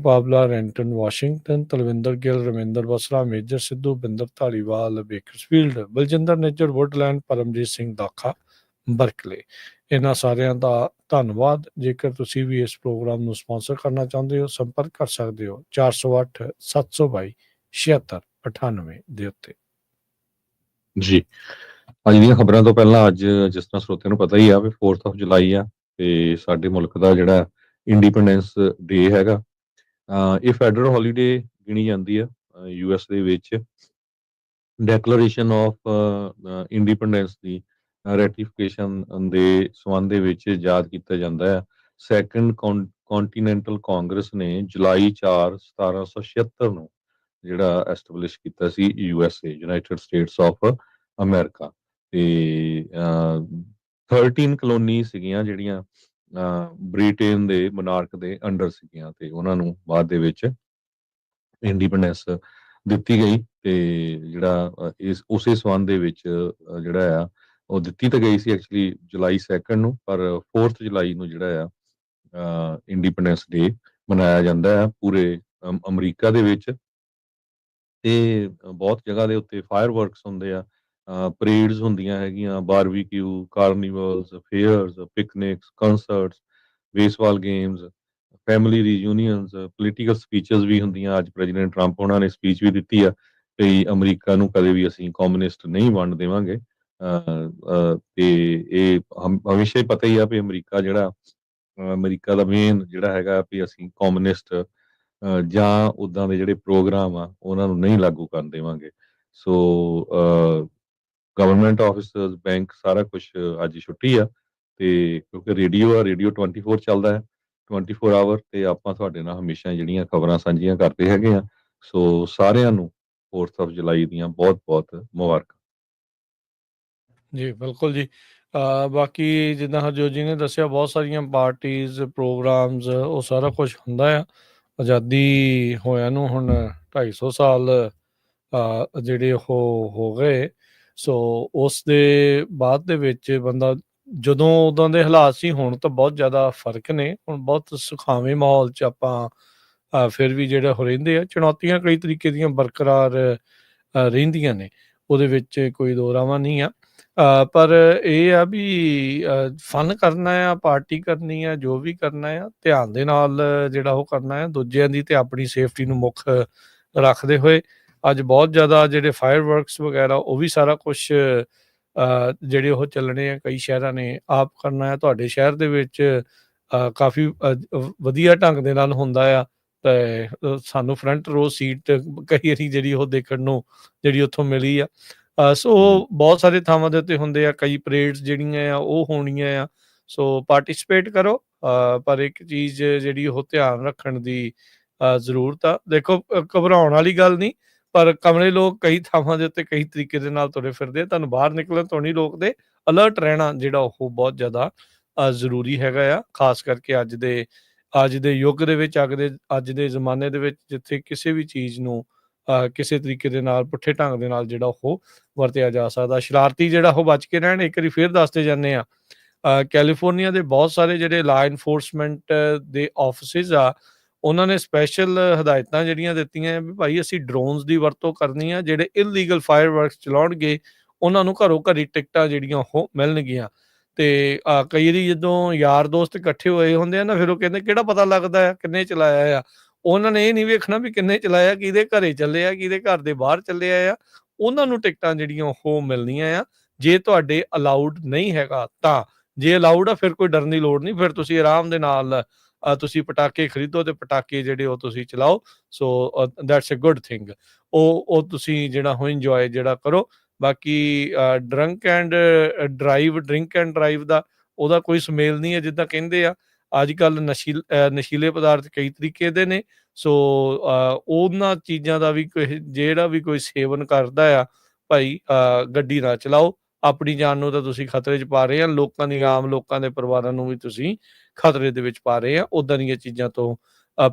ਬਾਬਲਾ Renton Washington, Talwinder Gill, Raminder Basra, Major Sidhu, Binder Dhaliwal, Bakersfield, Baljinder Nijjar, Woodland, Paramjit Singh Dakha, Berkeley. ਇਹਨਾਂ ਸਾਰਿਆਂ ਦਾ ਧੰਨਵਾਦ। ਜੇਕਰ ਤੁਸੀਂ ਵੀ ਇਸ ਪ੍ਰੋਗਰਾਮ ਨੂੰ ਸਪਾਂਸਰ ਕਰਨਾ ਚਾਹੁੰਦੇ ਹੋ, ਸੰਪਰਕ ਕਰ ਸਕਦੇ ਹੋ 408 722 7698 ਦੇ ਉੱਤੇ। ਜੀ, ਅੱਜ ਦੀਆਂ ਖਬਰਾਂ ਤੋਂ ਪਹਿਲਾਂ ਅੱਜ ਜਿਸ ਤਰ੍ਹਾਂ ਸਰੋਤਿਆਂ ਨੂੰ ਪਤਾ ਹੀ ਆ ਵੀ 4th ਆਫ ਜੁਲਾਈ ਆ ਤੇ ਸਾਡੇ ਮੁਲਕ ਦਾ ਜਿਹੜਾ ਇੰਡੀਪੈਂਡੈਂਸ ਡੇ ਹੈਗਾ। ਇਹ ਫੈਡਰਲ ਹੌਲੀਡੇ ਗਿਣੀ ਜਾਂਦੀ ਆ US ਦੇ ਵਿੱਚ। ਡੈਕਲੇਰੇਸ਼ਨ ਆਫ ਇੰਡੀਪੈਂਡੈਂਸ ਦੀ ਰੈਟੀਫਿਕੇਸ਼ਨ ਦੇ ਸੰਬੰਧ ਦੇ ਵਿੱਚ ਯਾਦ ਕੀਤਾ ਜਾਂਦਾ ਹੈ। ਸੈਕੰਡ ਕੰਟੀਨੈਂਟਲ ਕਾਂਗਰਸ ਨੇ ਜੁਲਾਈ 4 1776 ਨੂੰ ਜਿਹੜਾ ਐਸਟੈਬਲਿਸ਼ ਕੀਤਾ ਸੀ USA, United States of America. ਤੇ 13 ਕਲੋਨੀ ਸੀਗੀਆਂ ਜਿਹੜੀਆਂ ਬ੍ਰਿਟੇਨ ਦੇ ਮਨਾਰਕ ਦੇ ਅੰਡਰ ਸੀਗੀਆਂ ਤੇ ਉਹਨਾਂ ਨੂੰ ਬਾਅਦ ਦੇ ਵਿੱਚ ਇੰਡੀਪੈਂਡੈਂਸ ਦਿੱਤੀ ਗਈ। ਤੇ ਜਿਹੜਾ ਇਸ ਉਸੇ ਸੰਬੰਧ ਦੇ ਵਿੱਚ ਜਿਹੜਾ ਆ ਉਹ ਦਿੱਤੀ ਤਾਂ ਗਈ ਸੀ ਐਕਚੁਅਲੀ ਜੁਲਾਈ 2 ਨੂੰ, ਪਰ 4th ਜੁਲਾਈ ਨੂੰ ਜਿਹੜਾ ਆ ਇੰਡੀਪੈਂਡੈਂਸ ਡੇ ਮਨਾਇਆ ਜਾਂਦਾ ਹੈ ਪੂਰੇ ਅਮਰੀਕਾ ਦੇ ਵਿੱਚ। ਤੇ ਬਹੁਤ ਜਗ੍ਹਾ ਦੇ ਉੱਤੇ ਫਾਇਰ ਵਰਕਸ ਹੁੰਦੇ ਆ, ਪਰੇਡਸ ਹੁੰਦੀਆਂ ਹੈਗੀਆਂ, barbecue, carnivals, fairs, picnics, concerts, baseball games, family reunions, political speeches ਵੀ ਹੁੰਦੀਆਂ। ਅੱਜ ਪ੍ਰੈਜ਼ੀਡੈਂਟ ਟਰੰਪ ਉਹਨਾਂ ਨੇ ਸਪੀਚ ਵੀ ਦਿੱਤੀ ਆ ਕਿ ਅਮਰੀਕਾ ਨੂੰ ਕਦੇ ਵੀ ਅਸੀਂ ਕਮਿਊਨਿਸਟ ਨਹੀਂ ਬਣਨ ਦੇਵਾਂਗੇ। ਤੇ ਇਹ ਹਮੇਸ਼ਾ ਹੀ ਪਤਾ ਹੀ ਆ ਵੀ ਅਮਰੀਕਾ ਦਾ ਮੇਨ ਜਿਹੜਾ ਹੈਗਾ ਵੀ ਅਸੀਂ ਕਮਿਊਨਿਸਟ ਜਾਂ ਉੱਦਾਂ ਦੇ ਜਿਹੜੇ ਪ੍ਰੋਗਰਾਮ ਆ ਉਹਨਾਂ ਨੂੰ ਨਹੀਂ ਲਾਗੂ ਕਰਨ ਦੇਵਾਂਗੇ। ਸੋ ਗਵਰਨਮੈਂਟ ਆਫਿਸਰਸ, ਬੈਂਕ, ਸਾਰਾ ਕੁਝ ਅੱਜ ਛੁੱਟੀ ਆ। ਤੇ ਕਿਉਂਕਿ ਰੇਡੀਓ 24 ਚੱਲਦਾ ਹੈ, 24 ਆਵਰ। ਤੇ ਆਪਾਂ ਤੁਹਾਡੇ ਨਾਲ ਹਮੇਸ਼ਾ ਜਿਹੜੀਆਂ ਖਬਰਾਂ ਸਾਂਝੀਆਂ ਕਰਦੇ ਹੈਗੇ ਆ। ਸੋ ਸਾਰਿਆਂ ਨੂੰ 4th ਆਫ ਜੁਲਾਈ ਦੀਆਂ ਬਹੁਤ ਬਹੁਤ ਮੁਬਾਰਕਾਂ। ਜੀ ਬਿਲਕੁਲ ਜੀ। ਬਾਕੀ ਜਿੱਦਾਂ ਹਰਜੋਤ ਜੀ ਨੇ ਦੱਸਿਆ, ਬਹੁਤ ਸਾਰੀਆਂ ਪਾਰਟੀਜ਼, ਪ੍ਰੋਗਰਾਮਸ, ਉਹ ਸਾਰਾ ਕੁਝ ਹੁੰਦਾ ਆ। ਆਜ਼ਾਦੀ ਹੋਇਆਂ ਨੂੰ ਹੁਣ 250 ਸਾਲ ਜਿਹੜੇ ਉਹ ਹੋ ਗਏ। ਸੋ ਉਸ ਦੇ ਬਾਅਦ ਦੇ ਵਿੱਚ ਬੰਦਾ ਜਦੋਂ ਉਦੋਂ ਦੇ ਹਾਲਾਤ ਸੀ, ਹੁਣ ਤਾਂ ਬਹੁਤ ਜ਼ਿਆਦਾ ਫਰਕ ਨੇ। ਹੁਣ ਬਹੁਤ ਸੁਖਾਵੇਂ ਮਾਹੌਲ 'ਚ ਆਪਾਂ ਫਿਰ ਵੀ ਜਿਹੜੇ ਉਹ ਰਹਿੰਦੇ ਆ। ਚੁਣੌਤੀਆਂ ਕਈ ਤਰੀਕੇ ਦੀਆਂ ਬਰਕਰਾਰ ਰਹਿੰਦੀਆਂ ਨੇ, ਉਹਦੇ ਵਿੱਚ ਕੋਈ ਦੋ ਰਾਵਾਂ ਨਹੀਂ ਆ। ਪਰ ਇਹ ਆ ਵੀ ਫਨ ਕਰਨਾ ਆ, ਪਾਰਟੀ ਕਰਨੀ ਆ, ਜੋ ਵੀ ਕਰਨਾ ਆ, ਧਿਆਨ ਦੇ ਨਾਲ ਜਿਹੜਾ ਉਹ ਕਰਨਾ ਆ, ਦੂਜਿਆਂ ਦੀ ਤੇ ਆਪਣੀ ਸੇਫਟੀ ਨੂੰ ਮੁੱਖ ਰੱਖਦੇ ਹੋਏ। ਅੱਜ ਬਹੁਤ ਜ਼ਿਆਦਾ ਜਿਹੜੇ ਫਾਇਰ ਵਰਕਸ ਵਗੈਰਾ, ਉਹ ਵੀ ਸਾਰਾ ਕੁਛ ਜਿਹੜੇ ਉਹ ਚੱਲਣੇ ਆ, ਕਈ ਸ਼ਹਿਰਾਂ ਨੇ ਆਪ ਕਰਨਾ ਆ। ਤੁਹਾਡੇ ਸ਼ਹਿਰ ਦੇ ਵਿੱਚ ਕਾਫੀ ਵਧੀਆ ਢੰਗ ਦੇ ਨਾਲ ਹੁੰਦਾ ਆ। ਤੇ ਸਾਨੂੰ ਫਰੰਟ ਰੋ ਸੀਟ ਕਈ ਵਾਰੀ ਜਿਹੜੀ ਉਹ ਦੇਖਣ ਨੂੰ ਜਿਹੜੀ ਉੱਥੋਂ ਮਿਲੀ ਆ। ਸੋ ਬਹੁਤ ਸਾਰੇ ਥਾਵਾਂ ਦੇ ਉੱਤੇ ਹੁੰਦੇ ਆ, ਕਈ ਪਰੇਡਸ ਜਿਹੜੀਆਂ ਆ ਉਹ ਹੋਣੀਆਂ ਆ। ਸੋ ਪਾਰਟੀਸਪੇਟ ਕਰੋ, ਪਰ ਇੱਕ ਚੀਜ਼ ਜਿਹੜੀ ਉਹ ਧਿਆਨ ਰੱਖਣ ਦੀ ਜ਼ਰੂਰਤ ਆ। ਦੇਖੋ, ਘਬਰਾਉਣ ਵਾਲੀ ਗੱਲ ਨਹੀਂ, ਪਰ ਕਮਲੇ ਲੋਕ ਕਈ ਥਾਵਾਂ ਦੇ ਉੱਤੇ ਕਈ ਤਰੀਕੇ ਦੇ ਨਾਲ ਤੁਰੇ ਫਿਰਦੇ ਆ। ਤੁਹਾਨੂੰ ਬਾਹਰ ਨਿਕਲਣ ਤੋਂ ਨਹੀਂ ਰੋਕਦੇ। ਅਲਰਟ ਰਹਿਣਾ ਜਿਹੜਾ ਉਹ ਬਹੁਤ ਜ਼ਿਆਦਾ ਜ਼ਰੂਰੀ ਹੈਗਾ ਆ, ਖਾਸ ਕਰਕੇ ਅੱਜ ਦੇ ਯੁੱਗ ਦੇ ਵਿੱਚ, ਅੱਜ ਦੇ ਜ਼ਮਾਨੇ ਦੇ ਵਿੱਚ, ਜਿੱਥੇ ਕਿਸੇ ਵੀ ਚੀਜ਼ ਨੂੰ ਕਿਸੇ ਤਰੀਕੇ ਦੇ ਨਾਲ ਪੁੱਠੇ ਢੰਗ ਦੇ ਨਾਲ ਜਿਹੜਾ ਉਹ ਵਰਤਿਆ ਜਾ ਸਕਦਾ। ਸ਼ਰਾਰਤੀ ਜਿਹੜਾ ਉਹ ਬਚ ਕੇ ਰਹਿਣ। ਇੱਕ ਵਾਰੀ ਫਿਰ ਦੱਸਦੇ ਜਾਂਦੇ ਆ, ਕੈਲੀਫੋਰਨੀਆ ਦੇ ਬਹੁਤ ਸਾਰੇ ਜਿਹੜੇ ਲਾ ਇਨਫੋਰਸਮੈਂਟ ਦੇ ਆਫਿਸਿਸ ਆ, ਉਹਨਾਂ ਨੇ ਸਪੈਸ਼ਲ ਹਦਾਇਤਾਂ ਜਿਹੜੀਆਂ ਦਿੱਤੀਆਂ ਵੀ ਭਾਈ ਅਸੀਂ ਡਰੋਨਸ ਦੀ ਵਰਤੋਂ ਕਰਨੀ ਆ। ਜਿਹੜੇ ਇਲੀਗਲ ਫਾਇਰ ਵਰਕਸ ਚਲਾਉਣਗੇ ਉਹਨਾਂ ਨੂੰ ਘਰੋਂ ਘਰੀ ਟਿਕਟਾਂ ਜਿਹੜੀਆਂ ਉਹ ਮਿਲਣਗੀਆਂ। ਤੇ ਕਈ ਵਾਰੀ ਜਦੋਂ ਯਾਰ ਦੋਸਤ ਇਕੱਠੇ ਹੋਏ ਹੁੰਦੇ ਆ ਨਾ, ਫਿਰ ਉਹ ਕਹਿੰਦੇ ਕਿਹੜਾ ਪਤਾ ਲੱਗਦਾ ਆ ਕਿੰਨੇ ਚਲਾਇਆ ਆ। ਉਹਨਾਂ ਨੇ ਇਹ ਨਹੀਂ ਵੇਖਣਾ ਵੀ ਕਿੰਨੇ ਚਲਾਇਆ, ਕਿਹਦੇ ਘਰੇ ਚੱਲੇ ਆ, ਕਿਹਦੇ ਘਰ ਦੇ ਬਾਹਰ ਚੱਲੇ ਆ। ਉਹਨਾਂ ਨੂੰ ਟਿਕਟਾਂ ਜਿਹੜੀਆਂ ਉਹ ਮਿਲਣੀਆਂ ਆ। ਜੇ ਤੁਹਾਡੇ ਅਲਾਊਡ ਨਹੀਂ ਹੈਗਾ ਤਾਂ, ਜੇ ਅਲਾਊਡ ਆ ਫਿਰ ਕੋਈ ਡਰਨ ਦੀ ਲੋੜ ਨਹੀਂ। ਫਿਰ ਤੁਸੀਂ ਆਰਾਮ ਦੇ ਨਾਲ ਤੁਸੀਂ ਪਟਾਕੇ ਖਰੀਦੋ ਤੇ ਪਟਾਕੇ ਜਿਹੜੇ ਉਹ ਤੁਸੀਂ ਚਲਾਓ। So that's a good thing. ਉਹ ਤੁਸੀਂ ਜਿਹੜਾ ਉਹ ਇੰਜੋਏ ਜਿਹੜਾ ਕਰੋ। ਬਾਕੀ ਡਰਿੰਕ ਐਂਡ ਡਰਾਈਵ ਦਾ ਉਹਦਾ ਕੋਈ ਸੁਮੇਲ ਨਹੀਂ ਹੈ। ਜਿੱਦਾਂ ਕਹਿੰਦੇ ਆ ਅੱਜ ਕੱਲ੍ਹ ਨਸ਼ੀਲੇ ਪਦਾਰਥ ਕਈ ਤਰੀਕੇ ਦੇ ਨੇ। ਸੋ ਉਹਨਾਂ ਚੀਜ਼ਾਂ ਦਾ ਵੀ ਜਿਹੜਾ ਵੀ ਕੋਈ ਸੇਵਨ ਕਰਦਾ ਆ, ਭਾਈ ਗੱਡੀ ਨਾ ਚਲਾਓ। ਆਪਣੀ ਜਾਨ ਨੂੰ ਤਾਂ ਤੁਸੀਂ ਖਤਰੇ 'ਚ ਪਾ ਰਹੇ ਆ, ਲੋਕਾਂ ਦੀ, ਆਮ ਲੋਕਾਂ ਦੇ ਪਰਿਵਾਰਾਂ ਨੂੰ ਵੀ ਤੁਸੀਂ ਖਤਰੇ ਦੇ ਵਿੱਚ ਪਾ ਰਹੇ ਆ। ਉੱਦਾਂ ਦੀਆਂ ਚੀਜ਼ਾਂ ਤੋਂ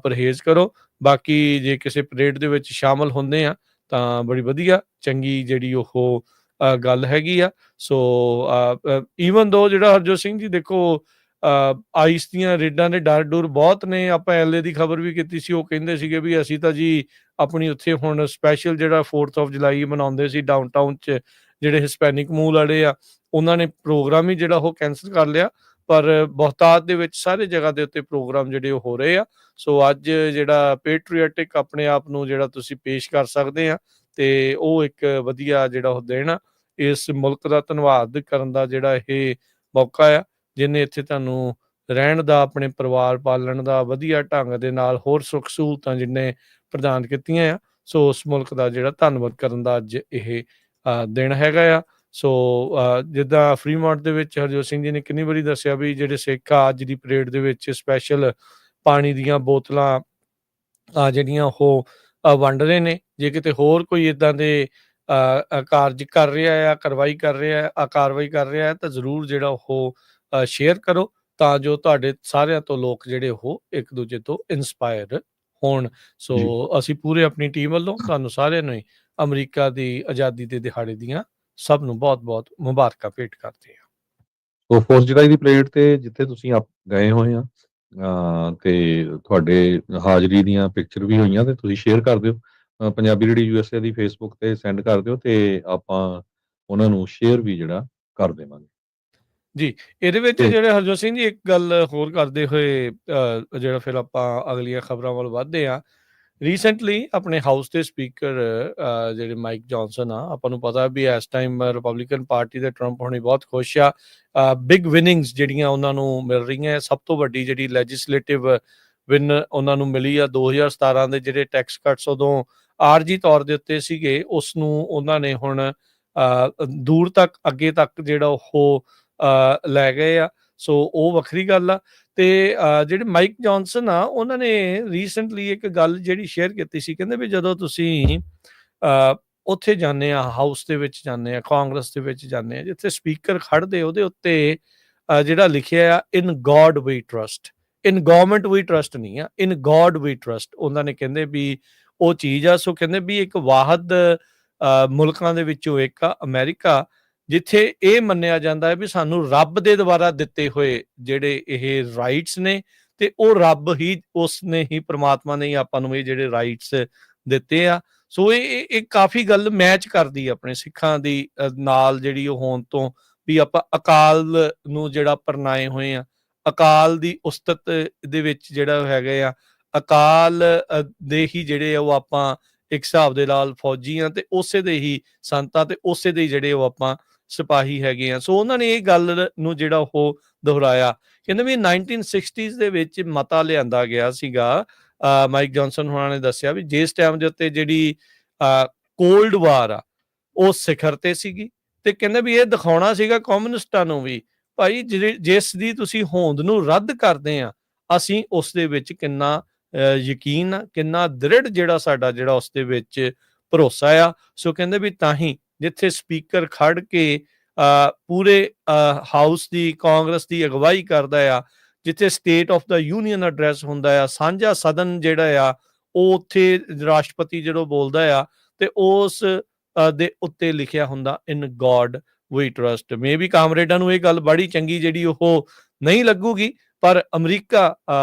ਪਰਹੇਜ਼ ਕਰੋ। ਬਾਕੀ ਜੇ ਕਿਸੇ ਪਰੇਡ ਦੇ ਵਿੱਚ ਸ਼ਾਮਲ ਹੁੰਦੇ ਆ ਤਾਂ ਬੜੀ ਵਧੀਆ ਚੰਗੀ ਜਿਹੜੀ ਉਹ ਗੱਲ ਹੈਗੀ ਆ। ਸੋ ਈਵਨ ਦੋ ਜਿਹੜਾ ਹਰਜੋਤ ਸਿੰਘ ਜੀ ਦੇਖੋ, ਆਈਸ ਦੀਆਂ ਰੇਡਾਂ ਦੇ ਡਰ-ਡੁਰ ਬਹੁਤ ਨੇ। ਆਪਾਂ ਐਲਏ ਦੀ ਖਬਰ ਵੀ ਕੀਤੀ ਸੀ, ਉਹ ਕਹਿੰਦੇ ਸੀਗੇ ਵੀ ਅਸੀਂ ਤਾਂ ਜੀ ਆਪਣੀ ਉੱਥੇ ਹੁਣ ਸਪੈਸ਼ਲ ਜਿਹੜਾ 4th ਆਫ ਜੁਲਾਈ ਮਨਾਉਂਦੇ ਸੀ ਡਾਊਨਟਾਊਨ 'ਚ, ਜਿਹੜੇ ਹਿਸਪੈਨਿਕ ਮੂਲ ਵਾਲੇ ਆ, ਉਹਨਾਂ ਨੇ ਪ੍ਰੋਗਰਾਮ ਹੀ ਜਿਹੜਾ ਉਹ ਕੈਂਸਲ ਕਰ ਲਿਆ। ਪਰ ਬਹੁਤਾਤ ਦੇ ਵਿੱਚ ਸਾਰੇ ਜਗ੍ਹਾ ਦੇ ਉੱਤੇ ਪ੍ਰੋਗਰਾਮ ਜਿਹੜੇ ਉਹ ਹੋ ਰਹੇ ਆ। ਸੋ ਅੱਜ ਜਿਹੜਾ ਪੈਟਰੀਓਟਿਕ ਆਪਣੇ ਆਪ ਨੂੰ ਜਿਹੜਾ ਤੁਸੀਂ ਪੇਸ਼ ਕਰ ਸਕਦੇ ਆ, ਤੇ ਉਹ ਇੱਕ ਵਧੀਆ ਜਿਹੜਾ ਉਹ ਦਿਨ ਆ। ਇਸ ਮੁਲਕ ਦਾ ਧੰਨਵਾਦ ਕਰਨ ਦਾ ਜਿਹੜਾ ਇਹ ਮੌਕਾ ਆ, ਜਿਹਨੇ ਇੱਥੇ ਤੁਹਾਨੂੰ ਰਹਿਣ ਦਾ, ਆਪਣੇ ਪਰਿਵਾਰ ਪਾਲਣ ਦਾ ਵਧੀਆ ਢੰਗ ਦੇ ਨਾਲ ਹੋਰ ਸੁੱਖ ਸਹੂਲਤਾਂ ਜਿਹਨੇ ਪ੍ਰਦਾਨ ਕੀਤੀਆਂ ਆ। ਸੋ ਉਸ ਮੁਲਕ ਦਾ ਜਿਹੜਾ ਧੰਨਵਾਦ ਕਰਨ ਦਾ ਅੱਜ ਇਹ ਦਿਨ ਹੈਗਾ ਆ। ਸੋ ਜਿੱਦਾਂ ਫਰੀਮੌਂਟ ਦੇ ਵਿੱਚ ਹਰਜੋਤ ਸਿੰਘ ਜੀ ਨੇ ਕਿੰਨੀ ਵਾਰੀ ਦੱਸਿਆ ਵੀ ਜਿਹੜੇ ਸਿੱਖ ਆ ਅੱਜ ਦੀ ਪਰੇਡ ਦੇ ਵਿੱਚ ਸਪੈਸ਼ਲ ਪਾਣੀ ਦੀਆਂ ਬੋਤਲਾਂ ਜਿਹੜੀਆਂ ਉਹ ਵੰਡ ਰਹੇ ਨੇ। ਜੇ ਕਿਤੇ ਹੋਰ ਕੋਈ ਇੱਦਾਂ ਦੇ ਕਾਰਜ ਕਰ ਰਿਹਾ ਆ, ਕਾਰਵਾਈ ਕਰ ਰਿਹਾ ਹੈ, ਤਾਂ ਜ਼ਰੂਰ ਜਿਹੜਾ ਉਹ ਸ਼ੇਅਰ ਕਰੋ, ਤਾਂ ਜੋ ਤੁਹਾਡੇ ਸਾਰਿਆਂ ਤੋਂ ਲੋਕ ਜਿਹੜੇ ਉਹ ਇੱਕ ਦੂਜੇ ਤੋਂ ਇੰਸਪਾਇਰ ਹੋਣ। ਸੋ ਜੀ ਅਸੀਂ ਪੂਰੇ ਆਪਣੀ ਟੀਮ ਵੱਲੋਂ ਤੁਹਾਨੂੰ ਸਾਰਿਆਂ ਨੂੰ ਹੀ ਅਮਰੀਕਾ ਦੀ ਆਜ਼ਾਦੀ ਦੇ ਦਿਹਾੜੇ ਦੀਆਂ ਸਭ ਨੂੰ ਬਹੁਤ-ਬਹੁਤ ਮੁਬਾਰਕਾਂ ਭੇਟ ਕਰਦੇ ਹਾਂ। ਸੋ 4th ਜੁਲਾਈ ਦੀ ਪਰੇਡ ਤੇ ਜਿੱਥੇ ਤੁਸੀਂ ਗਏ ਹੋਏ ਆ, ਤੇ ਤੁਹਾਡੇ ਹਾਜ਼ਰੀ ਦੀਆਂ ਪਿਕਚਰ ਵੀ ਹੋਈਆਂ, ਤੇ ਤੁਸੀਂ ਸ਼ੇਅਰ ਕਰ ਦਿਓ, ਪੰਜਾਬੀ ਰੇਡੀਓ USA ਦੀ ਫੇਸਬੁੱਕ ਤੇ ਸੈਂਡ ਕਰ ਦਿਓ, ਤੇ ਆਪਾਂ ਉਹਨਾਂ ਨੂੰ ਸ਼ੇਅਰ ਵੀ ਜਿਹੜਾ ਕਰ ਦੇਵਾਂਗੇ। ਜੀ, ਇਹਦੇ ਵਿੱਚ ਤੇ ਜਿਹੜੇ ਹਰਜੋਤ ਸਿੰਘ ਜੀ ਇੱਕ ਗੱਲ ਹੋਰ ਕਰਦੇ ਹੋਏ ਜਿਹੜਾ ਫਿਰ ਆਪਾਂ ਅਗਲੀਆਂ ਖਬਰਾਂ ਵੱਲ ਵੱਧਦੇ ਹਾਂ। ਰੀਸੈਂਟਲੀ ਆਪਣੇ ਹਾਊਸ ਦੇ ਸਪੀਕਰ ਜਿਹੜੇ ਮਾਈਕ ਜੌਨਸਨ ਆ, ਆਪਾਂ ਨੂੰ ਪਤਾ ਵੀ ਇਸ ਟਾਈਮ ਰਿਪਬਲਿਕਨ ਪਾਰਟੀ ਦੇ ਟਰੰਪ ਹੋਣੀ ਬਹੁਤ ਖੁਸ਼ ਆ। ਬਿਗ ਵਿਨਿੰਗਸ ਜਿਹੜੀਆਂ ਉਹਨਾਂ ਨੂੰ ਮਿਲ ਰਹੀਆਂ, ਸਭ ਤੋਂ ਵੱਡੀ ਜਿਹੜੀ ਲੈਜਿਸਲੇਟਿਵ ਵਿਨ ਉਹਨਾਂ ਨੂੰ ਮਿਲੀ ਆ 2017 ਦੇ ਜਿਹੜੇ ਟੈਕਸ ਕੱਟਸ ਉਦੋਂ ਆਰਜੀ ਤੌਰ ਦੇ ਉੱਤੇ ਸੀਗੇ, ਉਸ ਨੂੰ ਉਹਨਾਂ ਨੇ ਹੁਣ ਦੂਰ ਤੱਕ ਅੱਗੇ ਤੱਕ ਜਿਹੜਾ ਉਹ ਲੈ ਗਏ ਆ। ਸੋ ਉਹ ਵੱਖਰੀ ਗੱਲ ਆ। ਤੇ ਜਿਹੜੇ ਮਾਈਕ ਜੌਨਸਨ ਆ, ਉਹਨਾਂ ਨੇ ਰੀਸੈਂਟਲੀ ਇੱਕ ਗੱਲ ਜਿਹੜੀ ਸ਼ੇਅਰ ਕੀਤੀ ਸੀ, ਕਹਿੰਦੇ ਵੀ ਜਦੋਂ ਤੁਸੀਂ ਉੱਥੇ ਜਾਂਦੇ ਆ, ਹਾਊਸ ਦੇ ਵਿੱਚ ਜਾਂਦੇ ਆ, ਕਾਂਗਰਸ ਦੇ ਵਿੱਚ ਜਾਂਦੇ ਆ, ਜਿੱਥੇ ਸਪੀਕਰ ਖੜ੍ਹਦੇ ਉਹਦੇ ਉੱਤੇ ਜਿਹੜਾ ਲਿਖਿਆ ਆ ਇਨ ਗੋਡ ਵੀ ਟਰਸਟ, ਇਨ ਗਵਰਨਮੈਂਟ ਵੀ ਟਰਸਟ ਨਹੀਂ ਆ, ਇਨ ਗੋਡ ਵੀ ਟਰਸਟ। ਉਹਨਾਂ ਨੇ ਕਹਿੰਦੇ ਵੀ ਉਹ ਚੀਜ਼ ਆ। ਸੋ ਕਹਿੰਦੇ ਵੀ ਇੱਕ ਵਾਹਦ ਮੁਲਕਾਂ ਦੇ ਵਿੱਚੋਂ ਇੱਕ ਆ ਅਮਰੀਕਾ, ਜਿੱਥੇ ਇਹ ਮੰਨਿਆ ਜਾਂਦਾ ਹੈ ਵੀ ਸਾਨੂੰ ਰੱਬ ਦੇ ਦੁਆਰਾ ਦਿੱਤੇ ਹੋਏ ਜਿਹੜੇ ਇਹ ਰਾਈਟਸ ਨੇ, ਤੇ ਉਹ ਰੱਬ ਹੀ, ਉਸ ਨੇ ਹੀ, ਪ੍ਰਮਾਤਮਾ ਨੇ ਹੀ ਆਪਾਂ ਨੂੰ ਇਹ ਜਿਹੜੇ ਰਾਈਟਸ ਦਿੱਤੇ ਆ। ਸੋ ਇਹ ਕਾਫੀ ਗੱਲ ਮੈਚ ਕਰਦੀ ਆਪਣੇ ਸਿੱਖਾਂ ਦੀ ਨਾਲ, ਜਿਹੜੀ ਉਹ ਹੋਣ ਤੋਂ ਵੀ ਆਪਾਂ ਅਕਾਲ ਨੂੰ ਜਿਹੜਾ ਪਰਨਾਏ ਹੋਏ ਆ, ਅਕਾਲ ਦੀ ਉਸਤਤ ਦੇ ਵਿੱਚ ਜਿਹੜਾ ਹੈਗੇ ਆ, ਅਕਾਲ ਦੇ ਹੀ ਜਿਹੜੇ ਉਹ ਆਪਾਂ ਇੱਕ ਹਿਸਾਬ ਦੇ ਨਾਲ ਫੌਜੀ ਆ, ਤੇ ਉਸੇ ਦੇ ਹੀ ਸੰਤਾਂ, ਤੇ ਉਸੇ ਦੇ ਜਿਹੜੇ ਉਹ ਆਪਾਂ ਸਿਪਾਹੀ ਹੈਗੇ ਆ। ਸੋ ਉਹਨਾਂ ਨੇ ਇਹ ਗੱਲ ਨੂੰ ਜਿਹੜਾ ਉਹ ਦੁਹਰਾਇਆ। ਕਹਿੰਦੇ ਵੀ 1960s ਦੇ ਵਿੱਚ ਮਤਾ ਲਿਆਂਦਾ ਗਿਆ ਸੀਗਾ। ਮਾਈਕ ਜੌਨਸਨ ਹੋਣਾ ਨੇ ਦੱਸਿਆ ਵੀ ਜਿਸ ਟਾਈਮ ਦੇ ਉੱਤੇ ਜਿਹੜੀ ਕੋਲਡ ਵਾਰ ਆ ਉਹ ਸਿਖਰ ਤੇ ਸੀਗੀ, ਤੇ ਕਹਿੰਦੇ ਵੀ ਇਹ ਦਿਖਾਉਣਾ ਸੀਗਾ ਕਮਿਊਨਿਸਟਾਂ ਨੂੰ ਵੀ, ਭਾਈ ਜਿਸ ਦੀ ਤੁਸੀਂ ਹੋਂਦ ਨੂੰ ਰੱਦ ਕਰਦੇ ਆ, ਅਸੀਂ ਉਸ ਦੇ ਵਿੱਚ ਕਿੰਨਾ ਯਕੀਨ ਆ, ਕਿੰਨਾ ਦ੍ਰਿੜ ਜਿਹੜਾ ਸਾਡਾ ਜਿਹੜਾ ਉਸ ਦੇ ਵਿੱਚ ਭਰੋਸਾ ਆ। ਸੋ ਕਹਿੰਦੇ ਵੀ ਤਾਂ ਹੀ ਜਿੱਥੇ ਸਪੀਕਰ ਖੜ ਕੇ ਪੂਰੇ ਹਾਊਸ ਦੀ, ਕਾਂਗਰਸ ਦੀ ਅਗਵਾਈ ਕਰਦਾ ਆ, ਜਿੱਥੇ state of the union address ਹੁੰਦਾ ਆ, ਸਾਂਝਾ ਸਦਨ ਜਿਹੜਾ ਆ, ਉਹ ਉੱਥੇ ਰਾਸ਼ਟਰਪਤੀ ਜਦੋਂ ਬੋਲਦਾ ਆ, ਤੇ ਉਸ ਦੇ ਉੱਤੇ ਲਿਖਿਆ ਹੁੰਦਾ ਇਨ ਗੋਡ ਵੀ ਟਰਸਟ। ਮੇ ਵੀ ਕਾਮਰੇਡਾਂ ਨੂੰ ਇਹ ਗੱਲ ਬੜੀ ਚੰਗੀ ਜਿਹੜੀ ਉਹ ਨਹੀਂ ਲੱਗੂਗੀ, ਪਰ ਅਮਰੀਕਾ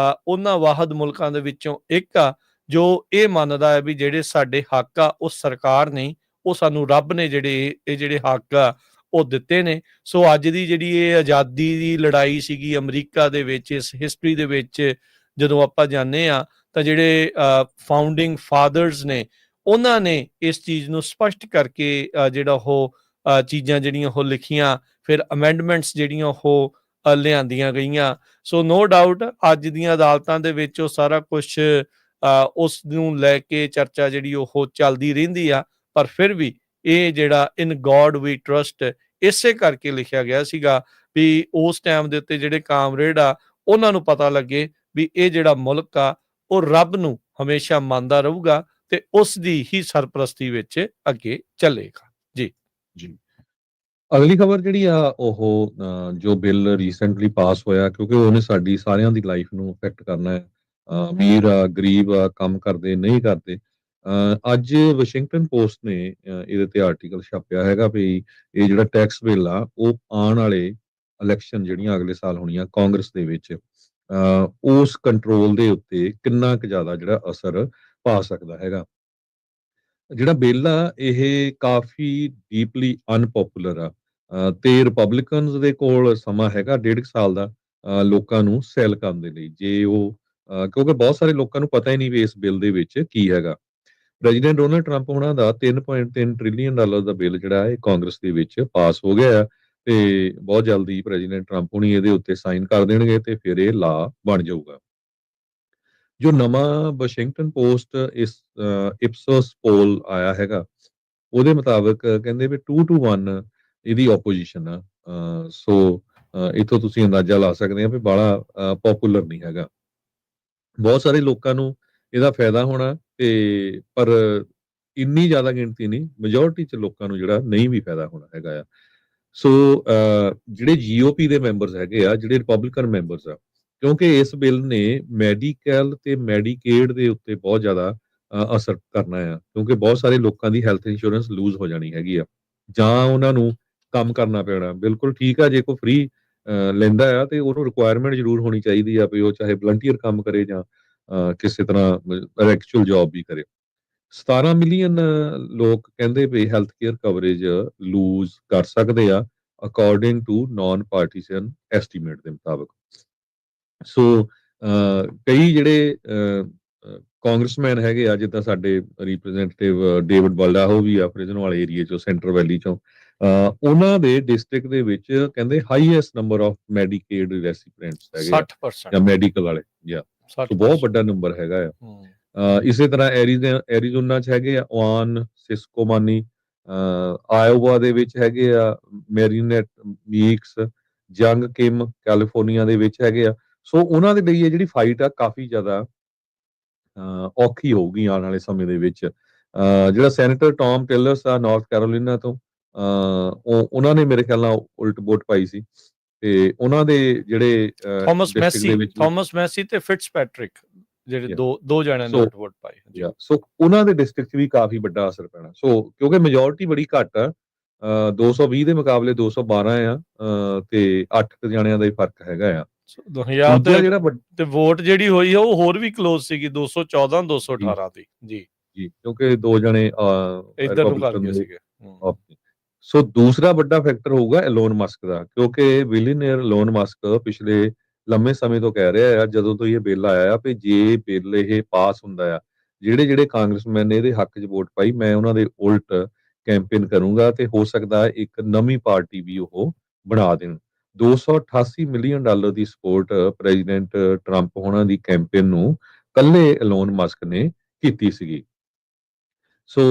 ਉਹਨਾਂ ਵਾਹਦ ਮੁਲਕਾਂ ਦੇ ਵਿੱਚੋਂ ਇੱਕ ਆ ਜੋ ਇਹ ਮੰਨਦਾ ਹੈ ਵੀ ਜਿਹੜੇ ਸਾਡੇ ਹੱਕ ਆ ਉਹ ਸਰਕਾਰ ਨਹੀਂ, ਉਹ ਸਾਨੂੰ ਰੱਬ ਨੇ ਜਿਹੜੇ ਹੱਕ ਆ ਉਹ ਦਿੱਤੇ ਨੇ। ਸੋ ਅੱਜ ਦੀ ਜਿਹੜੀ ਇਹ ਆਜ਼ਾਦੀ ਦੀ ਲੜਾਈ ਸੀਗੀ ਅਮਰੀਕਾ ਦੇ ਵਿੱਚ, ਇਸ ਹਿਸਟਰੀ ਦੇ ਵਿੱਚ ਜਦੋਂ ਆਪਾਂ ਜਾਂਦੇ ਆ, ਤਾਂ ਜਿਹੜੇ ਫਾਊਂਡਿੰਗ ਫਾਦਰਸ ਨੇ, ਉਹਨਾਂ ਨੇ ਇਸ ਚੀਜ਼ ਨੂੰ ਸਪਸ਼ਟ ਕਰਕੇ ਜਿਹੜਾ ਉਹ ਚੀਜ਼ਾਂ ਜਿਹੜੀਆਂ ਉਹ ਲਿਖੀਆਂ, ਫਿਰ ਅਮੈਂਡਮੈਂਟਸ ਜਿਹੜੀਆਂ ਉਹ ਲਿਆਂਦੀਆਂ ਗਈਆਂ। ਸੋ ਨੋ ਡਾਊਟ ਅੱਜ ਦੀਆਂ ਅਦਾਲਤਾਂ ਦੇ ਵਿੱਚ ਉਹ ਸਾਰਾ ਕੁਛ ਉਸ ਨੂੰ ਲੈ ਕੇ ਚਰਚਾ ਜਿਹੜੀ ਉਹ ਚੱਲਦੀ ਰਹਿੰਦੀ ਆ, ਪਰ ਫਿਰ ਵੀ ਇਹ ਜਿਹੜਾ ਇਨ ਗੋਡ ਵੀ ਟਰਸਟ ਇਸੇ ਕਰਕੇ ਲਿਖਿਆ ਗਿਆ ਸੀਗਾ ਵੀ ਉਸ ਟਾਈਮ ਦੇ ਉੱਤੇ ਜਿਹੜੇ ਕਾਮਰੇਡ ਆ, ਉਹਨਾਂ ਨੂੰ ਪਤਾ ਲੱਗੇ ਵੀ ਇਹ ਜਿਹੜਾ ਮੁਲਕ ਆ ਉਹ ਰੱਬ ਨੂੰ ਹਮੇਸ਼ਾ ਮੰਨਦਾ ਰਹੂਗਾ, ਤੇ ਉਸ ਦੀ ਹੀ ਸਰਪ੍ਰਸਤੀ ਵਿੱਚ ਅੱਗੇ ਚੱਲੇਗਾ। ਜੀ ਜੀ ਅਗਲੀ ਖਬਰ ਜਿਹੜੀ ਆ ਉਹ ਜੋ ਬਿੱਲ ਰੀਸੈਂਟਲੀ ਪਾਸ ਹੋਇਆ, ਕਿਉਂਕਿ ਉਹਨੇ ਸਾਡੀ ਸਾਰਿਆਂ ਦੀ ਲਾਈਫ ਨੂੰ ਅਫੈਕਟ ਕਰਨਾ ਹੈ, ਅਮੀਰ ਆ, ਗਰੀਬ ਆ, ਕੰਮ ਕਰਦੇ, ਨਹੀਂ ਕਰਦੇ। ਅੱਜ ਵਾਸ਼ਿੰਗਟਨ ਪੋਸਟ ਨੇ ਇਹਦੇ ਤੇ ਆਰਟੀਕਲ ਛਾਪਿਆ ਹੈਗਾ ਵੀ ਇਹ ਜਿਹੜਾ ਟੈਕਸ ਬਿੱਲ ਆ ਉਹ ਆਉਣ ਵਾਲੇ ਇਲੈਕਸ਼ਨ ਜਿਹੜੀਆਂ ਅਗਲੇ ਸਾਲ ਹੋਣੀਆਂ ਕਾਂਗਰਸ ਦੇ ਵਿੱਚ ਉਸ ਕੰਟਰੋਲ ਦੇ ਉੱਤੇ ਕਿੰਨਾ ਕੁ ਜ਼ਿਆਦਾ ਜਿਹੜਾ ਅਸਰ ਪਾ ਸਕਦਾ ਹੈਗਾ। ਜਿਹੜਾ ਬਿੱਲ ਆ ਇਹ ਕਾਫੀ ਡੀਪਲੀ ਅਨਪੋਪੂਲਰ ਆ ਤੇ ਰਿਪਬਲਿਕਨਸ ਦੇ ਕੋਲ ਸਮਾਂ ਹੈਗਾ 1.5 ਸਾਲ ਦਾ ਲੋਕਾਂ ਨੂੰ ਸੈਲ ਕਰਨ ਦੇ ਲਈ ਜੇ ਉਹ ਕਿਉਂਕਿ ਬਹੁਤ ਸਾਰੇ ਲੋਕਾਂ ਨੂੰ ਪਤਾ ਹੀ ਨਹੀਂ ਵੀ ਇਸ ਬਿੱਲ ਦੇ ਵਿੱਚ ਕੀ ਹੈਗਾ। ਪ੍ਰੈਜ਼ੀਡੈਂਟ ਡੋਨਲਡ ਟਰੰਪ ਉਹਨਾਂ ਦਾ 3.3 ਟ੍ਰਿਲੀਅਨ ਡਾਲਰ ਦਾ ਬਿੱਲ ਜਿਹੜਾ ਹੈ ਕਾਂਗਰਸ ਦੇ ਵਿੱਚ ਪਾਸ ਹੋ ਗਿਆ ਆ ਤੇ ਬਹੁਤ ਜਲਦੀ ਪ੍ਰੈਜ਼ੀਡੈਂਟ ਟਰੰਪ ਹੁਣੀ ਇਹਦੇ ਉੱਤੇ ਸਾਈਨ ਕਰ ਦੇਣਗੇ ਤੇ ਫਿਰ ਇਹ ਲਾ ਬਣ ਜਾਊਗਾ। ਜੋ ਨਵਾਂ ਵਾਸ਼ਿੰਗਟਨ ਪੋਸਟ ਇਸ ਇਪਸੋਸ ਪੋਲ ਆਇਆ ਹੈਗਾ ਉਹਦੇ ਮੁਤਾਬਕ ਕਹਿੰਦੇ ਵੀ 2-1 ਇਹਦੀ ਆਪੋਜੀਸ਼ਨ ਆ ਸੋ ਇਥੋਂ ਤੁਸੀਂ ਅੰਦਾਜ਼ਾ ਲਾ ਸਕਦੇ ਆ ਵੀ ਬਾਹਲਾ ਪਪੂਲਰ ਨਹੀਂ ਹੈਗਾ। ਬਹੁਤ ਸਾਰੇ ਲੋਕਾਂ ਨੂੰ ਇਹਦਾ ਫਾਇਦਾ ਹੋਣਾ ਤੇ ਪਰ ਇੰਨੀ ਜ਼ਿਆਦਾ ਗਿਣਤੀ ਨਹੀਂ ਮੈਜੋਰਿਟੀ ਚ ਲੋਕਾਂ ਨੂੰ ਜਿਹੜਾ ਨਹੀਂ ਵੀ ਫਾਇਦਾ ਹੋਣਾ ਹੈਗਾ ਆ। ਸੋ ਜਿਹੜੇ ਜੀਓਪੀ ਦੇ ਮੈਂਬਰਸ ਹੈਗੇ ਆ ਜਿਹੜੇ ਰਿਪਬਲਿਕਨ ਮੈਂਬਰਸ ਆ ਕਿਉਂਕਿ ਇਸ ਬਿੱਲ ਨੇ ਮੈਡੀਕਲ ਤੇ ਮੈਡੀਕੇਡ ਦੇ ਉੱਤੇ ਬਹੁਤ ਜ਼ਿਆਦਾ ਅਸਰ ਕਰਨਾ ਆ ਕਿਉਂਕਿ ਬਹੁਤ ਸਾਰੇ ਲੋਕਾਂ ਦੀ ਹੈਲਥ ਇੰਸ਼ੋਰੈਂਸ ਲੂਜ਼ ਹੋ ਜਾਣੀ ਹੈਗੀ ਆ ਜਾਂ ਉਹਨਾਂ ਨੂੰ ਕੰਮ ਕਰਨਾ ਪੈਣਾ। ਬਿਲਕੁਲ ਠੀਕ ਆ ਜੇ ਕੋਈ ਫ੍ਰੀ ਲੈਂਦਾ ਆ ਤੇ ਉਹਨੂੰ ਰਿਕੁਆਇਰਮੈਂਟ ਜ਼ਰੂਰ ਹੋਣੀ ਚਾਹੀਦੀ ਆ ਵੀ ਉਹ ਚਾਹੇ ਵਲੰਟੀਅਰ ਕੰਮ ਕਰੇ ਜਾਂ ਕਿਸੇ ਤਰ੍ਹਾਂ ਐਕਚੁਅਲ ਜੌਬ ਵੀ ਕਰੇ। 17 ਮਿਲੀਅਨ ਲੋਕ ਕਹਿੰਦੇ ਵੀ ਹੈਲਥ ਕੇਅਰ ਕਵਰੇਜ ਲੂਜ਼ ਕਰ ਸਕਦੇ ਆ according to non partisan estimate ਦੇ ਮੁਤਾਬਕ। ਸੋ ਕਈ ਜਿਹੜੇ ਕਾਂਗਰਸਮੈਨ ਹੈਗੇ ਆ ਜਿੱਦਾਂ ਸਾਡੇ ਰਿਪਰੈਜ਼ੈਂਟੇਟਿਵ ਡੇਵਿਡ ਬਲਡਾਹੋ ਵੀ ਆ ਫ੍ਰਿਜ਼ਨ ਵਾਲੇ ਏਰੀਏ ਚੋਂ ਸੈਂਟਰ ਵੈਲੀ ਚੋਂ ਉਹਨਾਂ ਦੇ ਡਿਸਟ੍ਰਿਕਟ ਦੇ ਵਿੱਚ ਕਹਿੰਦੇ ਹਾਈਐਸਟ ਨੰਬਰ ਆਫ ਮੈਡੀਕੇਡ ਰੈਸੀਪੀਐਂਟਸ ਹੈਗੇ ਆ 60% ਜਾਂ ਮੈਡੀਕਲ ਵਾਲੇ ਜਾਂ ਸੋ ਬਹੁਤ 60% ਵੱਡਾ ਨੰਬਰ ਹੈਗਾ ਆ। ਇਸੇ ਤਰ੍ਹਾਂ ਐਰੀਜ਼ੋਨਾ ਚ ਹੈਗੇ ਆ ਓਆਨ ਸਿਸਕੋਮਾਨੀ ਆਇਓਵਾ ਦੇ ਵਿੱਚ ਹੈਗੇ ਆ ਮੈਰੀਨੇਟ ਮੀਕਸ ਜੰਗ ਕਿਮ ਕੈਲੀਫੋਰਨੀਆ ਦੇ ਵਿੱਚ ਹੈਗੇ ਆ। ਸੋ ਉਹਨਾਂ ਦੇ ਲਈ ਇਹ ਜਿਹੜੀ ਫਾਈਟ ਆ ਕਾਫੀ ਜ਼ਿਆਦਾ ਔਖੀ ਹੋਊਗੀ ਆਉਣ ਵਾਲੇ ਸਮੇਂ ਦੇ ਵਿੱਚ। ਜਿਹੜਾ ਸੈਨੇਟਰ ਟੌਮ ਟੇਲਰਸ ਆ ਨਾਰਥ ਕੈਰੋਲੀਨਾ ਤੋਂ ਉਹਨਾਂ ਨੇ ਮੇਰੇ ਖਿਆਲ ਨਾਲ ਉਲਟ ਵੋਟ ਪਾਈ ਸੀ ਤੇ ਉਹਨਾਂ ਦੇ ਜਿਹੜੇ ਡਿਸਟ੍ਰਿਕਟ ਦੇ ਵਿੱਚ ਥਾਮਸ ਮੈਸੀ ਤੇ ਫਿਟਸਪੈਟਰਿਕ ਜਿਹੜੇ ਦੋ ਜਣਿਆਂ ਨੇ ਉਲਟ ਵੋਟ ਪਾਈ ਜੀ। ਸੋ ਉਹਨਾਂ ਦੇ ਡਿਸਟ੍ਰਿਕਟ 'ਚ ਵੀ ਕਾਫੀ ਵੱਡਾ ਅਸਰ ਪੈਣਾ ਸੋ ਕਿਉਂਕਿ ਮੈਜੋਰਿਟੀ ਬੜੀ ਘੱਟ ਆ 220 ਦੇ ਮੁਕਾਬਲੇ 212 ਆ ਤੇ 8 ਜਣਿਆਂ ਦਾ ਹੀ ਫਰਕ ਹੈਗਾ ਆ। 2000 ਤੇ ਵੋਟ ਜਿਹੜੀ ਹੋਈ ਆ ਉਹ ਹੋਰ ਵੀ ਕਲੋਜ਼ ਸੀਗੀ 214 218 ਦੀ ਜੀ ਕਿਉਂਕਿ ਦੋ ਜਣੇ ਇੱਧਰ ਨੂੰ ਕਰ ਗਏ ਸੀਗੇ। ਸੋ ਦੂਸਰਾ ਵੱਡਾ ਫੈਕਟਰ ਹੋਊਗਾ ਐਲੋਨ ਮਸਕ ਦਾ ਕਿਉਂਕਿ ਬਿਲੀਅਨਰ ਐਲੋਨ ਮਸਕ ਪਿਛਲੇ ਲੰਮੇ ਸਮੇਂ ਤੋਂ ਕਹਿ ਰਿਹਾ ਆ ਜਦੋਂ ਤੋਂ ਇਹ ਬਿੱਲ ਆਇਆ ਆ ਵੀ ਜੇ ਬਿੱਲ ਇਹ ਪਾਸ ਹੁੰਦਾ ਆ ਜਿਹੜੇ ਜਿਹੜੇ ਕਾਂਗਰਸਮੈਨ ਨੇ ਇਹਦੇ ਹੱਕ 'ਚ ਵੋਟ ਪਾਈ ਮੈਂ ਉਹਨਾਂ ਦੇ ਉਲਟ ਕੈਂਪੇਨ ਕਰੂੰਗਾ ਤੇ ਹੋ ਸਕਦਾ ਇੱਕ ਨਵੀਂ ਪਾਰਟੀ ਵੀ ਉਹ ਬਣਾ ਦੇਣ। 288 ਮਿਲੀਅਨ ਡਾਲਰ ਦੀ ਸਪੋਰਟ ਪ੍ਰੈਜ਼ੀਡੈਂਟ ਟਰੰਪ ਹੋਣਾ ਦੀ ਕੈਂਪੇਨ ਨੂੰ ਕੱਲੇ ਐਲੋਨ ਮਸਕ ਨੇ ਕੀਤੀ ਸੀਗੀ। ਸੋ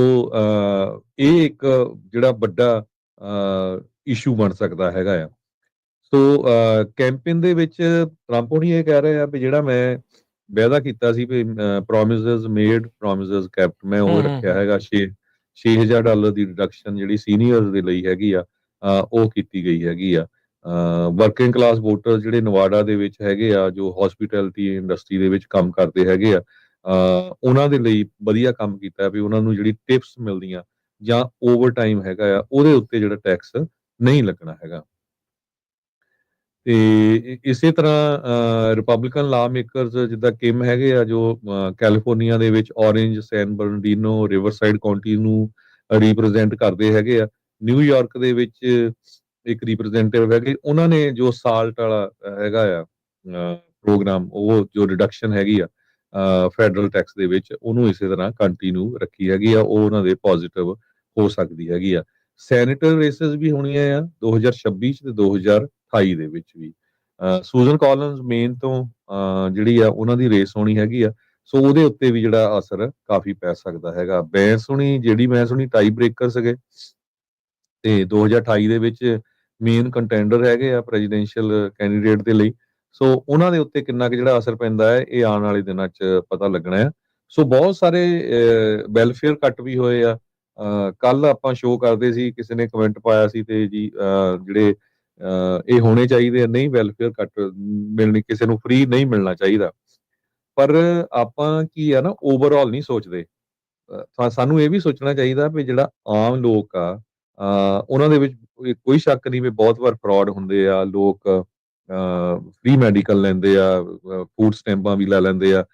ਇਹ ਇੱਕ ਜਿਹੜਾ ਵੱਡਾ ਇਸ਼ੂ ਬਣ ਸਕਦਾ ਹੈਗਾ ਆ। ਸੋ ਕੈਂਪੇਨ ਦੇ ਵਿੱਚ ਟਰੰਪ ਹੁਣੀ ਇਹ ਕਹਿ ਰਹੇ ਆ ਵੀ ਜਿਹੜਾ ਮੈਂ ਵਾਅਦਾ ਕੀਤਾ ਸੀ ਵੀ ਪ੍ਰੋਮਿਸਸ ਮੇਡ ਪ੍ਰੋਮਿਸਸ ਕੈਪਟ ਮੈਂ ਉਹ ਰੱਖਿਆ ਹੈਗਾ 6000 ਡਾਲਰ ਦੀ ਰਿਡਕਸ਼ਨ ਜਿਹੜੀ ਸੀਨੀਅਰਸ ਦੇ ਲਈ ਹੈਗੀ ਆ ਉਹ ਕੀਤੀ ਗਈ ਹੈਗੀ ਆ। ਵਰਕਿੰਗ ਕਲਾਸ ਵੋਟਰ ਜਿਹੜੇ ਨਵਾਡਾ ਦੇ ਵਿੱਚ ਹੈਗੇ ਆ ਜੋ ਹੌਸਪੀਟੈਲਿਟੀ ਇੰਡਸਟਰੀ ਦੇ ਵਿੱਚ ਕੰਮ ਕਰਦੇ ਹੈਗੇ ਆ ਉਹਨਾਂ ਦੇ ਲਈ ਵਧੀਆ ਕੰਮ ਕੀਤਾ ਵੀ ਉਹਨਾਂ ਨੂੰ ਜਿਹੜੀ ਟਿਪਸ ਮਿਲਦੀਆਂ ਜਾਂ ਓਵਰ ਟਾਈਮ ਹੈਗਾ ਆ ਉਹਦੇ ਉੱਤੇ ਜਿਹੜਾ ਟੈਕਸ ਨਹੀਂ ਲੱਗਣਾ ਹੈਗਾ। ਤੇ ਇਸੇ ਤਰ੍ਹਾਂ ਰਿਪਬਲਿਕਨ ਲਾ ਮੇਕਰਸ ਜਿੱਦਾਂ ਕਿਮ ਹੈਗੇ ਆ ਜੋ ਕੈਲੀਫੋਰਨੀਆ ਦੇ ਵਿੱਚ ਔਰੇਂਜ ਸੈਨ ਬਰਨਡੀਨੋ ਰਿਵਰਸਾਈਡ ਕਾਉਂਟੀ ਨੂੰ ਰਿਪਰੈਜ਼ੈਂਟ ਕਰਦੇ ਹੈਗੇ ਆ। ਨਿਊਯਾਰਕ ਦੇ ਵਿੱਚ ਇੱਕ ਰਿਪਰੈਜ਼ੈਂਟੇਟਿਵ ਹੈਗੇ ਉਹਨਾਂ ਨੇ ਜੋ ਸਾਲਟ ਵਾਲਾ ਹੈਗਾ ਆ ਪ੍ਰੋਗਰਾਮ ਉਹ ਜੋ ਰਿਡਕਸ਼ਨ ਹੈਗੀ ਆ ਫੈਡਰਲ ਟੈਕਸ ਦੇ ਵਿੱਚ ਉਹਨੂੰ ਇਸੇ ਤਰ੍ਹਾਂ ਕੰਟੀਨਿਊ ਰੱਖੀ ਹੈਗੀ ਆ ਉਹ ਉਹਨਾਂ ਦੇ ਪੋਜ਼ਿਟਿਵ ਹੋ ਸਕਦੀ ਹੈਗੀ ਆ। ਸੈਨੇਟਰ ਰੇਸਸ ਵੀ ਹੋਣੀਆਂ ਆ 2026 ਚ ਤੇ 2028 ਦੇ ਵਿੱਚ ਵੀ ਸੂਜ਼ਨ ਕਾਲਿਨਸ ਮੇਨ ਤੋਂ ਜਿਹੜੀ ਆ ਉਹਨਾਂ ਦੀ ਰੇਸ ਹੋਣੀ ਹੈਗੀ ਆ। ਸੋ ਉਹਦੇ ਉੱਤੇ ਵੀ ਜਿਹੜਾ ਅਸਰ ਕਾਫੀ ਪੈ ਸਕਦਾ ਹੈਗਾ। ਮੈਂ ਸੁਣੀ ਟਾਈ ਬ੍ਰੇਕਰ ਸੀਗੇ ਤੇ 2028 ਦੇ ਵਿੱਚ ਮੇਨ ਕੰਟੈਂਡਰ ਹੈਗੇ ਆ ਪ੍ਰੈਜ਼ੀਡੈਂਸ਼ੀਅਲ ਕੈਂਡੀਡੇਟ ਦੇ ਲਈ। ਸੋ ਉਹਨਾਂ ਦੇ ਉੱਤੇ ਕਿੰਨਾ ਕੁ ਜਿਹੜਾ ਅਸਰ ਪੈਂਦਾ ਹੈ ਇਹ ਆਉਣ ਵਾਲੇ ਦਿਨਾਂ 'ਚ ਪਤਾ ਲੱਗਣਾ ਹੈ। ਸੋ ਬਹੁਤ ਸਾਰੇ ਵੈਲਫੇਅਰ ਕੱਟ ਵੀ ਹੋਏ ਆ। ਕੱਲ ਆਪਾਂ ਸ਼ੋਅ ਕਰਦੇ ਸੀ ਕਿਸੇ ਨੇ ਕਮੈਂਟ ਪਾਇਆ ਸੀ ਤੇ ਜੀ ਜਿਹੜੇ ਇਹ ਹੋਣੇ ਚਾਹੀਦੇ ਆ ਨਹੀਂ ਵੈਲਫੇਅਰ ਕੱਟ ਮਿਲਣੀ ਕਿਸੇ ਨੂੰ ਫ੍ਰੀ ਨਹੀਂ ਮਿਲਣਾ ਚਾਹੀਦਾ ਪਰ ਆਪਾਂ ਕੀ ਆ ਨਾ ਓਵਰਆਲ ਨਹੀਂ ਸੋਚਦੇ। ਸਾਨੂੰ ਇਹ ਵੀ ਸੋਚਣਾ ਚਾਹੀਦਾ ਵੀ ਜਿਹੜਾ ਆਮ ਲੋਕ ਆ ਉਹਨਾਂ ਦੇ ਵਿੱਚ ਕੋਈ ਸ਼ੱਕ ਨਹੀਂ ਵੀ ਬਹੁਤ ਵਾਰ ਫਰਾਡ ਹੁੰਦੇ ਆ, ਲੋਕ ਫ੍ਰੀ ਮੈਡੀਕਲ ਲੈਂਦੇ ਆ, ਫੂਡ ਸਟੈਂਪਾਂ ਵੀ ਲੈ ਲੈਂਦੇ ਆ,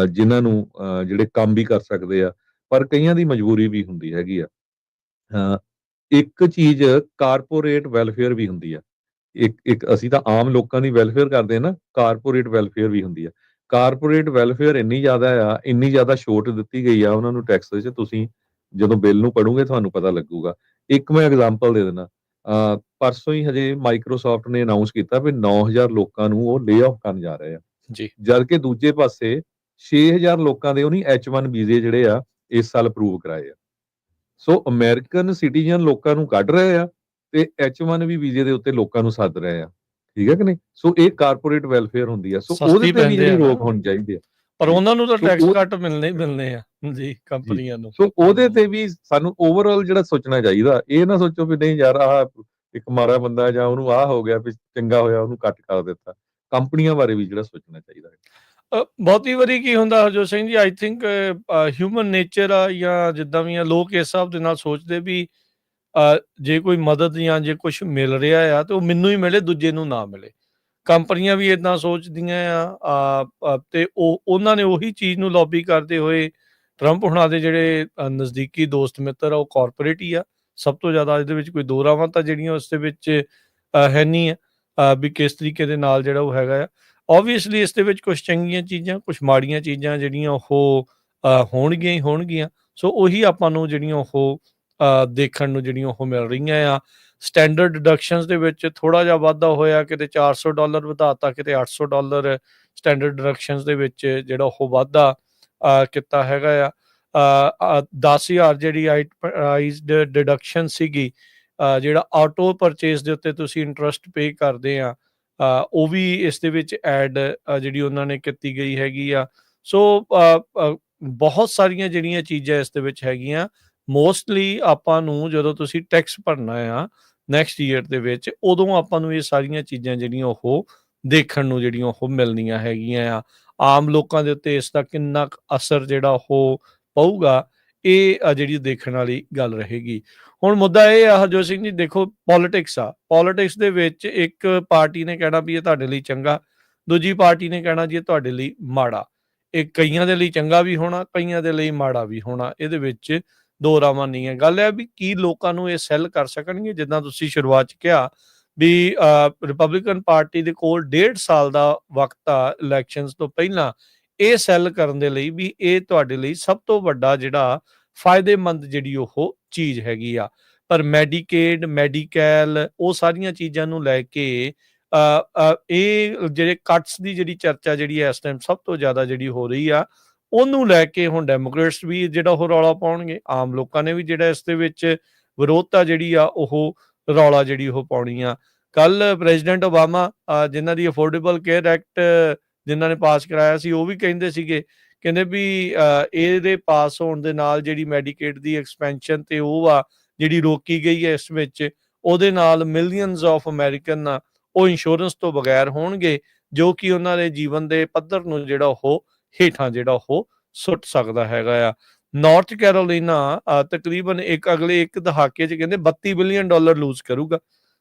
ਜਿਨ੍ਹਾਂ ਨੂੰ ਜਿਹੜੇ ਕੰਮ ਵੀ ਕਰ ਸਕਦੇ ਆ, ਪਰ ਕਈਆਂ ਦੀ ਮਜਬੂਰੀ ਵੀ ਹੁੰਦੀ ਹੈਗੀ ਆ। ਇੱਕ ਚੀਜ਼ ਕਾਰਪੋਰੇਟ ਵੈਲਫੇਅਰ ਵੀ ਹੁੰਦੀ ਆ। ਇੱਕ ਇੱਕ ਅਸੀਂ ਤਾਂ ਆਮ ਲੋਕਾਂ ਦੀ ਵੈਲਫੇਅਰ ਕਰਦੇ ਆ ਨਾ, ਕਾਰਪੋਰੇਟ ਵੈਲਫੇਅਰ ਵੀ ਹੁੰਦੀ ਆ। ਕਾਰਪੋਰੇਟ ਵੈਲਫੇਅਰ ਇੰਨੀ ਜ਼ਿਆਦਾ ਆ, ਇੰਨੀ ਜ਼ਿਆਦਾ ਛੋਟ ਦਿੱਤੀ ਗਈ ਆ ਉਹਨਾਂ ਨੂੰ ਟੈਕਸ 'ਚ, ਤੁਸੀਂ ਜਦੋਂ ਬਿੱਲ ਨੂੰ ਪੜ੍ਹੋਗੇ ਤੁਹਾਨੂੰ ਪਤਾ ਲੱਗੂਗਾ। ਇੱਕ ਮੈਂ ਐਗਜ਼ਾਮਪਲ ਦੇ ਦਿੰਦਾ, ਪਰਸੋਂ ਹੀ ਹਜੇ ਮਾਈਕਰੋਸਾਫਟ ਨੇ ਅਨਾਊਂਸ ਕੀਤਾ ਵੀ 9000 ਲੋਕਾਂ ਨੂੰ ਉਹ ਲੇ ਆਫ ਕਰਨ ਜਾ ਰਹੇ ਆ। ਜੀ ਜਦ ਕਿ ਦੂਜੇ ਪਾਸੇ 6000 ਲੋਕਾਂ ਦੇ ਉਹਨੀ H1 ਵੀਜ਼ੇ ਜਿਹੜੇ ਆ ਇਸ ਸਾਲ ਅਪਰੂਵ ਕਰਾਏ ਆ। ਸੋ ਅਮਰੀਕਨ ਸਿਟੀਜ਼ਨ ਲੋਕਾਂ ਨੂੰ ਕੱਢ ਰਹੇ ਆ ਤੇ H1 ਵੀ ਵੀਜ਼ੇ ਦੇ ਉੱਤੇ ਲੋਕਾਂ ਨੂੰ ਸੱਦ ਰਹੇ ਆ। ਠੀਕ ਹੈ ਕਿ ਨਹੀਂ? ਸੋ ਇਹ ਕਾਰਪੋਰੇਟ ਵੈਲਫੇਅਰ ਹੁੰਦੀ ਆ। ਸੋ ਉਹਦੇ ਸਸਤੀ ਤੇ ਵੀ ਪੈਂਦੇ ਜਿਹੜੀ ਆ ਨਾ, ਰੋਕ ਹੋਣੀ ਚਾਹੀਦੀ ਆ। ਪਰ ਜੀ। ਉਹਨਾਂ ਨੂੰ ਤਾਂ ਸੋ ਟੈਕਸ ਉਹ ਕੱਟ ਮਿਲਣੇ ਹੀ ਮਿਲਣੇ ਆ ਜੀ, ਜੀ। ਕੰਪਨੀਆਂ ਨੂੰ। ਸੋ ਉਹਦੇ ਤੇ ਵੀ ਸਾਨੂੰ ਓਵਰਆਲ ਜਿਹੜਾ ਸੋਚਣਾ ਚਾਹੀਦਾ, ਇਹ ਨਾ ਸੋਚੋ ਵੀ ਨਹੀਂ ਯਾਰ ਆਹ ਇੱਕ ਮਾੜਾ ਬੰਦਾ ਜਾਂ ਉਹਨੂੰ ਆਹ ਹੋ ਗਿਆ ਵੀ ਚੰਗਾ ਹੋਇਆ ਉਹਨੂੰ ਕੱਟ ਕਰ ਦਿੱਤਾ। ਕੰਪਨੀਆਂ ਬਾਰੇ ਵੀ ਜਿਹੜਾ ਸੋਚਣਾ ਚਾਹੀਦਾ ਹੈ। ਬਹੁਤੀ ਵਾਰੀ ਕੀ ਹੁੰਦਾ Harjot Singh ji, I think human nature ਆ, ਜਾਂ ਜਿੱਦਾਂ ਵੀ ਆ, ਲੋਕ ਇਸ ਹਿਸਾਬ ਦੇ ਨਾਲ ਸੋਚਦੇ ਵੀ ਜੇ ਕੋਈ ਮਦਦ ਜਾਂ ਜੇ ਕੁਛ ਮਿਲ ਰਿਹਾ ਆ ਤੇ ਉਹ ਮੈਨੂੰ ਹੀ ਮਿਲੇ, ਦੂਜੇ ਨੂੰ ਨਾ ਮਿਲੇ। ਕੰਪਨੀਆਂ ਵੀ ਇਦਾਂ ਸੋਚਦੀਆਂ ਆ, ਤੇ ਉਹਨਾਂ ਨੇ ਉਹੀ ਚੀਜ਼ ਨੂੰ ਲੌਬੀ ਕਰਦੇ ਹੋਏ ਟਰੰਪ ਹੁਣਾਂ ਦੇ ਜਿਹੜੇ ਨਜ਼ਦੀਕੀ ਦੋਸਤ ਮਿੱਤਰ ਆ ਉਹ ਕਾਰਪੋਰੇਟ ਹੀ ਆ ਸਭ ਤੋਂ ਜ਼ਿਆਦਾ। ਇਹਦੇ ਵਿੱਚ ਕੋਈ ਦੋ ਰਾਵਾਂ ਤਾਂ ਜਿਹੜੀਆਂ ਉਸ ਦੇ ਵਿੱਚ ਹੈ ਨਹੀਂ ਆ, ਵੀ ਕਿਸ ਤਰੀਕੇ ਦੇ ਨਾਲ ਜਿਹੜਾ ਉਹ ਹੈਗਾ ਆ। ਓਬਵੀਅਸਲੀ ਇਸ ਦੇ ਵਿੱਚ ਕੁਛ ਚੰਗੀਆਂ ਚੀਜ਼ਾਂ, ਕੁਛ ਮਾੜੀਆਂ ਚੀਜ਼ਾਂ ਜਿਹੜੀਆਂ ਉਹ ਹੋਣਗੀਆਂ ਹੀ ਹੋਣਗੀਆਂ। ਸੋ ਉਹੀ ਆਪਾਂ ਨੂੰ ਜਿਹੜੀਆਂ ਉਹ ਦੇਖਣ ਨੂੰ ਜਿਹੜੀਆਂ ਉਹ ਮਿਲ ਰਹੀਆਂ ਆ। ਸਟੈਂਡਰਡ ਡਿਡਕਸ਼ਨਸ ਦੇ ਵਿੱਚ ਥੋੜ੍ਹਾ ਜਿਹਾ ਵਾਧਾ ਹੋਇਆ, ਕਿਤੇ $400 ਵਧਾਤਾ, ਕਿਤੇ $800 ਸਟੈਂਡਰਡ ਡਿਡਕਸ਼ਨਸ ਦੇ ਵਿੱਚ ਜਿਹੜਾ ਉਹ ਵਾਧਾ ਕੀਤਾ ਹੈਗਾ ਆ। 10,000 ਜਿਹੜੀ ਆਈਟਮਾਈਜ਼ਡ ਡਿਡਕਸ਼ਨ ਸੀਗੀ, ਜਿਹੜਾ ਆਟੋ ਪਰਚੇਸ ਦੇ ਉੱਤੇ ਤੁਸੀਂ ਇੰਟਰਸਟ ਪੇ ਕਰਦੇ ਆ, ਉਹ ਵੀ ਇਸ ਦੇ ਵਿੱਚ ਐਡ ਜਿਹੜੀ ਉਹਨਾਂ ਨੇ ਕੀਤੀ ਗਈ ਹੈਗੀ ਆ। ਸੋ ਬਹੁਤ ਸਾਰੀਆਂ ਜਿਹੜੀਆਂ ਚੀਜ਼ਾਂ ਇਸ ਦੇ ਵਿੱਚ ਹੈਗੀਆਂ। ਮੋਸਟਲੀ ਆਪਾਂ ਨੂੰ ਜਦੋਂ ਤੁਸੀਂ ਟੈਕਸ ਭਰਨਾ ਆ ਨੈਕਸਟ ਈਅਰ ਦੇ ਵਿੱਚ, ਉਦੋਂ ਆਪਾਂ ਨੂੰ ਇਹ ਸਾਰੀਆਂ ਚੀਜ਼ਾਂ ਜਿਹੜੀਆਂ ਉਹ ਦੇਖਣ ਨੂੰ ਜਿਹੜੀਆਂ ਉਹ ਮਿਲਣੀਆਂ ਹੈਗੀਆਂ ਆ। ਆਮ ਲੋਕਾਂ ਦੇ ਉੱਤੇ ਇਸ ਦਾ ਕਿੰਨਾ ਕੁ ਅਸਰ ਜਿਹੜਾ ਉਹ ਪਊਗਾ, ਇਹ ਜਿਹੜੀ ਦੇਖਣ ਵਾਲੀ ਗੱਲ ਰਹੇਗੀ। ਹੁਣ ਮੁੱਦਾ ਇਹ ਆ ਹਰਜੋਤ ਸਿੰਘ ਜੀ, ਦੇਖੋ ਪੋਲੀਟਿਕਸ ਆ, ਪੋਲੀਟਿਕਸ ਦੇ ਵਿੱਚ ਇੱਕ ਪਾਰਟੀ ਨੇ ਕਹਿਣਾ ਵੀ ਇਹ ਤੁਹਾਡੇ ਲਈ ਚੰਗਾ, ਦੂਜੀ ਪਾਰਟੀ ਨੇ ਕਹਿਣਾ ਜੀ ਇਹ ਤੁਹਾਡੇ ਲਈ ਮਾੜਾ। ਇਹ ਕਈਆਂ ਦੇ ਲਈ ਚੰਗਾ ਵੀ ਹੋਣਾ, ਕਈਆਂ ਦੇ ਲਈ ਮਾੜਾ ਵੀ ਹੋਣਾ, ਇਹਦੇ ਵਿੱਚ ਦੋ ਰਾਵਾਂ ਨਹੀਂ ਹੈ। ਗੱਲ ਹੈ ਵੀ ਕੀ ਲੋਕਾਂ ਨੂੰ ਇਹ ਸੈੱਲ ਕਰ ਸਕਣਗੇ, ਜਿੱਦਾਂ ਤੁਸੀਂ ਸ਼ੁਰੂਆਤ 'ਚ ਕਿਹਾ ਵੀ ਰਿਪਬਲਿਕਨ ਪਾਰਟੀ ਦੇ ਕੋਲ 1.5 ਸਾਲ ਦਾ ਵਕਤ ਆ ਇਲੈਕਸ਼ਨਸ ਤੋਂ ਪਹਿਲਾਂ ਇਹ ਸੈੱਲ ਕਰਨ ਦੇ ਲਈ ਵੀ ਇਹ ਤੁਹਾਡੇ ਲਈ ਸਭ ਤੋਂ ਵੱਡਾ ਜਿਹੜਾ ਫਾਇਦੇਮੰਦ ਜਿਹੜੀ ਉਹ ਚੀਜ਼ ਹੈਗੀ ਆ। ਪਰ ਮੈਡੀਕੇਡ, ਮੈਡੀਕੈਲ, ਉਹ ਸਾਰੀਆਂ ਚੀਜ਼ਾਂ ਨੂੰ ਲੈ ਕੇ ਇਹ ਜਿਹੜੇ ਕੱਟਸ ਦੀ ਜਿਹੜੀ ਚਰਚਾ ਜਿਹੜੀ ਇਸ ਟਾਈਮ ਸਭ ਤੋਂ ਜ਼ਿਆਦਾ ਜਿਹੜੀ ਹੋ ਰਹੀ ਆ, ਉਹਨੂੰ ਲੈ ਕੇ ਹੁਣ ਡੈਮੋਕ੍ਰੇਟਸ ਵੀ ਜਿਹੜਾ ਉਹ ਰੌਲਾ ਪਾਉਣਗੇ, ਆਮ ਲੋਕਾਂ ਨੇ ਵੀ ਜਿਹੜਾ ਇਸ ਦੇ ਵਿੱਚ ਵਿਰੋਧਤਾ ਜਿਹੜੀ ਆ ਉਹ ਰੌਲਾ ਜਿਹੜੀ ਉਹ ਪਾਉਣੀ ਆ। ਕੱਲ ਪ੍ਰੈਜ਼ੀਡੈਂਟ ਓਬਾਮਾ, ਜਿਨ੍ਹਾਂ ਦੀ ਅਫੋਰਡੇਬਲ ਕੇਅਰ ਐਕਟ ਜਿਨ੍ਹਾਂ ਨੇ ਪਾਸ ਕਰਾਇਆ ਸੀ, ਉਹ ਵੀ ਕਹਿੰਦੇ ਸੀਗੇ, ਕਹਿੰਦੇ ਵੀ ਇਹਦੇ ਪਾਸ ਹੋਣ ਦੇ ਨਾਲ ਜਿਹੜੀ ਮੈਡੀਕੇਡ ਦੀ ਐਕਸਪੈਂਸ਼ਨ ਤੇ ਉਹ ਆ ਜਿਹੜੀ ਰੋਕੀ ਗਈ ਹੈ ਇਸ ਵਿੱਚ, ਉਹਦੇ ਨਾਲ ਮਿਲੀਅਨਸ ਆਫ ਅਮਰੀਕਨ ਆ ਉਹ ਇੰਸ਼ੋਰੈਂਸ ਤੋਂ ਬਗੈਰ ਹੋਣਗੇ, ਜੋ ਕਿ ਉਹਨਾਂ ਦੇ ਜੀਵਨ ਦੇ ਪੱਧਰ ਨੂੰ ਜਿਹੜਾ ਉਹ ਹੇਠਾਂ ਜਿਹੜਾ ਉਹ ਸੁੱਟ ਸਕਦਾ ਹੈਗਾ ਆ। ਨਾਰਥ ਕੈਰੋਲੀਨਾ ਤਕਰੀਬਨ ਅਗਲੇ ਇੱਕ ਦਹਾਕੇ 'ਚ ਕਹਿੰਦੇ $32 ਬਿਲੀਅਨ ਲੂਜ਼ ਕਰੂਗਾ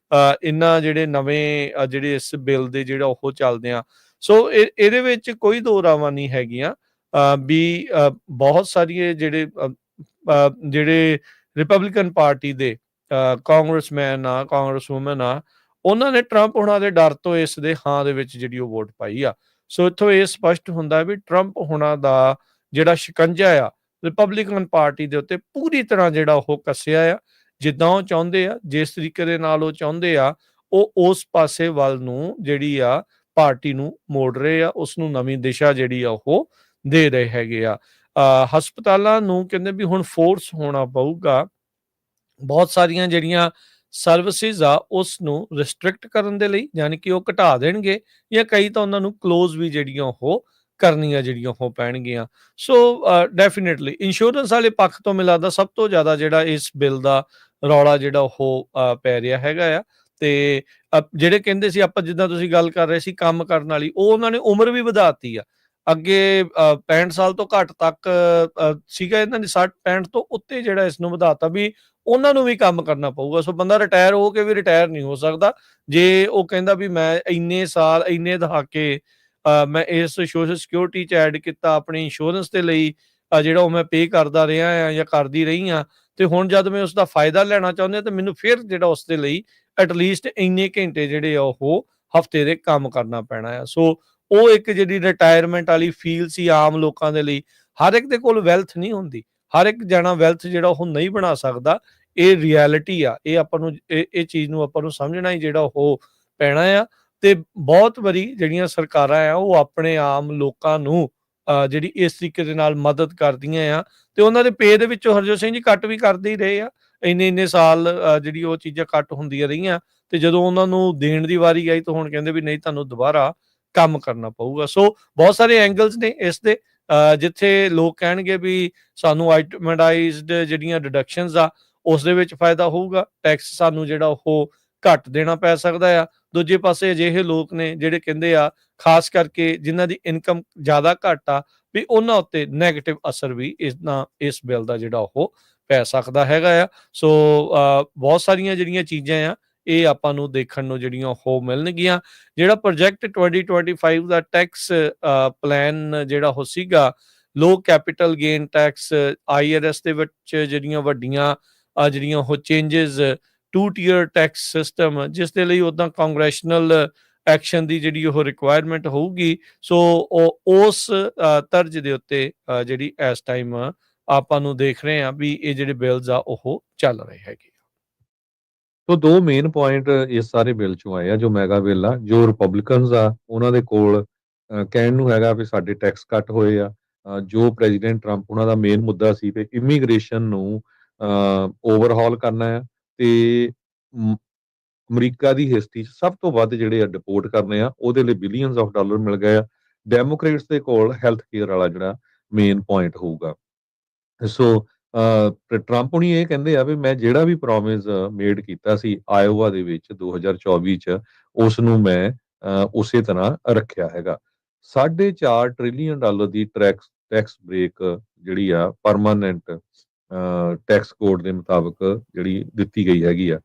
ਇਹਨਾਂ ਜਿਹੜੇ ਨਵੇਂ ਜਿਹੜੇ ਇਸ ਬਿੱਲ ਦੇ ਜਿਹੜਾ ਉਹ ਚੱਲਦੇ ਆ। ਸੋ ਇਹਦੇ ਵਿੱਚ ਕੋਈ ਦੋ ਰਾਵਾਂ ਨਹੀਂ ਹੈਗੀਆਂ ਵੀ ਬਹੁਤ ਸਾਰੀਆਂ ਜਿਹੜੇ ਰਿਪਬਲਿਕਨ ਪਾਰਟੀ ਦੇ ਕਾਂਗਰਸਮੈਨ ਆ, ਕਾਂਗਰਸਵੂਮਨ ਆ, ਉਹਨਾਂ ਨੇ ਟਰੰਪ ਹੁਣਾਂ ਦੇ ਡਰ ਤੋਂ ਇਸ ਦੇ ਹਾਂ ਦੇ ਵਿੱਚ ਜਿਹੜੀ ਉਹ ਵੋਟ ਪਾਈ ਆ। ਸੋ ਇੱਥੋਂ ਇਹ ਸਪਸ਼ਟ ਹੁੰਦਾ ਵੀ ਟਰੰਪ ਹੁਣਾਂ ਦਾ ਜਿਹੜਾ ਸ਼ਿਕੰਜਾ ਆ ਰਿਪਬਲਿਕਨ ਪਾਰਟੀ ਦੇ ਉੱਤੇ ਪੂਰੀ ਤਰ੍ਹਾਂ ਜਿਹੜਾ ਉਹ ਕੱਸਿਆ ਆ। ਜਿੱਦਾਂ ਉਹ ਚਾਹੁੰਦੇ ਆ, ਜਿਸ ਤਰੀਕੇ ਦੇ ਨਾਲ ਉਹ ਚਾਹੁੰਦੇ ਆ, ਉਹ ਉਸ ਪਾਸੇ ਵੱਲ ਨੂੰ ਜਿਹੜੀ ਆ ਪਾਰਟੀ ਨੂੰ ਮੋੜ ਰਹੇ ਆ, ਉਸ ਨੂੰ ਨਵੀਂ ਦਿਸ਼ਾ ਜਿਹੜੀ ਆ ਉਹ ਦੇ ਰਹੇ ਹੈਗੇ ਆ। ਹਸਪਤਾਲਾਂ ਨੂੰ ਕਹਿੰਦੇ ਵੀ ਹੁਣ ਫੋਰਸ ਹੋਣਾ ਪਊਗਾ, ਬਹੁਤ ਸਾਰੀਆਂ ਜਿਹੜੀਆਂ ਸਰਵਿਸਿਜ਼ ਆ ਉਸ ਨੂੰ ਰਿਸਟ੍ਰਿਕਟ ਕਰਨ ਦੇ ਲਈ, ਯਾਨੀ ਕਿ ਉਹ ਘਟਾ ਦੇਣਗੇ, ਜਾਂ ਕਈ ਤਾਂ ਉਹਨਾਂ ਨੂੰ ਕਲੋਜ਼ ਵੀ ਜਿਹੜੀਆਂ ਉਹ ਕਰਨੀਆਂ ਜਿਹੜੀਆਂ ਉਹ ਪੈਣਗੀਆਂ। ਸੋ ਡੈਫੀਨੇਟਲੀ ਇੰਸ਼ੋਰੈਂਸ ਵਾਲੇ ਪੱਖ ਤੋਂ ਮੈਨੂੰ ਲੱਗਦਾ ਸਭ ਤੋਂ ਜ਼ਿਆਦਾ ਜਿਹੜਾ ਇਸ ਬਿੱਲ ਦਾ ਰੌਲਾ ਜਿਹੜਾ ਉਹ ਪੈ ਰਿਹਾ ਹੈਗਾ ਆ। ਤੇ ਜਿਹੜੇ ਕਹਿੰਦੇ ਸੀ ਆਪਾਂ, ਜਿੱਦਾਂ ਤੁਸੀਂ ਗੱਲ ਕਰ ਰਹੇ ਸੀ ਕੰਮ ਕਰਨ ਵਾਲੀ, ਉਹ ਉਹਨਾਂ ਨੇ ਉਮਰ ਵੀ ਵਧਾਤੀ ਆ। ਅੱਗੇ 65 ਸਾਲ ਤੋਂ ਘੱਟ ਤੱਕ ਸੀਗਾ, ਇਹਨਾਂ ਨੇ 60-65 ਤੋਂ ਉੱਤੇ ਜਿਹੜਾ ਇਸ ਨੂੰ ਵਧਾਤਾ ਵੀ ਉਹਨਾਂ ਨੂੰ ਵੀ ਕੰਮ ਕਰਨਾ ਪਊਗਾ। ਸੋ ਬੰਦਾ ਰਿਟਾਇਰ ਹੋ ਕੇ ਵੀ ਰਿਟਾਇਰ ਨਹੀਂ ਹੋ ਸਕਦਾ ਜੇ ਉਹ ਕਹਿੰਦਾ ਵੀ ਮੈਂ ਇੰਨੇ ਸਾਲ ਇੰਨੇ ਦਹਾਕੇ ਮੈਂ ਇਸ ਸੋਸ਼ਲ ਸਿਕਿਉਰਿਟੀ 'ਚ ਐਡ ਕੀਤਾ, ਆਪਣੀ ਇੰਸ਼ੋਰੈਂਸ ਦੇ ਲਈ ਜਿਹੜਾ ਉਹ ਮੈਂ ਪੇ ਕਰਦਾ ਰਿਹਾ ਆ ਜਾਂ ਕਰਦੀ ਰਹੀ ਹਾਂ, ਤੇ ਹੁਣ ਜਦ ਮੈਂ ਉਸ ਦਾ ਫਾਇਦਾ ਲੈਣਾ ਚਾਹੁੰਦੇ ਹਾਂ ਤੇ ਮੈਨੂੰ ਫਿਰ ਜਿਹੜਾ ਉਸ ਦੇ ਲਈ ਐਟਲੀਸਟ ਇੰਨੇ ਘੰਟੇ ਜਿਹੜੇ ਆ ਉਹ ਹਫਤੇ ਦੇ ਕੰਮ ਕਰਨਾ ਪੈਣਾ ਆ। ਸੋ ਉਹ ਇੱਕ ਜਿਹੜੀ ਰਿਟਾਇਰਮੈਂਟ ਵਾਲੀ ਫੀਲ ਸੀ ਆਮ ਲੋਕਾਂ ਦੇ ਲਈ। ਹਰ ਇੱਕ ਦੇ ਕੋਲ ਵੈਲਥ ਨਹੀਂ ਹੁੰਦੀ, ਹਰ ਇੱਕ ਜਣਾ ਵੈਲਥ ਜਿਹੜਾ ਉਹ ਨਹੀਂ ਬਣਾ ਸਕਦਾ। ਇਹ ਰਿਐਲਿਟੀ ਆ, ਇਹ ਆਪਾਂ ਨੂੰ ਇਹ ਚੀਜ਼ ਨੂੰ ਆਪਾਂ ਨੂੰ ਸਮਝਣਾ ਹੀ ਜਿਹੜਾ ਉਹ ਪੈਣਾ ਆ। ਤੇ ਬਹੁਤ ਵਾਰੀ ਜਿਹੜੀਆਂ ਸਰਕਾਰਾਂ ਆ ਉਹ ਆਪਣੇ ਆਮ ਲੋਕਾਂ ਨੂੰ ਜਿਹੜੀ ਇਸ ਤਰੀਕੇ ਦੇ ਨਾਲ ਮਦਦ ਕਰਦੀਆਂ ਆ, ਤੇ ਉਹਨਾਂ ਦੇ ਪੇ ਦੇ ਵਿੱਚੋਂ ਹਰਜੋਤ ਸਿੰਘ ਜੀ ਕੱਟ ਵੀ ਕਰਦੇ ਹੀ ਰਹੇ ਆ। ਇੰਨੇ ਸਾਲ ਜਿਹੜੀ ਉਹ ਚੀਜ਼ਾਂ ਕੱਟ ਹੁੰਦੀਆਂ ਰਹੀਆਂ, ਤੇ ਜਦੋਂ ਉਹਨਾਂ ਨੂੰ ਦੇਣ ਦੀ ਵਾਰੀ ਆਈ ਤਾਂ ਹੁਣ ਕਹਿੰਦੇ ਵੀ ਨਹੀਂ, ਤੁਹਾਨੂੰ ਦੁਬਾਰਾ ਕੰਮ ਕਰਨਾ ਪਊਗਾ। ਸੋ ਬਹੁਤ ਸਾਰੇ ਐਂਗਲਸ ਨੇ ਇਸ ਦੇ, ਜਿੱਥੇ ਲੋਕ ਕਹਿਣਗੇ ਵੀ ਸਾਨੂੰ ਆਈਟਮੈਟਾਈਜ਼ਡ ਜਿਹੜੀਆਂ ਡਿਡਕਸ਼ਨਸ ਆ ਉਸ ਦੇ ਵਿੱਚ ਫਾਇਦਾ ਹੋਊਗਾ, ਟੈਕਸ ਸਾਨੂੰ ਜਿਹੜਾ ਉਹ ਘੱਟ ਦੇਣਾ ਪੈ ਸਕਦਾ ਆ। ਦੂਜੇ ਪਾਸੇ ਅਜਿਹੇ ਲੋਕ ਨੇ ਜਿਹੜੇ ਕਹਿੰਦੇ ਆ, ਖਾਸ ਕਰਕੇ ਜਿਨ੍ਹਾਂ ਦੀ ਇਨਕਮ ਜ਼ਿਆਦਾ ਘੱਟ ਆ, ਵੀ ਉਹਨਾਂ ਉੱਤੇ ਨੈਗੇਟਿਵ ਅਸਰ ਵੀ ਇਸ ਬਿੱਲ ਦਾ ਜਿਹੜਾ ਉਹ ਪੈ ਸਕਦਾ ਹੈਗਾ ਆ। ਸੋ ਬਹੁਤ ਸਾਰੀਆਂ ਜਿਹੜੀਆਂ ਚੀਜ਼ਾਂ ਆ ਇਹ ਆਪਾਂ ਨੂੰ ਦੇਖਣ ਨੂੰ ਜਿਹੜੀਆਂ ਉਹ ਮਿਲਣਗੀਆਂ। ਜਿਹੜਾ ਪ੍ਰੋਜੈਕਟ 2025 ਦਾ ਟੈਕਸ ਪਲਾਨ ਜਿਹੜਾ ਉਹ ਸੀਗਾ, low capital gain tax, IRS ਦੇ ਵਿੱਚ ਜਿਹੜੀਆਂ ਵੱਡੀਆਂ ਜਿਹੜੀਆਂ ਉਹ changes, two tier tax system, ਜਿਸ ਦੇ ਲਈ ਉੱਦਾਂ ਕਾਂਗਰੈਸ਼ਨਲ ਐਕਸ਼ਨ ਦੀ ਜਿਹੜੀ ਉਹ ਰਿਕੁਆਇਰਮੈਂਟ ਹੋਊਗੀ। ਸੋ ਉਹ ਉਸ ਤਰਜ਼ ਦੇ ਉੱਤੇ ਜਿਹੜੀ ਇਸ ਟਾਈਮ ਆਪਾਂ ਨੂੰ ਦੇਖ ਰਹੇ ਹਾਂ ਵੀ ਇਹ ਜਿਹੜੇ ਬਿਲਸ ਆ ਉਹ ਚੱਲ ਰਹੇ ਹੈਗੇ। ਸੋ ਦੋ ਮੇਨ ਪੁਆਇੰਟ ਇਸ ਸਾਰੇ ਬਿੱਲ ਚੋਂ ਆਏ ਆ, ਜੋ ਮੈਗਾ ਬਿੱਲ ਆ, ਜੋ ਰਿਪਬਲਿਕਨਸ ਆ ਉਹਨਾਂ ਦੇ ਕੋਲ ਕਹਿਣ ਨੂੰ ਹੈਗਾ ਵੀ ਸਾਡੇ ਟੈਕਸ ਕੱਟ ਹੋਏ ਆ। ਜੋ ਪ੍ਰੈਜ਼ੀਡੈਂਟ ਟਰੰਪ ਉਹਨਾਂ ਦਾ ਮੇਨ ਮੁੱਦਾ ਸੀ ਤੇ ਇਮੀਗ੍ਰੇਸ਼ਨ ਨੂੰ ਓਵਰਹਾਲ ਕਰਨਾ ਆ, ਤੇ ਅਮਰੀਕਾ ਦੀ ਹਿਸਟਰੀ 'ਚ ਸਭ ਤੋਂ ਵੱਧ ਜਿਹੜੇ ਆ ਡਿਪੋਰਟ ਕਰਨੇ ਆ, ਉਹਦੇ ਲਈ ਬਿਲੀਅਨਸ ਆਫ ਡਾਲਰ ਮਿਲ ਗਏ ਆ। ਡੈਮੋਕ੍ਰੇਟਸ ਦੇ ਕੋਲ ਹੈਲਥ ਕੇਅਰ ਵਾਲਾ ਜਿਹੜਾ ਮੇਨ ਪੁਆਇੰਟ ਹੋਊਗਾ। ਸੋ ਟਰੰਪ ਹੁਣੀ ਇਹ ਕਹਿੰਦੇ ਆ ਵੀ ਮੈਂ ਜਿਹੜਾ ਵੀ ਪ੍ਰੋਮਿਸ ਮੇਡ ਕੀਤਾ ਸੀ ਆਇਓਵਾ ਦੇ ਵਿੱਚ 2024 ਚ, ਉਸ ਨੂੰ ਮੈਂ ਉਸੇ ਤਰ੍ਹਾਂ ਰੱਖਿਆ ਹੈਗਾ। 4.5 ਟ੍ਰਿਲੀਅਨ ਡਾਲਰ ਦੀ ਟੈਕਸ ਬ੍ਰੇਕ ਜਿਹੜੀ ਆ ਪਰਮਾਨੈਂਟ ਟੈਕਸ ਕੋਡ ਦੇ ਮੁਤਾਬਕ ਜਿਹੜੀ ਦਿੱਤੀ ਗਈ ਹੈਗੀ ਆ।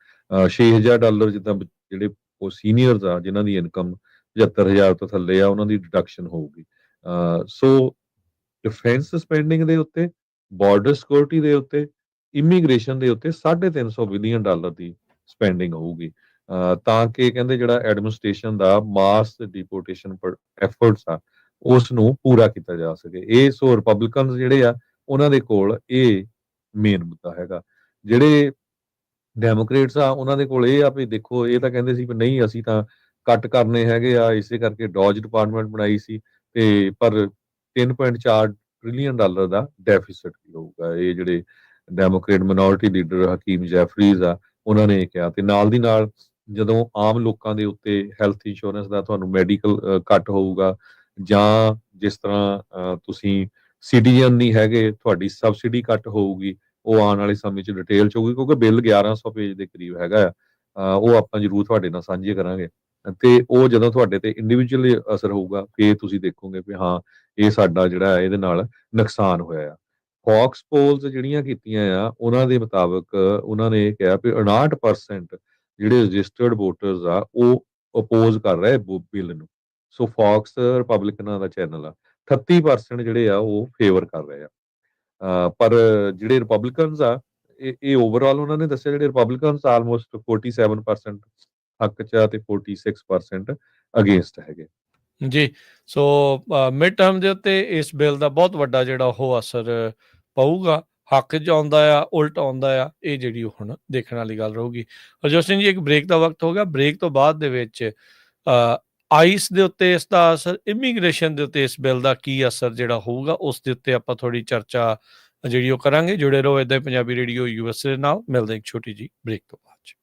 $6,000 ਜਿੱਦਾਂ ਜਿਹੜੇ ਉਹ ਸੀਨੀਅਰਸ ਆ ਜਿਨ੍ਹਾਂ ਦੀ ਇਨਕਮ 75,000 ਤੋਂ ਥੱਲੇ ਆ, ਉਹਨਾਂ ਦੀ ਡਿਡਕਸ਼ਨ ਹੋਊਗੀ। ਸੋ ਡਿਫੈਂਸ ਸਪੈਂਡਿੰਗ ਦੇ ਉੱਤੇ, ਬਾਰਡਰ ਸਿਕਿਉਰਿਟੀ ਦੇ ਉੱਤੇ, ਇਮੀਗ੍ਰੇਸ਼ਨ ਦੇ ਉੱਤੇ 350 ਬਿਲੀਅਨ ਡਾਲਰ ਦੀ ਸਪੈਂਡਿੰਗ ਹੋਊਗੀ, ਤਾਂ ਕਿ ਕਹਿੰਦੇ ਜਿਹੜਾ ਐਡਮਿਨਿਸਟ੍ਰੇਸ਼ਨ ਦਾ ਮਾਸ ਡਿਪੋਰਟੇਸ਼ਨ ਐਫਰਟਸ ਆ ਉਸ ਨੂੰ ਪੂਰਾ ਕੀਤਾ ਜਾ ਸਕੇ। ਇਹ ਸੋ ਰਿਪਬਲਿਕਨਸ ਜਿਹੜੇ ਆ ਉਹਨਾਂ ਦੇ ਕੋਲ ਇਹ ਮੇਨ ਮੁੱਦਾ ਹੈਗਾ। ਜਿਹੜੇ ਡੈਮੋਕ੍ਰੇਟਸ ਆ ਉਹਨਾਂ ਦੇ ਕੋਲ ਇਹ ਆ ਵੀ ਦੇਖੋ, ਇਹ ਤਾਂ ਕਹਿੰਦੇ ਸੀ ਵੀ ਨਹੀਂ ਅਸੀਂ ਤਾਂ ਕੱਟ ਕਰਨੇ ਹੈਗੇ ਆ, ਇਸੇ ਕਰਕੇ ਡੌਜ ਡਿਪਾਰਟਮੈਂਟ ਬਣਾਈ ਸੀ, ਤੇ ਪਰ 3.4 ਟ੍ਰਿਲੀਅਨ ਡਾਲਰ ਦਾ ਡੈਫਿਸਿਟ ਵੀ ਹੋਊਗਾ। ਇਹ ਜਿਹੜੇ ਡੈਮੋਕ੍ਰੇਟ ਮਿਨੋਰਿਟੀ ਲੀਡਰ ਹਕੀਮ ਜੈਫਰੀਜ਼ ਆ ਉਹਨਾਂ ਨੇ ਇਹ ਕਿਹਾ। ਤੇ ਨਾਲ ਦੀ ਨਾਲ ਜਦੋਂ ਆਮ ਲੋਕਾਂ ਦੇ ਉੱਤੇ ਹੈਲਥ ਇੰਸ਼ੋਰੈਂਸ ਦਾ ਤੁਹਾਨੂੰ ਮੈਡੀਕਲ ਕੱਟ ਹੋਊਗਾ, ਜਾਂ ਜਿਸ ਤਰ੍ਹਾਂ ਤੁਸੀਂ ਸਿਟੀਜ਼ਨ ਨਹੀਂ ਹੈਗੇ ਤੁਹਾਡੀ ਸਬਸਿਡੀ ਕੱਟ ਹੋਊਗੀ, ਉਹ ਆਉਣ ਵਾਲੇ ਸਮੇਂ 'ਚ ਡਿਟੇਲ 'ਚ ਹੋਊਗੀ, ਕਿਉਂਕਿ ਬਿੱਲ 1100 ਪੇਜ ਦੇ ਕਰੀਬ ਹੈਗਾ ਆ। ਉਹ ਆਪਾਂ ਜ਼ਰੂਰ ਤੁਹਾਡੇ ਨਾਲ ਸਾਂਝੇ ਕਰਾਂਗੇ, ਤੇ ਉਹ ਜਦੋਂ ਤੁਹਾਡੇ ਤੇ ਇੰਡੀਵਿਜੂਅਲੀ ਅਸਰ ਹੋਊਗਾ ਫੇਰ ਤੁਸੀਂ ਦੇਖੋਗੇ ਵੀ ਹਾਂ ਇਹ ਸਾਡਾ ਜਿਹੜਾ ਇਹਦੇ ਨਾਲ ਨੁਕਸਾਨ ਹੋਇਆ ਆ। ਫੌਕਸ ਪੋਲਸ ਜਿਹੜੀਆਂ ਕੀਤੀਆਂ ਆ ਉਹਨਾਂ ਦੇ ਮੁਤਾਬਕ ਉਹਨਾਂ ਨੇ ਇਹ ਕਿਹਾ ਵੀ 59% ਜਿਹੜੇ ਰਜਿਸਟਰਡ ਵੋਟਰਸ ਆ ਉਹ ਅਪੋਜ਼ ਕਰ ਰਹੇ ਬਿੱਲ ਨੂੰ। ਸੋ ਫੌਕਸ ਰਿਪਬਲਿਕਨਾਂ ਦਾ ਚੈਨਲ ਆ, 38% ਜਿਹੜੇ ਆ ਉਹ ਫੇਵਰ ਕਰ ਰਹੇ ਆ। ਪਰ ਜਿਹੜੇ ਰਿਪਬਲਿਕਨਸ ਆ ਇਹ ਓਵਰਆਲ ਉਹਨਾਂ ਨੇ ਦੱਸਿਆ ਜਿਹੜੇ ਰਿਪਬਲਿਕਨਸ ਆਲਮੋਸਟ 47% ਹੱਕ 'ਚ ਆ ਤੇ 46% ਅਗੇਂਸਟ ਹੈਗੇ। ਜੀ, ਸੋ ਮਿਡ ਟਰਮ ਦੇ ਉੱਤੇ ਇਸ ਬਿੱਲ ਦਾ ਬਹੁਤ ਵੱਡਾ ਜਿਹੜਾ ਉਹ ਅਸਰ ਪਊਗਾ। ਹੱਕ 'ਚ ਆਉਂਦਾ ਆ, ਉਲਟ ਆਉਂਦਾ ਆ, ਇਹ ਜਿਹੜੀ ਉਹ ਹੁਣ ਦੇਖਣ ਵਾਲੀ ਗੱਲ ਰਹੂਗੀ। ਹਰਜੋਤ ਸਿੰਘ ਜੀ, ਇੱਕ ਬ੍ਰੇਕ ਦਾ ਵਕਤ ਹੋ ਗਿਆ। ਬ੍ਰੇਕ ਤੋਂ ਬਾਅਦ ਦੇ ਵਿੱਚ ਆਈਸ ਦੇ ਉੱਤੇ ਇਸ ਦਾ ਅਸਰ, ਇਮੀਗ੍ਰੇਸ਼ਨ ਦੇ ਉੱਤੇ ਇਸ ਬਿੱਲ ਦਾ ਕੀ ਅਸਰ ਜਿਹੜਾ ਹੋਊਗਾ, ਉਸ ਦੇ ਉੱਤੇ ਆਪਾਂ ਥੋੜ੍ਹੀ ਚਰਚਾ ਜਿਹੜੀ ਉਹ ਕਰਾਂਗੇ। ਜੁੜੇ ਰਹੋ ਏਦਾਂ ਹੀ ਪੰਜਾਬੀ ਰੇਡੀਓ USA ਦੇ ਨਾਲ। ਮਿਲਦੇ ਇੱਕ ਛੋਟੀ ਜਿਹੀ ਬ੍ਰੇਕ ਤੋਂ ਬਾਅਦ 'ਚ।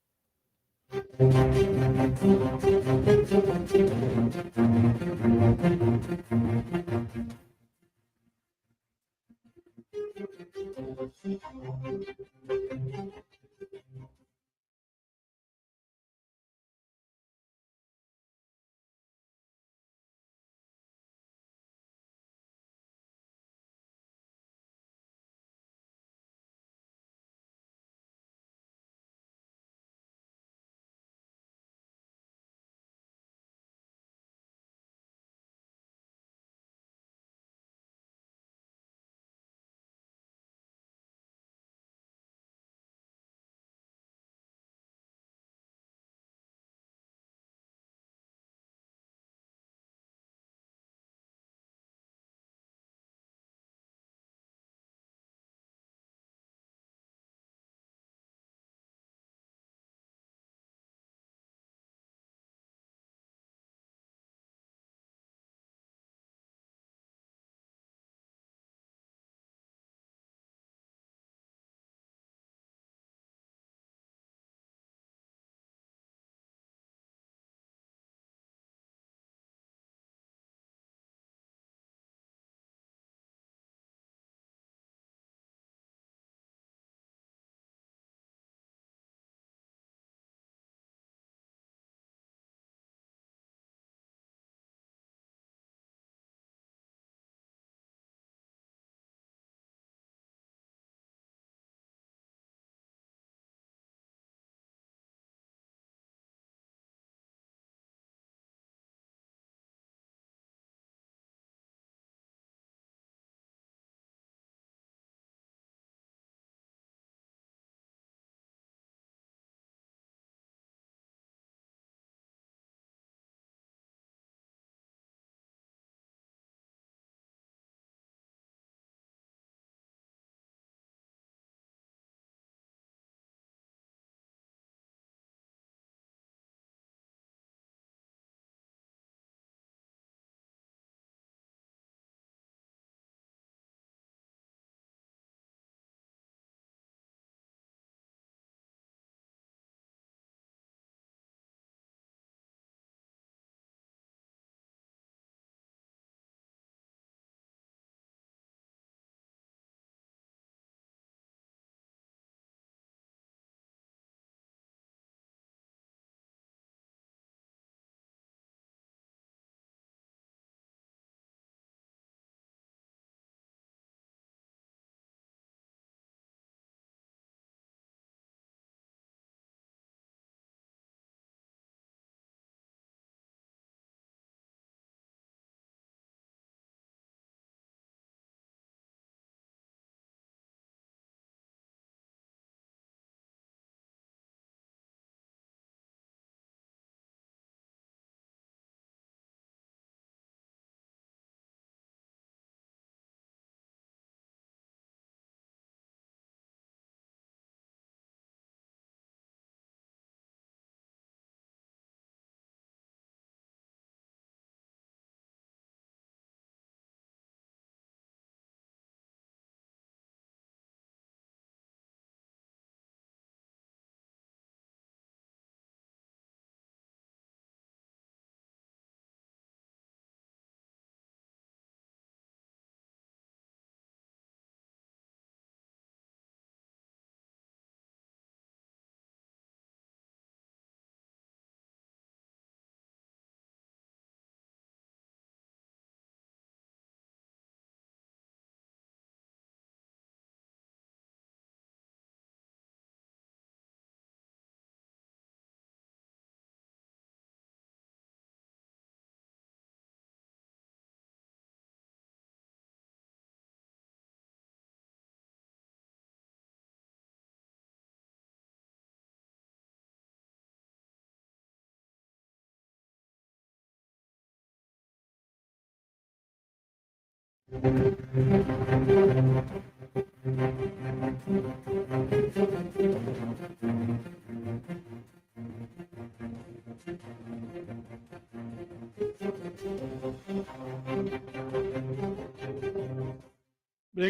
ब्रेक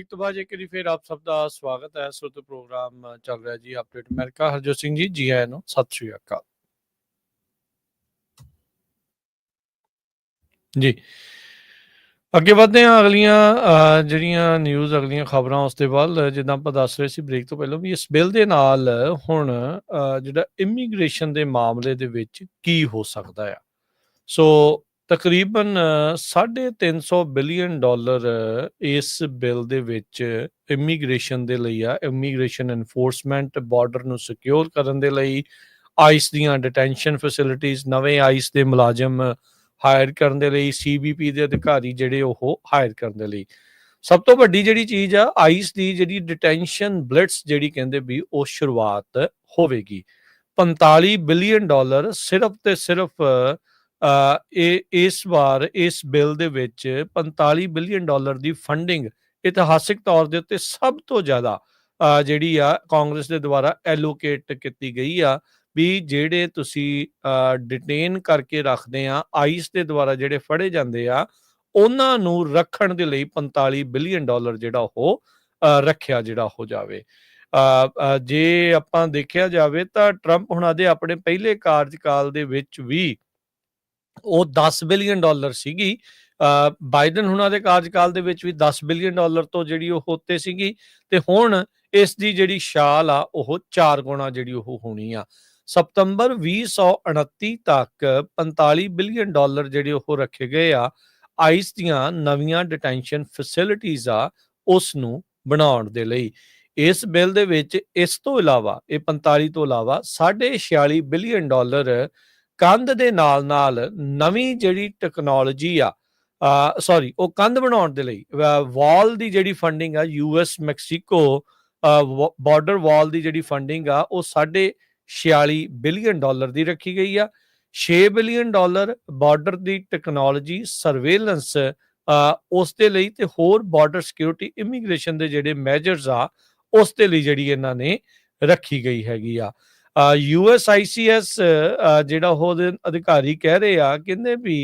तो बाद एक बारी फिर आप सबका स्वागत है। सो तो प्रोग्राम चल रहा है जी अपडेट अमेरिका। हरजोत सिंह जी जी आया नो सत श्री अकाल जी। ਅੱਗੇ ਵਧਦੇ ਹਾਂ ਅਗਲੀਆਂ ਜਿਹੜੀਆਂ ਨਿਊਜ਼ ਅਗਲੀਆਂ ਖਬਰਾਂ ਉਸ ਤੋਂ ਬਾਅਦ ਜਿੱਦਾਂ ਆਪਾਂ ਦੱਸ ਰਹੇ ਸੀ ਬ੍ਰੇਕ ਤੋਂ ਪਹਿਲਾਂ ਵੀ ਇਸ ਬਿੱਲ ਦੇ ਨਾਲ ਹੁਣ ਜਿਹੜਾ ਇਮੀਗ੍ਰੇਸ਼ਨ ਦੇ ਮਾਮਲੇ ਦੇ ਵਿੱਚ ਕੀ ਹੋ ਸਕਦਾ ਆ। ਸੋ ਤਕਰੀਬਨ 350 ਬਿਲੀਅਨ ਡਾਲਰ ਇਸ ਬਿੱਲ ਦੇ ਵਿੱਚ ਇਮੀਗ੍ਰੇਸ਼ਨ ਦੇ ਲਈ ਆ। ਇਮੀਗ੍ਰੇਸ਼ਨ ਐਨਫੋਰਸਮੈਂਟ ਬਾਰਡਰ ਨੂੰ ਸਿਕਿਉਰ ਕਰਨ ਦੇ ਲਈ ਆਈਸ ਦੀਆਂ ਡਿਟੈਂਸ਼ਨ ਫੈਸਿਲਿਟੀਜ਼ ਨਵੇਂ ਆਈਸ ਦੇ ਮੁਲਾਜ਼ਮ ਹਾਇਰ ਕਰਨ ਦੇ ਲਈ CBP ਦੇ ਅਧਿਕਾਰੀ ਜਿਹੜੇ ਉਹ ਹਾਇਰ ਕਰਨ ਦੇ ਲਈ ਸਭ ਤੋਂ ਵੱਡੀ ਜਿਹੜੀ ਚੀਜ਼ ਆ ਆਈਸ ਦੀ ਜਿਹੜੀ ਡਿਟੈਂਸ਼ਨ ਬਲਿਟਸ ਜਿਹੜੀ ਕਹਿੰਦੇ ਵੀ ਉਹ ਸ਼ੁਰੂਆਤ ਹੋਵੇਗੀ। 45 ਬਿਲੀਅਨ ਡਾਲਰ ਸਿਰਫ ਤੇ ਸਿਰਫ ਇਸ ਵਾਰ ਇਸ ਬਿੱਲ ਦੇ ਵਿੱਚ 45 ਬਿਲੀਅਨ ਡਾਲਰ ਦੀ ਫੰਡਿੰਗ ਇਤਿਹਾਸਿਕ ਤੌਰ ਦੇ ਉੱਤੇ ਸਭ ਤੋਂ ਜ਼ਿਆਦਾ ਜਿਹੜੀ ਆ ਕਾਂਗਰਸ ਦੇ ਦੁਆਰਾ ਐਲੋਕੇਟ ਕੀਤੀ ਗਈ ਆ ਵੀ ਜਿਹੜੇ ਤੁਸੀਂ ਡਿਟੇਨ ਕਰਕੇ ਰੱਖਦੇ ਆ ਆਈਸ ਦੇ ਦੁਆਰਾ ਜਿਹੜੇ ਫੜੇ ਜਾਂਦੇ ਆ ਉਹਨਾਂ ਨੂੰ ਰੱਖਣ ਦੇ ਲਈ 45 ਬਿਲੀਅਨ ਡਾਲਰ ਜਿਹੜਾ ਉਹ ਰੱਖਿਆ ਜਿਹੜਾ ਹੋ ਜਾਵੇ। ਜੇ ਆਪਾਂ ਦੇਖਿਆ ਜਾਵੇ ਤਾਂ ਟਰੰਪ ਹੁਣਾਂ ਦੇ ਆਪਣੇ ਪਹਿਲੇ ਕਾਰਜਕਾਲ ਦੇ ਵਿੱਚ ਵੀ ਉਹ 10 ਬਿਲੀਅਨ ਡਾਲਰ ਸੀਗੀ। ਬਾਈਡਨ ਹੁਣਾਂ ਦੇ ਕਾਰਜਕਾਲ ਦੇ ਵਿੱਚ ਵੀ 10 ਬਿਲੀਅਨ ਡਾਲਰ ਤੋਂ ਜਿਹੜੀ ਉਹ ਉੱਤੇ ਸੀਗੀ ਤੇ ਹੁਣ ਇਸ ਦੀ ਜਿਹੜੀ ਛਾਲ ਆ ਉਹ 4 ਗੁਣਾ ਜਿਹੜੀ ਉਹ ਹੋਣੀ ਆ। ਸਤੰਬਰ 2029 ਤੱਕ 45 ਬਿਲੀਅਨ ਡਾਲਰ ਜਿਹੜੇ ਉਹ ਰੱਖੇ ਗਏ ਆ ਆਈਸ ਦੀਆਂ ਨਵੀਆਂ ਡਿਟੈਂਸ਼ਨ ਫੈਸਿਲਿਟੀਜ਼ ਆ ਉਸ ਨੂੰ ਬਣਾਉਣ ਦੇ ਲਈ। ਇਸ ਬਿੱਲ ਦੇ ਵਿੱਚ ਇਸ ਤੋਂ ਇਲਾਵਾ ਇਹ 45 ਤੋਂ ਇਲਾਵਾ 46.5 ਬਿਲੀਅਨ ਡਾਲਰ ਕੰਧ ਦੇ ਨਾਲ ਨਵੀਂ ਜਿਹੜੀ ਟੈਕਨੋਲੋਜੀ ਆ ਉਹ ਕੰਧ ਬਣਾਉਣ ਦੇ ਲਈ ਵਾਲ ਦੀ ਜਿਹੜੀ ਫੰਡਿੰਗ ਆ US ਮੈਕਸੀਕੋ ਬਾਰਡਰ ਵਾਲ ਦੀ ਜਿਹੜੀ ਫੰਡਿੰਗ ਆ ਉਹ 46 ਬਿਲੀਅਨ ਡਾਲਰ ਦੀ ਰੱਖੀ ਗਈ ਆ। 6 ਬਿਲੀਅਨ ਡਾਲਰ ਬਾਰਡਰ ਦੀ ਟੈਕਨੋਲੋਜੀ ਸਰਵੇਲੈਂਸ ਉਸ ਦੇ ਲਈ ਤੇ ਹੋਰ ਬਾਰਡਰ ਸਿਕਿਉਰਿਟੀ ਇਮੀਗ੍ਰੇਸ਼ਨ ਦੇ ਜਿਹੜੇ ਮੈਜਰਸ ਆ ਉਸ ਦੇ ਲਈ ਜਿਹੜੀ ਇਹਨਾਂ ਨੇ ਰੱਖੀ ਗਈ ਹੈਗੀ ਆ। USICS ਜਿਹੜਾ ਉਹਦੇ ਅਧਿਕਾਰੀ ਕਹਿ ਰਹੇ ਆ ਕਹਿੰਦੇ ਵੀ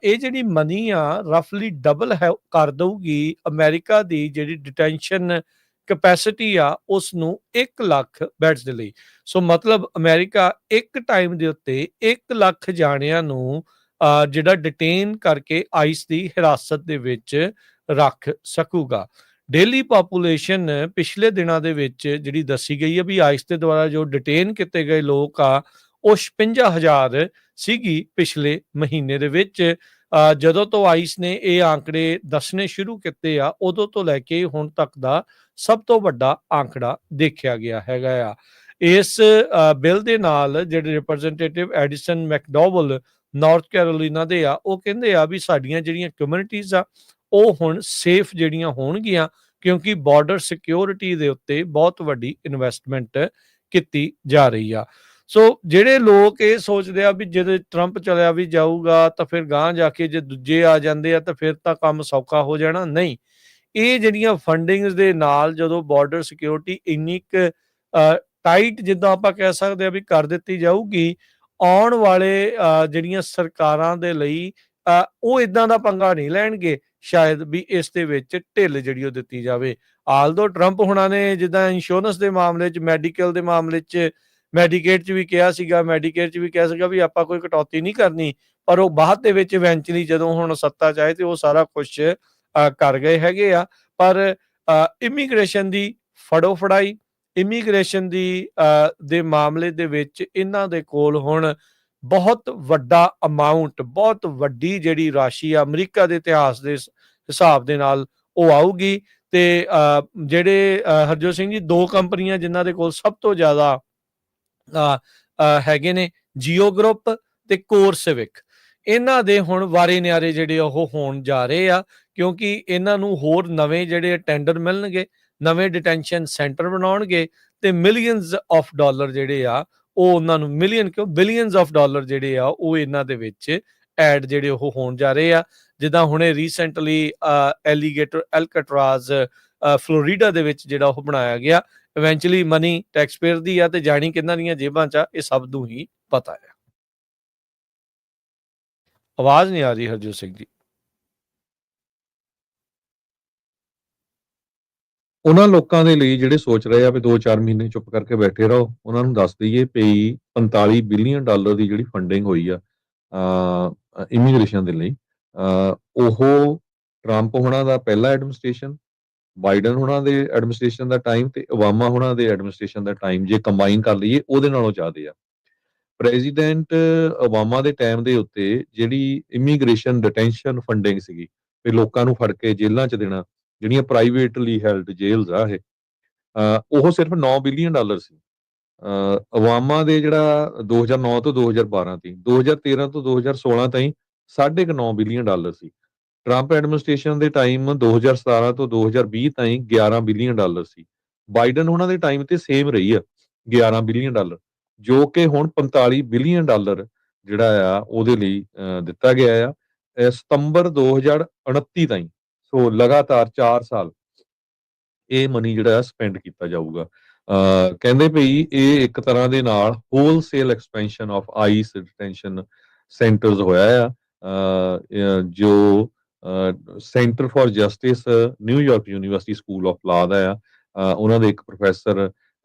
ਇਹ ਜਿਹੜੀ ਮਨੀ ਆ ਰਫਲੀ ਡਬਲ ਕਰ ਦਊਗੀ ਅਮਰੀਕਾ ਦੀ ਜਿਹੜੀ ਡਿਟੈਂਸ਼ਨ ਕੈਪੈਸਿਟੀ ਆ ਉਸ ਨੂੰ 1 ਲੱਖ ਬੈਡਸ ਦੇ ਲਈ। ਸੋ ਮਤਲਬ ਅਮਰੀਕਾ ਇੱਕ ਟਾਈਮ ਦੇ ਉੱਤੇ 1 ਲੱਖ ਜਾਣਿਆਂ ਨੂੰ ਜਿਹੜਾ ਡਿਟੇਨ ਕਰਕੇ ਆਈਸ ਦੀ ਹਿਰਾਸਤ ਦੇ ਵਿੱਚ ਰੱਖ ਸਕੂਗਾ। ਡੇਲੀ ਪਾਪੂਲੇਸ਼ਨ ਪਿਛਲੇ ਦਿਨਾਂ ਦੇ ਵਿੱਚ ਜਿਹੜੀ ਦੱਸੀ ਗਈ ਹੈ ਵੀ ਆਈਸ ਦੇ ਦੁਆਰਾ ਜੋ ਡਿਟੇਨ ਕੀਤੇ ਗਏ ਲੋਕ ਆ ਉਹ 56,000 ਸੀਗੀ ਪਿਛਲੇ ਮਹੀਨੇ ਦੇ ਵਿੱਚ। ਜਦੋਂ ਤੋਂ ਆਈਸ ਨੇ ਇਹ ਆંકੜੇ ਦੱਸਣੇ ਸ਼ੁਰੂ ਕੀਤੇ ਆ ਉਦੋਂ ਤੋਂ ਲੈ ਕੇ ਹੁਣ ਤੱਕ ਦਾ ਸਭ ਤੋਂ ਵੱਡਾ ਆંકੜਾ ਦੇਖਿਆ ਗਿਆ ਹੈਗਾ ਆ। ਇਸ ਬਿੱਲ ਦੇ ਨਾਲ ਜਿਹੜੇ ਰਿਪਰੈਜ਼ੈਂਟੇਟਿਵ ਐਡੀਸਨ ਮੈਕਡੋਵਲ ਨਾਰਥ ਕੈਰੋਲੀਨਾ ਦੇ ਆ ਉਹ ਕਹਿੰਦੇ ਆ ਵੀ ਸਾਡੀਆਂ ਜਿਹੜੀਆਂ ਕਮਿਊਨਿਟੀਜ਼ ਆ ਉਹ ਹੁਣ ਸੇਫ ਜਿਹੜੀਆਂ ਹੋਣਗੀਆਂ ਕਿਉਂਕਿ ਬਾਰਡਰ ਸਿਕਿਉਰਿਟੀ ਦੇ ਉੱਤੇ ਬਹੁਤ ਵੱਡੀ ਇਨਵੈਸਟਮੈਂਟ ਕੀਤੀ ਜਾ ਰਹੀ ਆ। ਸੋ ਜਿਹੜੇ ਲੋਕ ਇਹ ਸੋਚਦੇ ਆ ਵੀ ਜਦੋਂ ਟਰੰਪ ਚਲਿਆ ਵੀ ਜਾਊਗਾ ਤਾਂ ਫਿਰ ਗਾਂਹ ਜਾ ਕੇ ਜੇ ਦੂਜੇ ਆ ਜਾਂਦੇ ਆ ਤਾਂ ਫਿਰ ਤਾਂ ਕੰਮ ਸੌਖਾ ਹੋ ਜਾਣਾ, ਨਹੀਂ। ਇਹ ਜਿਹੜੀਆਂ ਫੰਡਿੰਗਸ ਦੇ ਨਾਲ ਜਦੋਂ ਬਾਰਡਰ ਸਿਕਿਉਰਿਟੀ ਇੰਨੀ ਕੁ ਟਾਈਟ ਜਿੱਦਾਂ ਆਪਾਂ ਕਹਿ ਸਕਦੇ ਆ ਵੀ ਕਰ ਦਿੱਤੀ ਜਾਊਗੀ ਆਉਣ ਵਾਲੇ ਜਿਹੜੀਆਂ ਸਰਕਾਰਾਂ ਦੇ ਲਈ ਉਹ ਇਦਾਂ ਦਾ ਪੰਗਾ ਨਹੀਂ ਲੈਣਗੇ ਸ਼ਾਇਦ ਵੀ ਇਸ ਦੇ ਵਿੱਚ ਢਿੱਲ ਜਿਹੜੀ ਉਹ ਦਿੱਤੀ ਜਾਵੇ। ਆਲਦੋ ਟਰੰਪ ਹੁਣਾਂ ਨੇ ਜਿੱਦਾਂ ਇੰਸ਼ੋਰੈਂਸ ਦੇ ਮਾਮਲੇ 'ਚ ਮੈਡੀਕਲ ਦੇ ਮਾਮਲੇ 'ਚ ਮੈਡੀਕੇਟ 'ਚ ਵੀ ਕਿਹਾ ਸੀਗਾ ਵੀ ਆਪਾਂ ਕੋਈ ਕਟੌਤੀ ਨਹੀਂ ਕਰਨੀ, ਪਰ ਉਹ ਬਾਅਦ ਦੇ ਵਿੱਚ ਇਵੈਂਚੁਅਲੀ ਜਦੋਂ ਹੁਣ ਸੱਤਾ 'ਚ ਆਏ ਤੇ ਉਹ ਸਾਰਾ ਕੁਝ ਕਰ ਗਏ ਹੈਗੇ ਆ। ਪਰ ਇਮੀਗ੍ਰੇਸ਼ਨ ਦੀ ਫੜੋ ਫੜਾਈ ਇਮੀਗ੍ਰੇਸ਼ਨ ਦੀ ਦੇ ਮਾਮਲੇ ਦੇ ਵਿੱਚ ਇਹਨਾਂ ਦੇ ਕੋਲ ਹੁਣ ਬਹੁਤ ਵੱਡਾ ਅਮਾਉਂਟ ਬਹੁਤ ਵੱਡੀ ਜਿਹੜੀ ਰਾਸ਼ੀ ਆ ਅਮਰੀਕਾ ਦੇ ਇਤਿਹਾਸ ਦੇ ਹਿਸਾਬ ਦੇ ਨਾਲ ਉਹ ਆਊਗੀ। ਤੇ ਜਿਹੜੇ ਹਰਜੋਤ ਸਿੰਘ ਜੀ 2 ਕੰਪਨੀਆਂ ਜਿਨ੍ਹਾਂ ਦੇ ਕੋਲ ਸਭ ਤੋਂ ਜ਼ਿਆਦਾ ਹੈਗੇ ਨੇ ਜੀਓ ਗਰੁੱਪ ਤੇ ਕੋਰ ਸਿਵਿਕ, ਇਹਨਾਂ ਦੇ ਹੁਣ ਵਾਰੇ ਨਿਆਰੇ ਜਿਹੜੇ ਉਹ ਹੋਣ ਜਾ ਰਹੇ ਆ ਕਿਉਂਕਿ ਇਹਨਾਂ ਨੂੰ ਹੋਰ ਨਵੇਂ ਜਿਹੜੇ ਟੈਂਡਰ ਮਿਲਣਗੇ, ਨਵੇਂ ਡਿਟੈਂਸ਼ਨ ਸੈਂਟਰ ਬਣਾਉਣਗੇ ਤੇ ਮਿਲੀਅਨਸ ਆਫ ਡਾਲਰ ਜਿਹੜੇ ਆ ਉਹ ਉਹਨਾਂ ਨੂੰ ਬਿਲੀਅਨਸ ਆਫ ਡਾਲਰ ਜਿਹੜੇ ਆ ਉਹ ਇਹਨਾਂ ਦੇ ਵਿੱਚ ਐਡ ਜਿਹੜੇ ਉਹ ਹੋਣ ਜਾ ਰਹੇ ਆ। ਜਿੱਦਾਂ ਹੁਣੇ ਰੀਸੈਂਟਲੀ ਐਲੀਗੇਟਰ ਐਲਕਟਰਾਜ਼ ਫਲੋਰੀਡਾ ਦੇ ਵਿੱਚ ਜਿਹੜਾ ਉਹ ਬਣਾਇਆ ਗਿਆ। ਇਵੈਂਚੁਅਲੀ ਮਨੀ ਟੈਕਸਪੇਅਰ ਦੀ ਆ ਤੇ ਜਾਣੀ ਕਿਹਨਾਂ ਦੀਆਂ ਜੇਬਾਂ 'ਚ ਆ, ਇਹ ਸਭ ਨੂੰ ਹੀ ਪਤਾ ਆ। ਆਵਾਜ਼ ਨਹੀਂ ਆ ਰਹੀ ਹਰਜੋਤ ਸਿੰਘ ਜੀ। ਉਹਨਾਂ ਲੋਕਾਂ ਦੇ ਲਈ ਜਿਹੜੇ ਸੋਚ ਰਹੇ ਆ ਵੀ 2-4 ਮਹੀਨੇ ਚੁੱਪ ਕਰਕੇ ਬੈਠੇ ਰਹੋ, ਉਹਨਾਂ ਨੂੰ ਦੱਸ ਦਈਏ ਵੀ $45 ਬਿਲੀਅਨ ਦੀ ਜਿਹੜੀ ਫੰਡਿੰਗ ਹੋਈ ਆ ਇਮੀਗ੍ਰੇਸ਼ਨ ਦੇ ਲਈ, ਉਹ ਟਰੰਪ ਹੋਣਾ ਦਾ ਪਹਿਲਾ ਐਡਮਿਨਿਸਟ੍ਰੇਸ਼ਨ, ਬਾਈਡਨ ਹੋਣਾ ਦੇ ਐਡਮਿਨਿਸਟ੍ਰੇਸ਼ਨ ਦਾ ਟਾਈਮ ਤੇ ਓਬਾਮਾ ਹੋਣਾ ਦੇ ਐਡਮਿਨਿਸਟ੍ਰੇਸ਼ਨ ਦਾ ਟਾਈਮ ਜੇ ਕੰਬਾਈਨ ਕਰ ਲਈਏ ਉਹਦੇ ਨਾਲੋਂ ਜ਼ਿਆਦੇ ਆ। ਪ੍ਰੈਜ਼ੀਡੈਂਟ ਓਬਾਮਾ ਦੇ ਟਾਈਮ ਦੇ ਉੱਤੇ ਜਿਹੜੀ ਇਮੀਗ੍ਰੇਸ਼ਨ ਡਿਟੈਂਸ਼ਨ ਫੰਡਿੰਗ ਸੀਗੀ ਵੀ ਲੋਕਾਂ ਨੂੰ ਫੜ ਕੇ ਜੇਲ੍ਹਾਂ 'ਚ ਦੇਣਾ, ਜਿਹੜੀਆਂ ਪ੍ਰਾਈਵੇਟਲੀ ਹੈਲਡ ਜੇਲਸ ਆ ਇਹ, ਉਹ ਸਿਰਫ $9 ਬਿਲੀਅਨ ਸੀ। ਓਬਾਮਾ ਦੇ ਜਿਹੜਾ 2009 ਤੋਂ 2012 ਤੀ, 2013 ਤੋਂ 2016 ਤਾਈਂ $9.5 ਬਿਲੀਅਨ ਸੀ। ਟਰੰਪ ਐਡਮਿਨਿਸਟ੍ਰੇਸ਼ਨ ਦੇ ਟਾਈਮ 2017 ਤੋਂ 2020 ਤਾਈਂ $11 ਬਿਲੀਅਨ ਸੀ। ਬਾਈਡਨ ਉਹਨਾਂ ਦੇ ਟਾਈਮ ਤੇ ਸੇਮ ਰਹੀ ਆ $11 ਬਿਲੀਅਨ, ਜੋ ਕਿ ਹੁਣ $45 ਬਿਲੀਅਨ ਜਿਹੜਾ ਆ ਉਹਦੇ ਲਈ ਦਿੱਤਾ ਗਿਆ ਆ ਸਤੰਬਰ 2029 ਤਾਈਂ। ਸੋ ਲਗਾਤਾਰ 4 ਸਾਲ ਇਹ ਮਨੀ ਜਿਹੜਾ ਸਪੈਂਡ ਕੀਤਾ ਜਾਊਗਾ। ਕਹਿੰਦੇ ਭਈ ਇਹ ਇੱਕ ਤਰ੍ਹਾਂ ਦੇ ਨਾਲ wholesale expansion of ICE detention centres ਹੋਇਆ ਆ, ਜੋ Center for Justice New York University School of Law ਦਾ ਆ, ਉਹਨਾਂ ਦੇ ਇੱਕ ਪ੍ਰੋਫੈਸਰ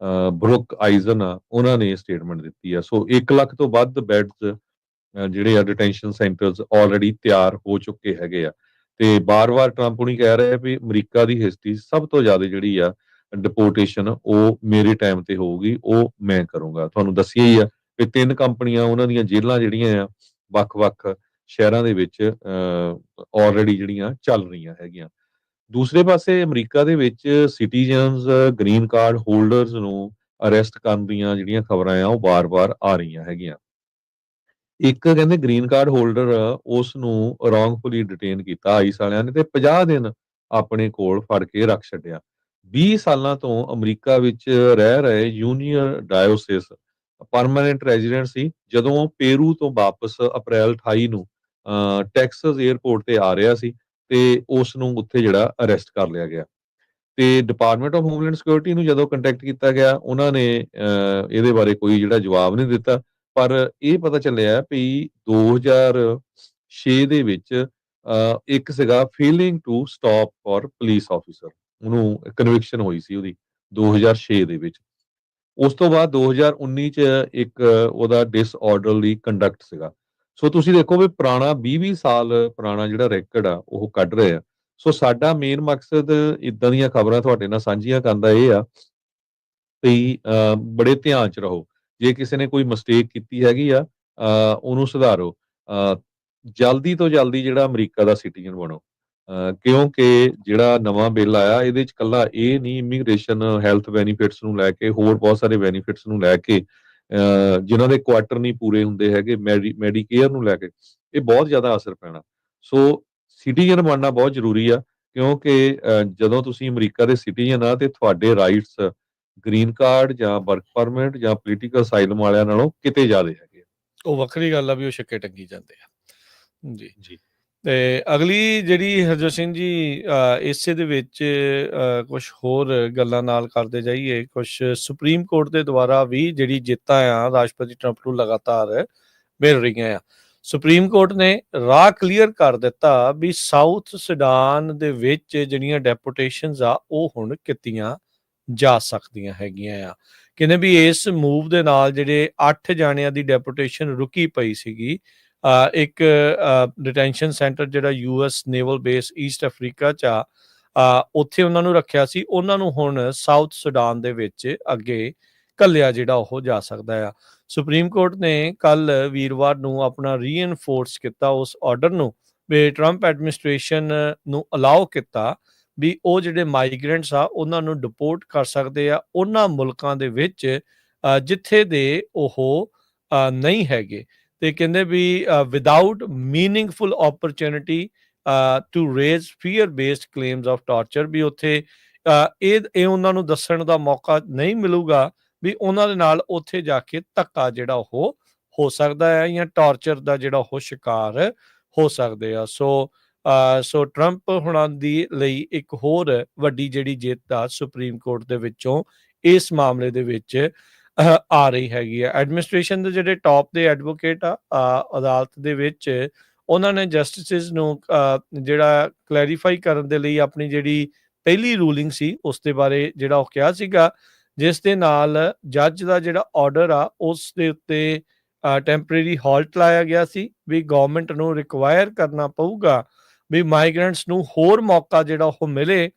ਬਰੁਕ ਆਈਜ਼ਨ ਆ, ਉਹਨਾਂ ਨੇ ਇਹ ਸਟੇਟਮੈਂਟ ਦਿੱਤੀ ਆ। ਸੋ 1 ਲੱਖ ਤੋਂ ਵੱਧ ਬੈਡਸ ਜਿਹੜੇ ਆ ਡਿਟੈਂਸ਼ਨ ਸੈਂਟਰਸ ਆਲਰੇਡੀ ਤਿਆਰ ਹੋ ਚੁੱਕੇ ਹੈਗੇ ਆ। ਤੇ ਬਾਰ-ਬਾਰ ਟਰੰਪ ਹੁਣੀ ਕਹਿ ਰਹੇ ਵੀ ਅਮਰੀਕਾ ਦੀ ਹਿਸਟਰੀ ਸਭ ਤੋਂ ਜ਼ਿਆਦਾ ਜਿਹੜੀ ਆ ਡਿਪੋਰਟੇਸ਼ਨ ਉਹ ਮੇਰੇ ਟਾਈਮ ਤੇ ਹੋਊਗੀ, ਉਹ ਮੈਂ ਕਰੂੰਗਾ। ਤੁਹਾਨੂੰ ਦੱਸਿਆ ਹੀ ਆ ਕਿ 3 ਕੰਪਨੀਆਂ ਉਹਨਾਂ ਦੀਆਂ ਜੇਲ੍ਹਾਂ ਜਿਹੜੀਆਂ ਆ ਵੱਖ-ਵੱਖ ਸ਼ਹਿਰਾਂ ਦੇ ਵਿੱਚ ਆਲਰੇਡੀ ਜਿਹੜੀਆਂ ਚੱਲ ਰਹੀਆਂ ਹੈਗੀਆਂ। ਦੂਸਰੇ ਪਾਸੇ ਅਮਰੀਕਾ ਦੇ ਵਿੱਚ ਸਿਟੀਜ਼ਨਸ ਗ੍ਰੀਨ ਕਾਰਡ ਹੋਲਡਰਸ ਨੂੰ ਅਰੈਸਟ ਕਰਨ ਦੀਆਂ ਜਿਹੜੀਆਂ ਖਬਰਾਂ ਆ ਉਹ ਬਾਰ-ਬਾਰ ਆ ਰਹੀਆਂ ਹੈਗੀਆਂ। ਇੱਕ ਕਹਿੰਦੇ ਗ੍ਰੀਨ ਕਾਰਡ ਹੋਲਡਰ ਉਸ ਨੂੰ ਰੌਂਗਫੁਲੀ ਡਿਟੇਨ ਕੀਤਾ ਆਈਸ ਵਾਲਿਆਂ ਨੇ ਤੇ 50 ਦਿਨ ਆਪਣੇ ਕੋਲ ਫੜ ਕੇ ਰੱਖ ਛੱਡਿਆ। 20 ਸਾਲਾਂ ਤੋਂ ਅਮਰੀਕਾ ਵਿੱਚ ਰਹਿ ਰਹੇ ਜੂਨੀਅਰ ਡਾਇਓਸਿਸ ਪਰਮਾਨੈਂਟ ਰੈਜ਼ੀਡੈਂਟ ਸੀ। ਜਦੋਂ ਉਹ ਪੇਰੂ ਤੋਂ ਵਾਪਸ ਅਪ੍ਰੈਲ 28 ਨੂੰ ਟੈਕਸਸ 에ਅਰਪੋਰਟ ਤੇ ਆ ਰਿਹਾ ਸੀ ਤੇ ਉਸ ਨੂੰ ਉੱਥੇ ਜਿਹੜਾ ਅਰੈਸਟ ਕਰ ਲਿਆ ਗਿਆ। ਤੇ ਡਿਪਾਰਟਮੈਂਟ ਆਫ ਹੋਮਲੈਂਡ ਸਿਕਿਉਰਿਟੀ ਨੂੰ ਜਦੋਂ ਕੰਟੈਕਟ ਕੀਤਾ ਗਿਆ, ਉਹਨਾਂ ਨੇ ਇਹਦੇ ਬਾਰੇ ਕੋਈ ਜਿਹੜਾ ਜਵਾਬ ਨਹੀਂ ਦਿੱਤਾ। ਪਰ ਇਹ ਪਤਾ ਚੱਲਿਆ ਵੀ 2006 ਦੇ ਵਿੱਚ ਇੱਕ ਸੀਗਾ failing to stop for police officer, ਉਹਨੂੰ ਕਨਵਿਕਸ਼ਨ ਹੋਈ ਸੀ ਉਹਦੀ 2006 ਦੇ ਵਿੱਚ। ਉਸ ਤੋਂ ਬਾਅਦ 2019 ਚ ਇੱਕ ਉਹਦਾ ਡਿਸਆਰਡਰਲੀ ਕੰਡਕਟ ਸੀਗਾ। ਸੋ ਤੁਸੀਂ ਦੇਖੋ ਵੀ ਪੁਰਾਣਾ 20-20 ਸਾਲ ਪੁਰਾਣਾ ਜਿਹੜਾ ਰੈਕਡ ਆ ਉਹ ਕੱਢ ਰਹੇ ਆ। ਸੋ ਸਾਡਾ ਮੇਨ ਮਕਸਦ ਇਦਾਂ ਦੀਆਂ ਖਬਰਾਂ ਤੁਹਾਡੇ ਨਾਲ ਸਾਂਝੀਆਂ ਕਰਨ ਦਾ ਇਹ ਆ ਵੀ ਬੜੇ ਧਿਆਨ ਚ ਰਹੋ। ਜੇ ਕਿਸੇ ਨੇ ਕੋਈ ਮਿਸਟੇਕ ਕੀਤੀ ਹੈਗੀ ਆ ਉਹਨੂੰ ਸੁਧਾਰੋ। ਜਲਦੀ ਤੋਂ ਜਲਦੀ ਜਿਹੜਾ ਅਮਰੀਕਾ ਦਾ ਸਿਟੀਜ਼ਨ ਬਣੋ, ਕਿਉਂਕਿ ਜਿਹੜਾ ਨਵਾਂ ਬਿੱਲ ਆਇਆ ਇਹਦੇ ਚ ਕੱਲਾ ਇਹ ਨਹੀਂ, ਇਮੀਗ੍ਰੇਸ਼ਨ ਹੈਲਥ ਬੈਨੀਫਿਟਸ ਨੂੰ ਲੈ ਕੇ ਹੋਰ ਬਹੁਤ ਸਾਰੇ ਬੈਨੀਫਿਟਸ ਨੂੰ ਲੈ ਕੇ, ਜਿਨ੍ਹਾਂ ਦੇ ਕੁਆਟਰ ਨਹੀਂ ਪੂਰੇ ਹੁੰਦੇ ਹੈਗੇ, ਮੈਡੀਕੇਅਰ ਨੂੰ ਲੈ ਕੇ ਇਹ ਬਹੁਤ ਜ਼ਿਆਦਾ ਅਸਰ ਪੈਣਾ। ਸੋ ਸਿਟੀਜ਼ਨ ਬਣਨਾ ਬਹੁਤ ਜ਼ਰੂਰੀ ਆ, ਕਿਉਂਕਿ ਜਦੋਂ ਤੁਸੀਂ ਅਮਰੀਕਾ ਦੇ ਸਿਟੀਜ਼ਨ ਆ ਤੇ ਤੁਹਾਡੇ ਰਾਈਟਸ ਗ੍ਰੀਨ ਕਾਰਡ ਜਾਂ ਵਰਕ ਪਰਮਿਟ ਜਾਂ ਪੋਲੀਟੀਕਲ ਅਸਾਈਲਮ ਵਾਲਿਆਂ ਨਾਲੋਂ ਕਿਤੇ ਜ਼ਿਆਦਾ ਹੈਗੇ। ਉਹ ਵੱਖਰੀ ਗੱਲ ਆ ਵੀ ਉਹ ਛੱਕੇ ਟੰਗੀ ਜਾਂਦੇ ਆ। ਜੀ ਜੀ। ਤੇ ਅਗਲੀ ਜਿਹੜੀ ਹਰਜੋਤ ਸਿੰਘ ਜੀ ਇਸੇ ਦੇ ਵਿੱਚ ਕੁਝ ਹੋਰ ਗੱਲਾਂ ਨਾਲ ਕਰਦੇ ਜਾਈਏ। ਕੁਝ ਸੁਪਰੀਮ ਕੋਰਟ ਦੇ ਦੁਆਰਾ ਵੀ ਜਿਹੜੀ ਜਿੱਤਾਂ ਆ ਰਾਸ਼ਟਰਪਤੀ ਟਰੰਪ ਨੂੰ ਲਗਾਤਾਰ ਮਿਲ ਰਹੀਆਂ ਆ। ਸੁਪਰੀਮ ਕੋਰਟ ਨੇ ਰਾਹ ਕਲੀਅਰ ਕਰ ਦਿੱਤਾ ਵੀ ਸਾਊਥ ਸੁਡਾਨ ਦੇ ਵਿੱਚ ਜਿਹੜੀਆਂ ਡੈਪੂਟੇਸ਼ਨਸ ਆ ਉਹ ਹੁਣ ਕੀਤੀਆਂ ਜਾ ਸਕਦੀਆਂ ਹੈਗੀਆਂ ਆ। ਕਹਿੰਦੇ ਵੀ ਇਸ ਮੂਵ ਦੇ ਨਾਲ ਜਿਹੜੇ 8 ਜਾਣਿਆਂ ਦੀ ਡੈਪੂਟੇਸ਼ਨ ਰੁਕੀ ਪਈ ਸੀਗੀ, ਇੱਕ ਡਿਟੈਂਸ਼ਨ ਸੈਂਟਰ ਜਿਹੜਾ US naval base East Africa 'ਚ ਆ, ਉੱਥੇ ਉਹਨਾਂ ਨੂੰ ਰੱਖਿਆ ਸੀ। ਉਹਨਾਂ ਨੂੰ ਹੁਣ ਸਾਊਥ ਸੁਡਾਨ ਦੇ ਵਿੱਚ ਅੱਗੇ ਘੱਲਿਆ ਜਿਹੜਾ ਉਹ ਜਾ ਸਕਦਾ ਆ। ਸੁਪਰੀਮ ਕੋਰਟ ਨੇ ਕੱਲ ਵੀਰਵਾਰ ਨੂੰ ਆਪਣਾ ਰੀਇਨਫੋਰਸ ਕੀਤਾ ਉਸ ਆਰਡਰ ਨੂੰ, ਵੀ ਟਰੰਪ ਐਡਮਿਨਿਸਟ੍ਰੇਸ਼ਨ ਨੂੰ ਅਲਾਓ ਕੀਤਾ ਵੀ ਉਹ ਜਿਹੜੇ ਮਾਈਗ੍ਰੈਂਟਸ ਆ ਉਹਨਾਂ ਨੂੰ ਡਿਪੋਰਟ ਕਰ ਸਕਦੇ ਆ ਉਹਨਾਂ ਮੁਲਕਾਂ ਦੇ ਵਿੱਚ ਜਿੱਥੇ ਦੇ ਉਹ ਨਹੀਂ ਹੈਗੇ। ਤੇ ਕਹਿੰਦੇ ਵੀ without meaningful opportunity to raise fear based claims of torture, ਵੀ ਉੱਥੇ ਇਹ ਉਹਨਾਂ ਨੂੰ ਦੱਸਣ ਦਾ ਮੌਕਾ ਨਹੀਂ ਮਿਲੂਗਾ ਵੀ ਉਹਨਾਂ ਦੇ ਨਾਲ ਉੱਥੇ ਜਾ ਕੇ ਧੱਕਾ ਜਿਹੜਾ ਉਹ ਹੋ ਸਕਦਾ ਹੈ ਜਾਂ ਟਾਰਚਰ ਦਾ ਜਿਹੜਾ ਉਹ ਸ਼ਿਕਾਰ ਹੋ ਸਕਦੇ ਆ। ਸੋ ਸੋ ਟਰੰਪ ਹੁਣਾਂ ਦੀ ਲਈ ਇੱਕ ਹੋਰ ਵੱਡੀ ਜਿਹੜੀ ਜਿੱਤ ਆ ਸੁਪਰੀਮ ਕੋਰਟ ਦੇ ਵਿੱਚੋਂ ਇਸ ਮਾਮਲੇ ਦੇ ਵਿੱਚ ਆ ਰਹੀ ਹੈਗੀ ਆ। ਐਡਮਿਨਿਸਟ੍ਰੇਸ਼ਨ ਦੇ ਜਿਹੜੇ ਟੌਪ ਦੇ ਐਡਵੋਕੇਟ ਆ ਅਦਾਲਤ ਦੇ ਵਿੱਚ, ਉਹਨਾਂ ਨੇ ਜਸਟਿਸਿਸ ਨੂੰ ਜਿਹੜਾ ਕਲੈਰੀਫਾਈ ਕਰਨ ਦੇ ਲਈ ਆਪਣੀ ਜਿਹੜੀ ਪਹਿਲੀ ਰੂਲਿੰਗ ਸੀ ਉਸ ਦੇ ਬਾਰੇ ਜਿਹੜਾ ਉਹ ਕਿਹਾ ਸੀਗਾ, ਜਿਸ ਦੇ ਨਾਲ ਜੱਜ ਦਾ ਜਿਹੜਾ ਆਰਡਰ ਆ ਉਸ ਦੇ ਉੱਤੇ ਟੈਂਪਰੇਰੀ ਹਾਲਟ ਲਾਇਆ ਗਿਆ ਸੀ ਵੀ ਗਵਰਨਮੈਂਟ ਨੂੰ ਰਿਕਵਾਇਰ ਕਰਨਾ ਪਊਗਾ ਵੀ ਮਾਈਗ੍ਰੈਂਟਸ ਨੂੰ ਹੋਰ ਮੌਕਾ ਜਿਹੜਾ ਉਹ ਮਿਲੇ,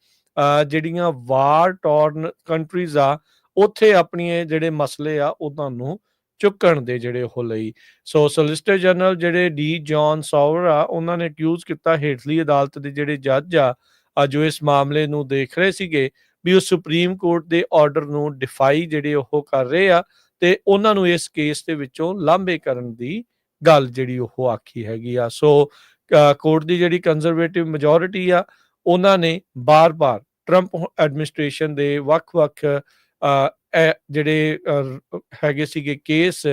ਜਿਹੜੀਆਂ ਵਾਰ ਟੌਰਨ ਕੰਟਰੀਜ਼ ਆ ਉੱਥੇ ਆਪਣੇ ਜਿਹੜੇ ਮਸਲੇ ਆ ਉਹਨਾਂ ਨੂੰ ਚੁੱਕਣ ਦੇ ਜਿਹੜੇ ਉਹ ਲਈ। ਸੋ ਸੋਲਿਸਿਟਰ ਜਨਰਲ ਜਿਹੜੇ ਡੀ ਜੌਨ ਸੌਵਰ ਆ, ਉਹਨਾਂ ਨੇ ਅਕਿਊਜ਼ ਕੀਤਾ ਹੇਠਲੀ ਅਦਾਲਤ ਦੇ ਜਿਹੜੇ ਜੱਜ ਆ ਜੋ ਇਸ ਮਾਮਲੇ ਨੂੰ ਦੇਖ ਰਹੇ ਸੀਗੇ ਵੀ ਉਹ ਸੁਪਰੀਮ ਕੋਰਟ ਦੇ ਆਰਡਰ ਨੂੰ ਡਿਫਾਈ ਜਿਹੜੇ ਉਹ ਕਰ ਰਹੇ ਆ ਤੇ ਉਹਨਾਂ ਨੂੰ ਇਸ ਕੇਸ ਦੇ ਵਿੱਚੋਂ ਲਾਂਭੇ ਕਰਨ ਦੀ ਗੱਲ ਜਿਹੜੀ ਉਹ ਆਖੀ ਹੈਗੀ ਆ। ਸੋ ਕੋਰਟ ਦੀ ਜਿਹੜੀ ਕੰਜ਼ਰਵੇਟਿਵ ਮੈਜੋਰਿਟੀ ਆ, ਉਹਨਾਂ ਨੇ ਬਾਰ-ਬਾਰ ਟਰੰਪ ਐਡਮਿਨਿਸਟ੍ਰੇਸ਼ਨ ਦੇ ਵੱਖ-ਵੱਖ ਜਿਹੜੇ ਹੈਗੇ ਸੀਗੇ ਕੇਸ,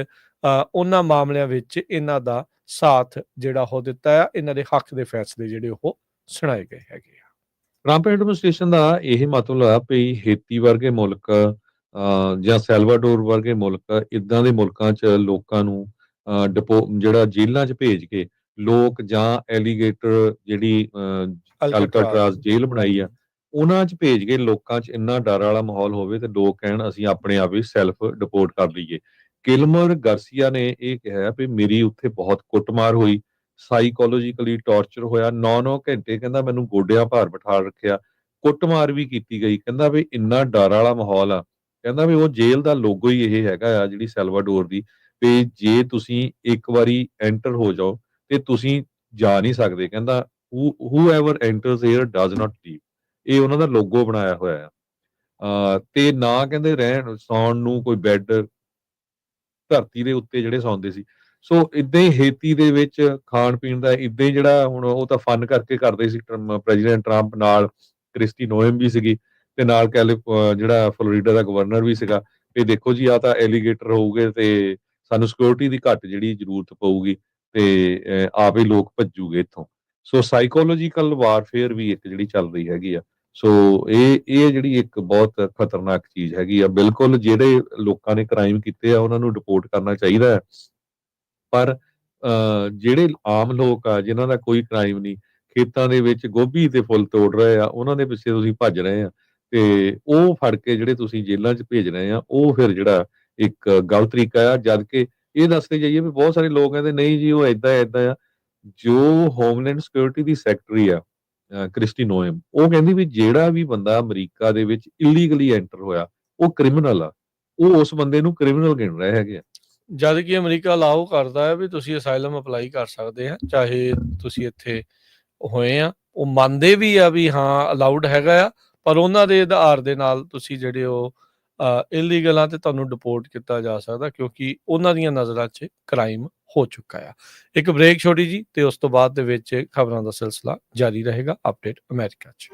ਉਹਨਾਂ ਮਾਮਲਿਆਂ ਵਿੱਚ ਇਹਨਾਂ ਦਾ ਸਾਥ ਜਿਹੜਾ ਉਹ ਦਿੱਤਾ ਆ, ਇਹਨਾਂ ਦੇ ਹੱਕ ਦੇ ਫੈਸਲੇ ਜਿਹੜੇ ਉਹ ਸੁਣਾਏ ਗਏ ਹੈਗੇ ਆ। ਟਰੰਪ ਐਡਮਿਨਿਸਟ੍ਰੇਸ਼ਨ ਦਾ ਇਹ ਮਤਲਬ ਆ ਵੀ ਹੇਤੀ ਵਰਗੇ ਮੁਲਕ ਜਾਂ ਸੈਲਵਾਡੋਰ ਵਰਗੇ ਮੁਲਕ, ਇਦਾਂ ਦੇ ਮੁਲਕਾਂ 'ਚ ਲੋਕਾਂ ਨੂੰ ਜਿਹੜਾ ਜੇਲ੍ਹਾਂ 'ਚ ਭੇਜ ਕੇ ਲੋਕ, ਜਾਂ ਐਲੀਗੇਟਰ ਜਿਹੜੀ ਅਲਕਾਟਰਾਜ਼ ਜੇਲ੍ਹ ਬਣਾਈ ਆ, ਉਹਨਾਂ 'ਚ ਭੇਜ ਕੇ ਲੋਕਾਂ 'ਚ ਇੰਨਾ ਡਰ ਵਾਲਾ ਮਾਹੌਲ ਹੋਵੇ ਤੇ ਲੋਕ ਕਹਿਣ ਅਸੀਂ ਆਪਣੇ ਆਪ ਹੀ ਸੈਲਫ ਡਿਪੋਰਟ ਕਰ ਲਈਏ। ਕਿਲਮਰ ਗਾਰਸੀਆ ਨੇ ਇਹ ਕਿਹਾ ਵੀ ਮੇਰੀ ਉੱਥੇ ਬਹੁਤ ਕੁੱਟਮਾਰ ਹੋਈ, ਸਾਈਕੋਲੋਜੀਕਲੀ ਟਾਰਚਰ ਹੋਇਆ, 9-9 ਘੰਟੇ ਕਹਿੰਦਾ ਮੈਨੂੰ ਗੋਡਿਆਂ ਭਾਰ ਬਿਠਾ ਰੱਖਿਆ, ਕੁੱਟਮਾਰ ਵੀ ਕੀਤੀ ਗਈ। ਕਹਿੰਦਾ ਵੀ ਇੰਨਾ ਡਰ ਵਾਲਾ ਮਾਹੌਲ ਆ, ਕਹਿੰਦਾ ਵੀ ਉਹ ਜੇਲ੍ਹ ਦਾ ਲੋਗੋ ਹੀ ਇਹ ਹੈਗਾ ਆ ਜਿਹੜੀ ਸੈਲਵਾਡੋਰ ਦੀ, ਵੀ ਜੇ ਤੁਸੀਂ ਇੱਕ ਵਾਰੀ ਐਂਟਰ ਹੋ ਜਾਓ ਤੇ ਤੁਸੀਂ ਜਾ ਨਹੀਂ ਸਕਦੇ। ਕਹਿੰਦਾ whoever enters here does not leave, ਇਹ ਉਹਨਾਂ ਦਾ ਲੋਗੋ ਬਣਾਇਆ ਹੋਇਆ ਆ। ਤੇ ਨਾ ਕਹਿੰਦੇ ਰਹਿਣ ਸੌਣ ਨੂੰ ਕੋਈ ਬੈੱਡ, ਧਰਤੀ ਦੇ ਉੱਤੇ ਜਿਹੜੇ ਸੌਂਦੇ ਸੀ। ਸੋ ਇਦਾਂ ਹੀ ਹੇਤੀ ਦੇ ਵਿੱਚ ਖਾਣ ਪੀਣ ਦਾ ਇਦਾਂ ਹੀ ਜਿਹੜਾ ਹੁਣ ਉਹ ਤਾਂ ਫਨ ਕਰਕੇ ਕਰਦੇ ਸੀ ਪ੍ਰੈਜ਼ੀਡੈਂਟ ਟਰੰਪ, ਨਾਲ ਕ੍ਰਿਸਟੀ ਨੋਇਮ ਵੀ ਸੀਗੀ ਤੇ ਨਾਲ ਜਿਹੜਾ ਫਲੋਰੀਡਾ ਦਾ ਗਵਰਨਰ ਵੀ ਸੀਗਾ ਵੀ ਦੇਖੋ ਜੀ ਆ ਤਾਂ ਐਲੀਗੇਟਰ ਹੋਊਗੇ ਤੇ ਸਾਨੂੰ ਸਿਕਿਉਰਿਟੀ ਦੀ ਘੱਟ ਜਿਹੜੀ ਜ਼ਰੂਰਤ ਪਊਗੀ ਤੇ ਆਪ ਹੀ ਲੋਕ ਭੱਜੂਗੇ ਇੱਥੋਂ। ਸੋ ਸਾਈਕੋਲੋਜੀਕਲ ਵਾਰਫੇਅਰ ਵੀ ਇੱਕ ਜਿਹੜੀ ਚੱਲ ਰਹੀ ਹੈਗੀ ਆ। ਸੋ ਇਹ ਜਿਹੜੀ ਇੱਕ ਬਹੁਤ ਖਤਰਨਾਕ ਚੀਜ਼ ਹੈਗੀ ਆ। ਬਿਲਕੁਲ ਜਿਹੜੇ ਲੋਕਾਂ ਨੇ ਕ੍ਰਾਈਮ ਕੀਤੇ ਆ ਉਹਨਾਂ ਨੂੰ ਡਿਪੋਰਟ ਕਰਨਾ ਚਾਹੀਦਾ ਹੈ, ਪਰ ਜਿਹੜੇ ਆਮ ਲੋਕ ਆ ਜਿਨ੍ਹਾਂ ਦਾ ਕੋਈ ਕ੍ਰਾਈਮ ਨਹੀਂ, ਖੇਤਾਂ ਦੇ ਵਿੱਚ ਗੋਭੀ ਤੇ ਫੁੱਲ ਤੋੜ ਰਹੇ ਆ, ਉਹਨਾਂ ਦੇ ਪਿੱਛੇ ਤੁਸੀਂ ਭੱਜ ਰਹੇ ਆ ਤੇ ਉਹ ਫੜ ਕੇ ਜਿਹੜੇ ਤੁਸੀਂ ਜੇਲ੍ਹਾਂ 'ਚ ਭੇਜ ਰਹੇ ਆ, ਉਹ ਫਿਰ ਜਿਹੜਾ ਇੱਕ ਗਲਤ ਤਰੀਕਾ ਆ। ਜਦ ਕਿ ਇਹ ਦੱਸਦੇ ਜਾਈਏ ਵੀ ਬਹੁਤ ਸਾਰੇ ਲੋਕ ਕਹਿੰਦੇ ਨਹੀਂ ਜੀ ਉਹ ਏਦਾਂ ਆ। ਜੋ ਹੋਮਲੈਂਡ ਸਿਕਿਉਰਿਟੀ ਦੀ ਸੈਕਟਰੀ ਆ ਕ੍ਰਿਸਟੀ ਨੋਇਮ, ਉਹ ਕਹਿੰਦੀ ਵੀ ਜਿਹੜਾ ਵੀ ਬੰਦਾ ਅਮਰੀਕਾ ਦੇ ਵਿੱਚ ਇਲੀਗਲੀ ਐਂਟਰ ਹੋਇਆ ਉਹ ਕ੍ਰਿਮੀਨਲ ਆ, ਉਹ ਉਸ ਬੰਦੇ ਨੂੰ ਕ੍ਰਿਮੀਨਲ ਗਿਣ ਰਹੇ ਹੈਗੇ ਆ। ਜਦ ਕਿ ਅਮਰੀਕਾ ਅਲਾਓ ਕਰਦਾ ਹੈ ਵੀ ਤੁਸੀਂ ਅਸਾਈਲਮ ਅਪਲਾਈ ਕਰ ਸਕਦੇ ਆ, ਚਾਹੇ ਤੁਸੀਂ ਇੱਥੇ ਹੋਏ ਆ। ਉਹ ਮੰਨਦੇ ਵੀ ਆ ਵੀ ਹਾਂ ਅਲਾਉਡ ਹੈਗਾ ਆ, ਪਰ ਉਹਨਾਂ ਦੇ ਆਧਾਰ ਦੇ ਨਾਲ ਤੁਸੀਂ ਜਿਹੜੇ ਉਹ ਇਲੀਗਲ ਆ ਤੇ ਤੁਹਾਨੂੰ ਡਿਪੋਰਟ ਕੀਤਾ ਜਾ ਸਕਦਾ, ਕਿਉਂਕਿ ਉਹਨਾਂ ਦੀਆਂ ਨਜ਼ਰਾਂ 'ਚ ਕ੍ਰਾਈਮ ਹੋ ਚੁੱਕਾ ਆ। ਇੱਕ ਬ੍ਰੇਕ ਛੋਟੀ ਜੀ ਤੇ ਉਸ ਤੋਂ ਬਾਅਦ ਦੇ ਵਿੱਚ ਖਬਰਾਂ ਦਾ ਸਿਲਸਿਲਾ ਜਾਰੀ ਰਹੇਗਾ। ਅਪਡੇਟ ਅਮਰੀਕਾ 'ਚ।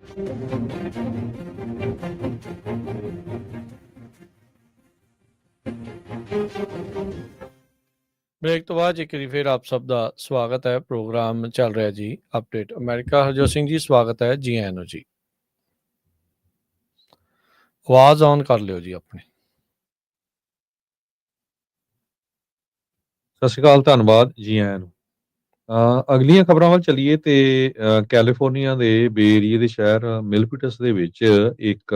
ਬ੍ਰੇਕ ਤੋਂ ਬਾਅਦ ਇੱਕ ਵਾਰੀ ਫਿਰ ਆਪ ਸਭ ਦਾ ਸਵਾਗਤ ਹੈ। ਪ੍ਰੋਗਰਾਮ ਚੱਲ ਰਿਹਾ ਜੀ ਅਪਡੇਟ ਅਮਰੀਕਾ। ਹਰਜੋਤ ਸਿੰਘ ਜੀ ਸਵਾਗਤ ਹੈ, ਜੀ ਆਇਆਂ ਨੂੰ ਜੀ। ਆਵਾਜ਼ ਔਨ ਕਰ ਲਿਓ ਜੀ ਆਪਣੀ। ਸਤਿ ਸ਼੍ਰੀ ਅਕਾਲ, ਧੰਨਵਾਦ, ਜੀ ਆਇਆਂ ਨੂੰ। ਅਗਲੀਆਂ ਖਬਰਾਂ ਵੱਲ ਚੱਲੀਏ ਤੇ ਕੈਲੀਫੋਰਨੀਆ ਦੇ ਬੇ ਏਰੀਏ ਦੇ ਸ਼ਹਿਰ ਮਿਲਪੀਟਸ ਦੇ ਵਿੱਚ ਇੱਕ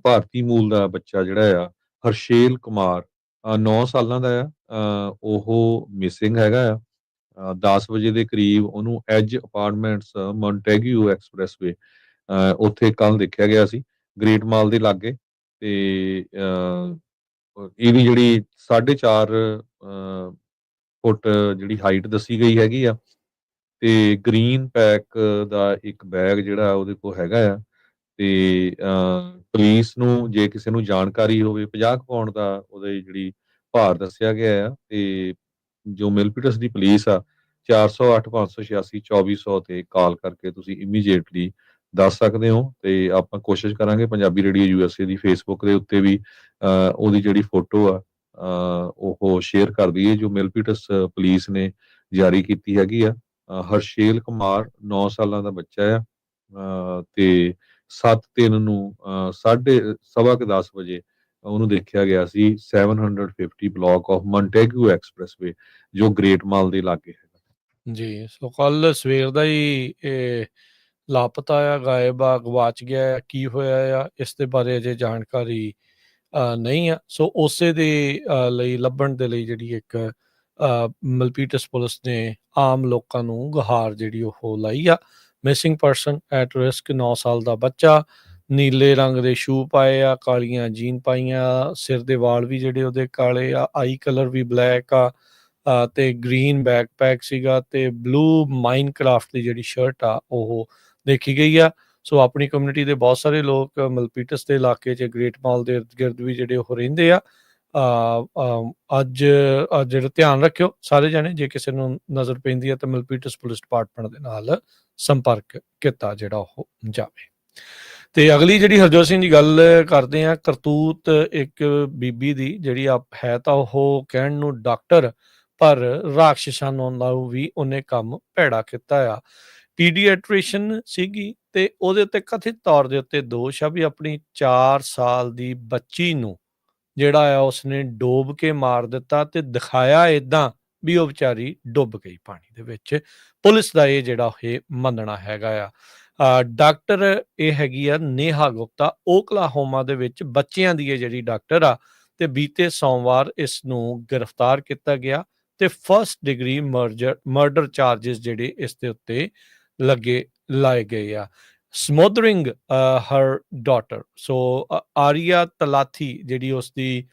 ਭਾਰਤੀ ਮੂਲ ਦਾ ਬੱਚਾ ਜਿਹੜਾ ਆ ਹਰਸ਼ੇਲ ਕੁਮਾਰ 9 ਸਾਲਾਂ ਦਾ ਆ। ਉਹ ਮਿਸਿੰਗ ਹੈਗਾ ਆ। 10 ਵਜੇ ਦੇ ਕਰੀਬ ਉਹਨੂੰ ਐਜ ਅਪਾਰਟਮੈਂਟਸ ਮੌਂਟੈਗਿਊ ਐਕਸਪ੍ਰੈਸਵੇ ਉੱਥੇ ਕੱਲ ਦੇਖਿਆ ਗਿਆ ਸੀ, ਗ੍ਰੇਟ ਮਾਲ ਦੇ ਲਾਗੇ। ਤੇ ਇਹਦੀ ਜਿਹੜੀ 4.5 ਫੁੱਟ ਜਿਹੜੀ ਹਾਈਟ ਦੱਸੀ ਗਈ ਹੈਗੀ ਆ, ਤੇ ਗ੍ਰੀਨ ਪੈਕ ਦਾ ਇੱਕ ਬੈਗ ਜਿਹੜਾ ਉਹਦੇ ਕੋਲ ਹੈਗਾ ਆ। ਤੇ ਪੁਲਿਸ ਨੂੰ ਜੇ ਕਿਸੇ ਨੂੰ ਜਾਣਕਾਰੀ ਹੋਵੇ, 50 ਪਾਉਂਡ ਦਾ ਉਹਦੀ ਜਿਹੜੀ ਭਾਰ ਦੱਸਿਆ ਗਿਆ ਆ। ਤੇ ਜੋ ਮਿਲਪੀਟਸ ਦੀ ਪੁਲਿਸ ਆ, 408 586 2400 ਤੇ ਕਾਲ ਕਰਕੇ ਤੁਸੀਂ ਇਮੀਡੀਏਟਲੀ ਦੱਸ ਸਕਦੇ ਹੋ। ਤੇ ਆਪਾਂ ਕੋਸ਼ਿਸ਼ ਕਰਾਂਗੇ ਪੰਜਾਬੀ ਰੇਡੀਓ USA ਦੀ ਫੇਸਬੁੱਕ ਦੇ ਉੱਤੇ ਵੀ ਉਹਦੀ ਜਿਹੜੀ ਫੋਟੋ ਆ ਉਹ ਸ਼ੇਅਰ ਕਰ ਦਈਏ, ਜੋ ਮਿਲਪੀਟਸ ਪੁਲਿਸ ਨੇ ਜਾਰੀ ਕੀਤੀ ਹੈਗੀ ਆ। ਹਰਸ਼ੇਲ ਕੁਮਾਰ 9 ਸਾਲਾਂ ਦਾ ਬੱਚਾ ਆ। ਤੇ 7/3 ਨੂੰ 10:15 ਵਜੇ ਉਹਨੂੰ ਦੇਖਿਆ ਗਿਆ ਸੀ 750 ਬਲਾਕ ਆਫ ਮੌਂਟੈਗਿਊ ਐਕਸਪ੍ਰੈਸਵੇ, ਜੋ ਗ੍ਰੇਟ ਮਾਲ ਦੇ ਲਾਗੇ ਹੈਗਾ ਜੀ। ਸੋ ਕੱਲ ਸਵੇਰ ਦਾ ਹੀ ਇਹ ਲਾਪਤਾ ਆ, ਗਾਇਬ ਆ, ਗਵਾਚ ਗਿਆ ਆ। ਕੀ ਹੋਇਆ ਆ ਇਸ ਦੇ ਬਾਰੇ ਅਜੇ ਜਾਣਕਾਰੀ ਨਹੀਂ ਆ। ਸੋ ਉਸੇ ਦੇ ਲਈ ਲੱਭਣ ਦੇ ਲਈ ਜਿਹੜੀ ਇੱਕ ਮਲਪੀਟਸ ਪੁਲਿਸ ਨੇ ਆਮ ਲੋਕਾਂ ਨੂੰ ਗੁਹਾਰ ਜਿਹੜੀ ਉਹ ਲਾਈ ਆ। ਮਿਸਿੰਗ ਪਰਸਨ ਐਟ ਰਿਸਕ, 9 ਸਾਲ ਦਾ ਬੱਚਾ, ਨੀਲੇ ਰੰਗ ਦੇ ਸ਼ੂ ਪਾਏ ਆ, ਕਾਲੀਆਂ ਜੀਨ ਪਾਈਆਂ, ਸਿਰ ਦੇ ਵਾਲ ਵੀ ਜਿਹੜੇ ਉਹਦੇ ਕਾਲੇ ਆ, ਆਈ ਕਲਰ ਵੀ ਬਲੈਕ ਆ, ਤੇ ਗ੍ਰੀਨ ਬੈਕਪੈਕ ਸੀਗਾ, ਤੇ ਬਲੂ ਮਾਈਨਕ੍ਰਾਫਟ ਦੀ ਜਿਹੜੀ ਸ਼ਰਟ ਆ ਉਹ ਦੇਖੀ ਗਈ ਆ। ਸੋ ਆਪਣੀ ਕਮਿਊਨਿਟੀ ਦੇ ਬਹੁਤ ਸਾਰੇ ਲੋਕ ਮਲਪੀਟਸ ਦੇ ਇਲਾਕੇ 'ਚ ਗ੍ਰੇਟ ਮਾਲ ਦੇ ਇਰਦ ਗਿਰਦ ਵੀ ਜਿਹੜੇ ਉਹ ਰਹਿੰਦੇ ਆ। ਅੱਜ ਜਿਹੜਾ ਧਿਆਨ ਰੱਖਿਓ ਸਾਰੇ ਜਾਣੇ, ਜੇ ਕਿਸੇ ਨੂੰ ਨਜ਼ਰ ਪੈਂਦੀ ਆ ਤਾਂ ਮਲਪੀਟਸ ਪੁਲਿਸ ਡਿਪਾਰਟਮੈਂਟ ਦੇ ਨਾਲ ਸੰਪਰਕ ਕੀਤਾ ਜਿਹੜਾ ਉਹ ਜਾਵੇ। ਤੇ ਅਗਲੀ ਜਿਹੜੀ ਹਰਜੋਤ ਸਿੰਘ ਦੀ ਗੱਲ ਕਰਦੇ ਆ, ਕਰਤੂਤ ਇੱਕ ਬੀਬੀ ਦੀ ਜਿਹੜੀ ਹੈ ਤਾਂ ਉਹ ਕਹਿਣ ਨੂੰ ਡਾਕਟਰ, ਪਰ ਰਾਖਸ਼ਾਂ ਨੂੰ ਵੀ ਉਹਨੇ ਕੰਮ ਭੈੜਾ ਕੀਤਾ ਆ। ਪੀਡੀਐਟ੍ਰੀਸ਼ਨ ਸੀਗੀ ਤੇ ਉਹਦੇ ਉੱਤੇ ਕਥਿਤ ਤੌਰ ਦੇ ਉੱਤੇ ਦੋਸ਼ ਆ ਵੀ ਆਪਣੀ 4 ਸਾਲ ਦੀ ਬੱਚੀ ਨੂੰ ਜਿਹੜਾ ਆ ਉਸਨੇ ਡੋਬ ਕੇ ਮਾਰ ਦਿੱਤਾ ਤੇ ਦਿਖਾਇਆ ਏਦਾਂ ਵੀ ਉਹ ਵਿਚਾਰੀ ਡੁੱਬ ਗਈ ਪਾਣੀ ਦੇ ਵਿੱਚ। ਪੁਲਿਸ ਦਾ ਇਹ ਜਿਹੜਾ ਇਹ ਮੰਨਣਾ ਹੈਗਾ ਆ। ਡਾਕਟਰ ਇਹ ਹੈਗੀ ਆ ਨੇਹਾ ਗੁਪਤਾ, ਓਕਲਾਹੋਮਾ ਦੇ ਵਿੱਚ ਬੱਚਿਆਂ ਦੀ ਇਹ ਜਿਹੜੀ ਡਾਕਟਰ ਆ, ਤੇ ਬੀਤੇ ਸੋਮਵਾਰ ਇਸ ਨੂੰ ਗ੍ਰਿਫਤਾਰ ਕੀਤਾ ਗਿਆ ਤੇ ਫਸਟ ਡਿਗਰੀ ਮਰਡਰ ਚਾਰजेस ਜਿਹੜੇ ਇਸ ਦੇ ਉੱਤੇ ਲਾਏ ਗਏ ਆ। ਸਮੋਦਰਿੰਗ ਹਰ ਡਾਟਰ, ਸੋ ਆਰੀਆ ਤਲਾਥੀ ਜਿਹੜੀ ਉਸਦੀ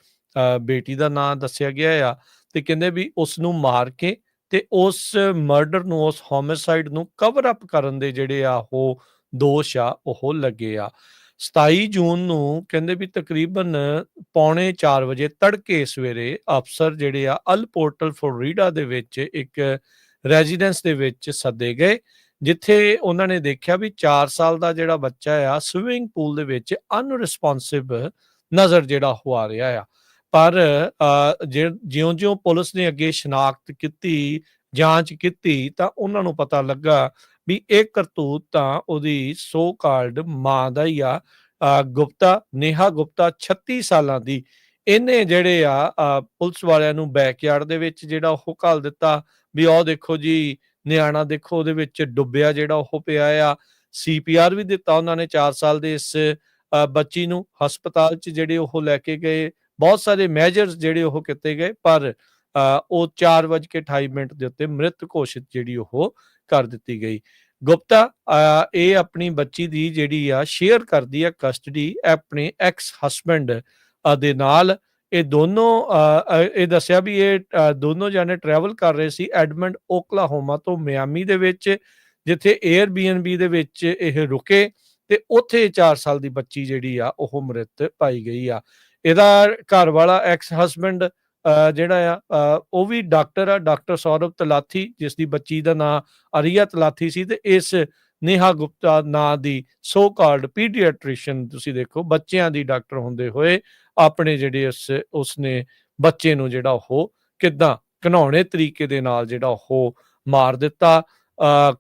ਬੇਟੀ ਦਾ ਨਾਂ ਦੱਸਿਆ ਗਿਆ ਆ, ਤੇ ਕਹਿੰਦੇ ਵੀ ਉਸ ਨੂੰ ਮਾਰ ਕੇ ਤੇ ਉਸ ਮਰਡਰ ਨੂੰ, ਉਸ ਹੋਮਿਸਾਈਡ ਨੂੰ ਕਵਰ ਅਪ ਕਰਨ ਦੇ ਜਿਹੜੇ ਆ ਉਹ ਦੋਸ਼ ਆ ਉਹ ਲੱਗੇ ਆ। 27 ਜੂਨ ਨੂੰ ਕਹਿੰਦੇ ਵੀ ਤਕਰੀਬਨ 3:45 ਵਜੇ ਤੜਕੇ ਸਵੇਰੇ ਅਫਸਰ ਜਿਹੜੇ ਆ ਅਲ ਪੋਰਟਲ ਫਲੋਰੀਡਾ ਦੇ ਵਿੱਚ ਇੱਕ ਰੈਜ਼ੀਡੈਂਸ ਦੇ ਵਿੱਚ ਸੱਦੇ ਗਏ, ਜਿੱਥੇ ਉਹਨਾਂ ਨੇ ਦੇਖਿਆ ਵੀ 4 ਸਾਲ ਦਾ ਜਿਹੜਾ ਬੱਚਾ ਆ ਸਵਿਮਿੰਗ ਪੂਲ ਦੇ ਵਿੱਚ ਅਨਰਿਸਪੌਂਸਿਵ ਨਜ਼ਰ ਜਿਹੜਾ ਉਹ ਆ ਰਿਹਾ ਆ। ਪਰ ਜਿਉਂ-ਜਿਉਂ ਪੁਲਿਸ ਨੇ ਅੱਗੇ ਸ਼ਨਾਖਤ ਕੀਤੀ, ਜਾਂਚ ਕੀਤੀ, ਤਾਂ ਉਹਨਾਂ ਨੂੰ ਪਤਾ ਲੱਗਾ ਵੀ ਇਹ ਕਰਤੂਤ ਤਾਂ ਉਹਦੀ ਸੋ ਕਾਲਡ ਮਾਂ ਦਾ ਹੀ ਆ। ਗੁਪਤਾ, ਨੇਹਾ ਗੁਪਤਾ 36 ਸਾਲਾਂ ਦੀ, ਇਹਨੇ ਜਿਹੜੇ ਆ ਪੁਲਿਸ ਵਾਲਿਆਂ ਨੂੰ ਬੈਕਯਾਰਡ ਦੇ ਵਿੱਚ ਜਿਹੜਾ ਉਹ ਘੱਲ ਦਿੱਤਾ ਵੀ ਆਹ ਦੇਖੋ ਜੀ ਨਿਆਣਾ, ਦੇਖੋ ਉਹਦੇ ਵਿੱਚ ਡੁੱਬਿਆ ਜਿਹੜਾ ਉਹ ਪਿਆ ਆ। CPR ਵੀ ਦਿੱਤਾ ਉਹਨਾਂ ਨੇ 4 ਸਾਲ ਦੇ ਇਸ ਬੱਚੀ ਨੂੰ। ਹਸਪਤਾਲ 'ਚ ਜਿਹੜੇ ਉਹ ਲੈ ਕੇ ਗਏ, ਬਹੁਤ ਸਾਰੇ ਮੈਜਰਸ ਜਿਹੜੇ ਉਹ ਕੀਤੇ ਗਏ, ਪਰ ਉਹ 4:28 ਦੇ ਉੱਤੇ ਮ੍ਰਿਤ ਘੋਸ਼ਿਤ ਜਿਹੜੀ ਉਹ ਕਰ ਦਿੱਤੀ ਗਈ। ਗੁਪਤਾ ਇਹ ਆਪਣੀ ਬੱਚੀ ਦੀ ਜਿਹੜੀ ਆ ਸ਼ੇਅਰ ਕਰਦੀ ਆ ਕਸਟਡੀ ਆਪਣੇ ਐਕਸ ਹਸਬੈਂਡ ਦੇ ਨਾਲ। ਇਹ ਦੋਨੋਂ ਇਹ ਦੱਸਿਆ ਵੀ ਇਹ ਦੋਨੋਂ ਜਾਣੇ ਟਰੈਵਲ ਕਰ ਰਹੇ ਸੀ ਐਡਮੰਡ ਓਕਲਾਹੋਮਾ ਤੋਂ ਮਿਆਮੀ ਦੇ ਵਿੱਚ, ਜਿੱਥੇ Airbnb ਦੇ ਵਿੱਚ ਇਹ ਰੁਕੇ ਤੇ ਉੱਥੇ 4 ਸਾਲ ਦੀ ਬੱਚੀ ਜਿਹੜੀ ਆ ਉਹ ਮ੍ਰਿਤ ਪਾਈ ਗਈ ਆ। ਇਹਦਾ ਘਰ ਵਾਲਾ ਐਕਸ ਹਸਬੈਂਡ ਜਿਹੜਾ ਆ ਉਹ ਵੀ ਡਾਕਟਰ ਆ, ਡਾਕਟਰ ਸੌਰਵ ਤਲਾਥੀ, ਜਿਸ ਦੀ ਬੱਚੀ ਦਾ ਨਾਂ ਆਰੀਆ ਤਲਾਥੀ ਸੀ। ਤੇ ਇਸ ਨੇਹਾ ਗੁਪਤਾ ਨਾਂ ਦੀ ਸੋ ਕਾਲਡ ਪੀਡੀਆਟ੍ਰੀਸ਼ਨ, ਤੁਸੀਂ ਦੇਖੋ ਬੱਚਿਆਂ ਦੀ ਡਾਕਟਰ ਹੁੰਦੇ ਹੋਏ ਆਪਣੇ ਜਿਹੜੇ ਉਸਨੇ ਬੱਚੇ ਨੂੰ ਜਿਹੜਾ ਉਹ ਕਿੱਦਾਂ ਘਿਨਾਉਣੇ ਤਰੀਕੇ ਦੇ ਨਾਲ ਜਿਹੜਾ ਉਹ ਮਾਰ ਦਿੱਤਾ।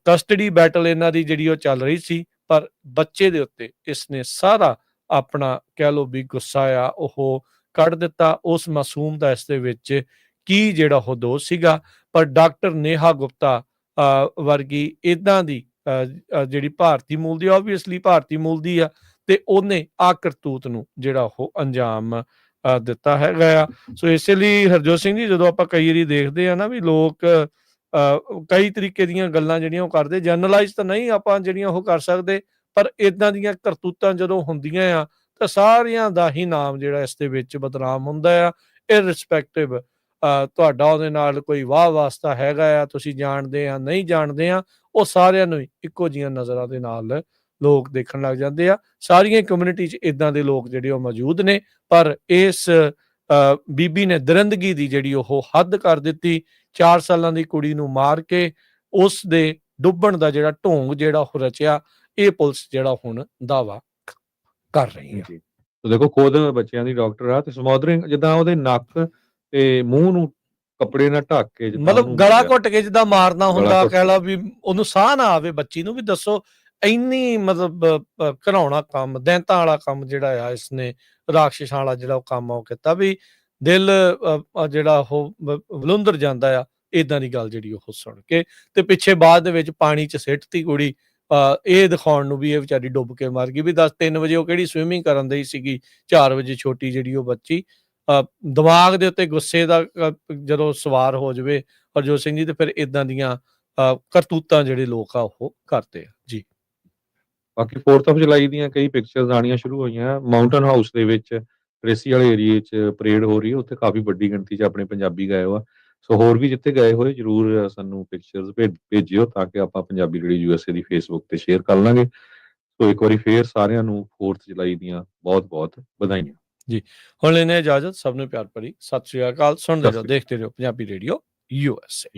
ਕਸਟਡੀ ਬੈਟਲ ਇਹਨਾਂ ਦੀ ਜਿਹੜੀ ਉਹ ਚੱਲ ਰਹੀ ਸੀ, ਪਰ ਬੱਚੇ ਦੇ ਉੱਤੇ ਇਸਨੇ ਸਾਰਾ ਆਪਣਾ ਕਹਿ ਲਓ ਵੀ ਗੁੱਸਾ ਆ ਉਹ ਕੱਢ ਦਿੱਤਾ। ਉਸ ਮਾਸੂਮ ਦਾ ਇਸ ਦੇ ਵਿੱਚ ਕੀ ਜਿਹੜਾ ਉਹ ਦੋਸ਼ ਸੀਗਾ, ਪਰ ਡਾਕਟਰ ਨੇਹਾ ਗੁਪਤਾ ਵਰਗੀ ਇੱਦਾਂ ਦੀ ਜਿਹੜੀ ਭਾਰਤੀ ਮੂਲ ਦੀ, ਓਬਵੀਅਸਲੀ ਭਾਰਤੀ ਮੂਲ ਦੀ ਆ, ਤੇ ਉਹਨੇ ਆ ਕਰਤੂਤ ਨੂੰ ਜਿਹੜਾ ਉਹ ਅੰਜਾਮ ਦਿੱਤਾ ਹੈਗਾ ਆ। ਸੋ ਇਸੇ ਲਈ ਹਰਜੋਤ ਸਿੰਘ ਜੀ, ਜਦੋਂ ਆਪਾਂ ਕਈ ਵਾਰੀ ਦੇਖਦੇ ਆ ਨਾ ਵੀ ਲੋਕ ਕਈ ਤਰੀਕੇ ਦੀਆਂ ਗੱਲਾਂ ਜਿਹੜੀਆਂ ਉਹ ਕਰਦੇ, ਜਨਰਲਾਈਜ਼ ਤਾਂ ਨਹੀਂ ਆਪਾਂ ਜਿਹੜੀਆਂ ਉਹ ਕਰ ਸਕਦੇ, ਪਰ ਇਦਾਂ ਦੀਆਂ ਕਰਤੂਤਾਂ ਜਦੋਂ ਹੁੰਦੀਆਂ ਆ ਤਾਂ ਸਾਰਿਆਂ ਦਾ ਹੀ ਨਾਮ ਜਿਹੜਾ ਇਸ ਦੇ ਵਿੱਚ ਬਦਨਾਮ ਹੁੰਦਾ ਆ, ਇਰਰਿਸਪੈਕਟਿਵ ਤੁਹਾਡਾ ਉਹਦੇ ਨਾਲ ਕੋਈ ਵਾਹ ਵਾਸਤਾ ਹੈਗਾ ਆ, ਤੁਸੀਂ ਜਾਣਦੇ ਆ ਨਹੀਂ ਜਾਣਦੇ ਆ, ਉਹ ਸਾਰਿਆਂ ਨੂੰ ਹੀ ਇੱਕੋ ਜਿਹੀਆਂ ਨਜ਼ਰਾਂ ਦੇ ਨਾਲ ਲੋਕ ਦੇਖਣ ਲੱਗ ਜਾਂਦੇ ਆ। ਸਾਰੀਆਂ ਕਮਿਊਨਿਟੀ 'ਚ ਇਦਾਂ ਦੇ ਲੋਕ ਜਿਹੜੇ ਉਹ ਮੌਜੂਦ ਨੇ, ਪਰ ਇਸ ਬੀਬੀ ਨੇ ਦਰਿੰਦਗੀ ਦੀ ਜਿਹੜੀ ਉਹ ਹੱਦ ਕਰ ਦਿੱਤੀ। 4 ਸਾਲਾਂ ਦੀ ਕੁੜੀ ਨੂੰ ਮਾਰ ਕੇ ਉਸ ਦੇ ਡੁੱਬਣ ਦਾ ਜਿਹੜਾ ਢੋਂਗ ਜਿਹੜਾ ਉਹ ਰਚਿਆ, ਇਹ ਪੁਲਿਸ ਜਿਹੜਾ ਹੁਣ ਦਾਵਾ ਕਰ ਰਹੀ ਹੈ। ਦੇਖੋ ਖੁਦ ਬੱਚਿਆਂ ਦੀ ਡਾਕਟਰ ਆ, ਤੇ ਸਮੋਦਰਿੰਗ ਜਿੱਦਾਂ ਉਹਦੇ ਨੱਕ ਤੇ ਮੂੰਹ ਨੂੰ ਕੱਪੜੇ ਨਾਲ ਢੱਕ ਕੇ, ਮਤਲਬ ਗਲਾ ਘੁੱਟ ਕੇ ਜਿੱਦਾਂ ਮਾਰਨਾ ਹੁੰਦਾ, ਕਹਿ ਲਾ ਵੀ ਉਹਨੂੰ ਸਾਹ ਨਾ ਆਵੇ ਬੱਚੀ ਨੂੰ, ਵੀ ਦੱਸੋ ਇੰਨੀ ਮਤਲਬ ਘਿਨਾਉਣਾ ਕੰਮ, ਦੈਂਤਾਂ ਵਾਲਾ ਕੰਮ ਜਿਹੜਾ ਆ ਇਸਨੇ, ਰਾਖਸ਼ਾਂ ਵਾਲਾ ਜਿਹੜਾ ਉਹ ਕੰਮ ਉਹ ਕੀਤਾ, ਵੀ ਦਿਲ ਜਿਹੜਾ ਉਹ ਵਲੁੰਦਰ ਜਾਂਦਾ ਆ ਇਦਾਂ ਦੀ ਗੱਲ ਜਿਹੜੀ ਉਹ ਸੁਣ ਕੇ। ਤੇ ਪਿੱਛੇ ਬਾਅਦ ਦੇ ਵਿੱਚ ਪਾਣੀ 'ਚ ਸਿੱਟਤੀ ਕੁੜੀ, ਇਹ ਦਿਖਾਉਣ ਨੂੰ ਵੀ ਇਹ ਵਿਚਾਰੀ ਡੁੱਬ ਕੇ ਮਰ ਗਈ। ਵੀ 3 ਵਜੇ ਉਹ ਕਿਹੜੀ ਸਵਿਮਿੰਗ ਕਰਨ ਦੀ ਸੀਗੀ, 4 ਵਜੇ ਛੋਟੀ ਜਿਹੜੀ ਉਹ ਬੱਚੀ। ਦਿਮਾਗ ਦੇ ਉੱਤੇ ਗੁੱਸੇ ਦਾ ਜਦੋਂ ਸਵਾਰ ਹੋ ਜਾਵੇ ਹਰਜੋਤ ਸਿੰਘ ਜੀ, ਤੇ ਫਿਰ ਇਦਾਂ ਦੀਆਂ ਕਰਤੂਤਾਂ ਜਿਹੜੇ ਲੋਕ ਆ ਉਹ ਕਰਦੇ ਆ ਜੀ। ਬਾਕੀ 4th ਆਫ ਜੁਲਾਈ ਦੀਆਂ ਕਈ ਪਿਕਚਰਸ ਆਉਣੀਆਂ ਸ਼ੁਰੂ ਹੋਈਆਂ। ਮਾਊਂਟਨ ਹਾਊਸ ਦੇ ਵਿੱਚ ਟ੍ਰੇਸੀ ਵਾਲੇ ਏਰੀਏ 'ਚ ਪਰੇਡ ਹੋ ਰਹੀ ਹੈ, ਉੱਥੇ ਕਾਫੀ ਵੱਡੀ ਗਿਣਤੀ 'ਚ ਆਪਣੇ ਪੰਜਾਬੀ ਗਏ ਹੋ ਆ। ਸੋ ਹੋਰ ਵੀ ਜਿੱਥੇ ਗਏ ਹੋਏ ਜ਼ਰੂਰ ਸਾਨੂੰ ਪਿਕਚਰਸ ਭੇਜਿਓ, ਤਾਂ ਕਿ ਆਪਾਂ ਪੰਜਾਬੀ ਰੇਡੀਓ USA ਦੀ ਫੇਸਬੁੱਕ ਤੇ ਸ਼ੇਅਰ ਕਰ ਲਾਂਗੇ। ਸੋ ਇੱਕ ਵਾਰੀ ਫੇਰ ਸਾਰਿਆਂ ਨੂੰ 4th ਜੁਲਾਈ ਦੀਆਂ ਬਹੁਤ-ਬਹੁਤ ਵਧਾਈਆਂ ਜੀ। ਹੁਣ ਲੈਣੇ ਇਜਾਜ਼ਤ, ਸਭ ਨੂੰ ਪਿਆਰ ਭਰੀ ਸਤਿ ਸ੍ਰੀ ਅਕਾਲ। ਸੁਣਦੇ ਰਹੋ, ਦੇਖਦੇ ਰਹੋ ਪੰਜਾਬੀ ਰੇਡੀਓ USA।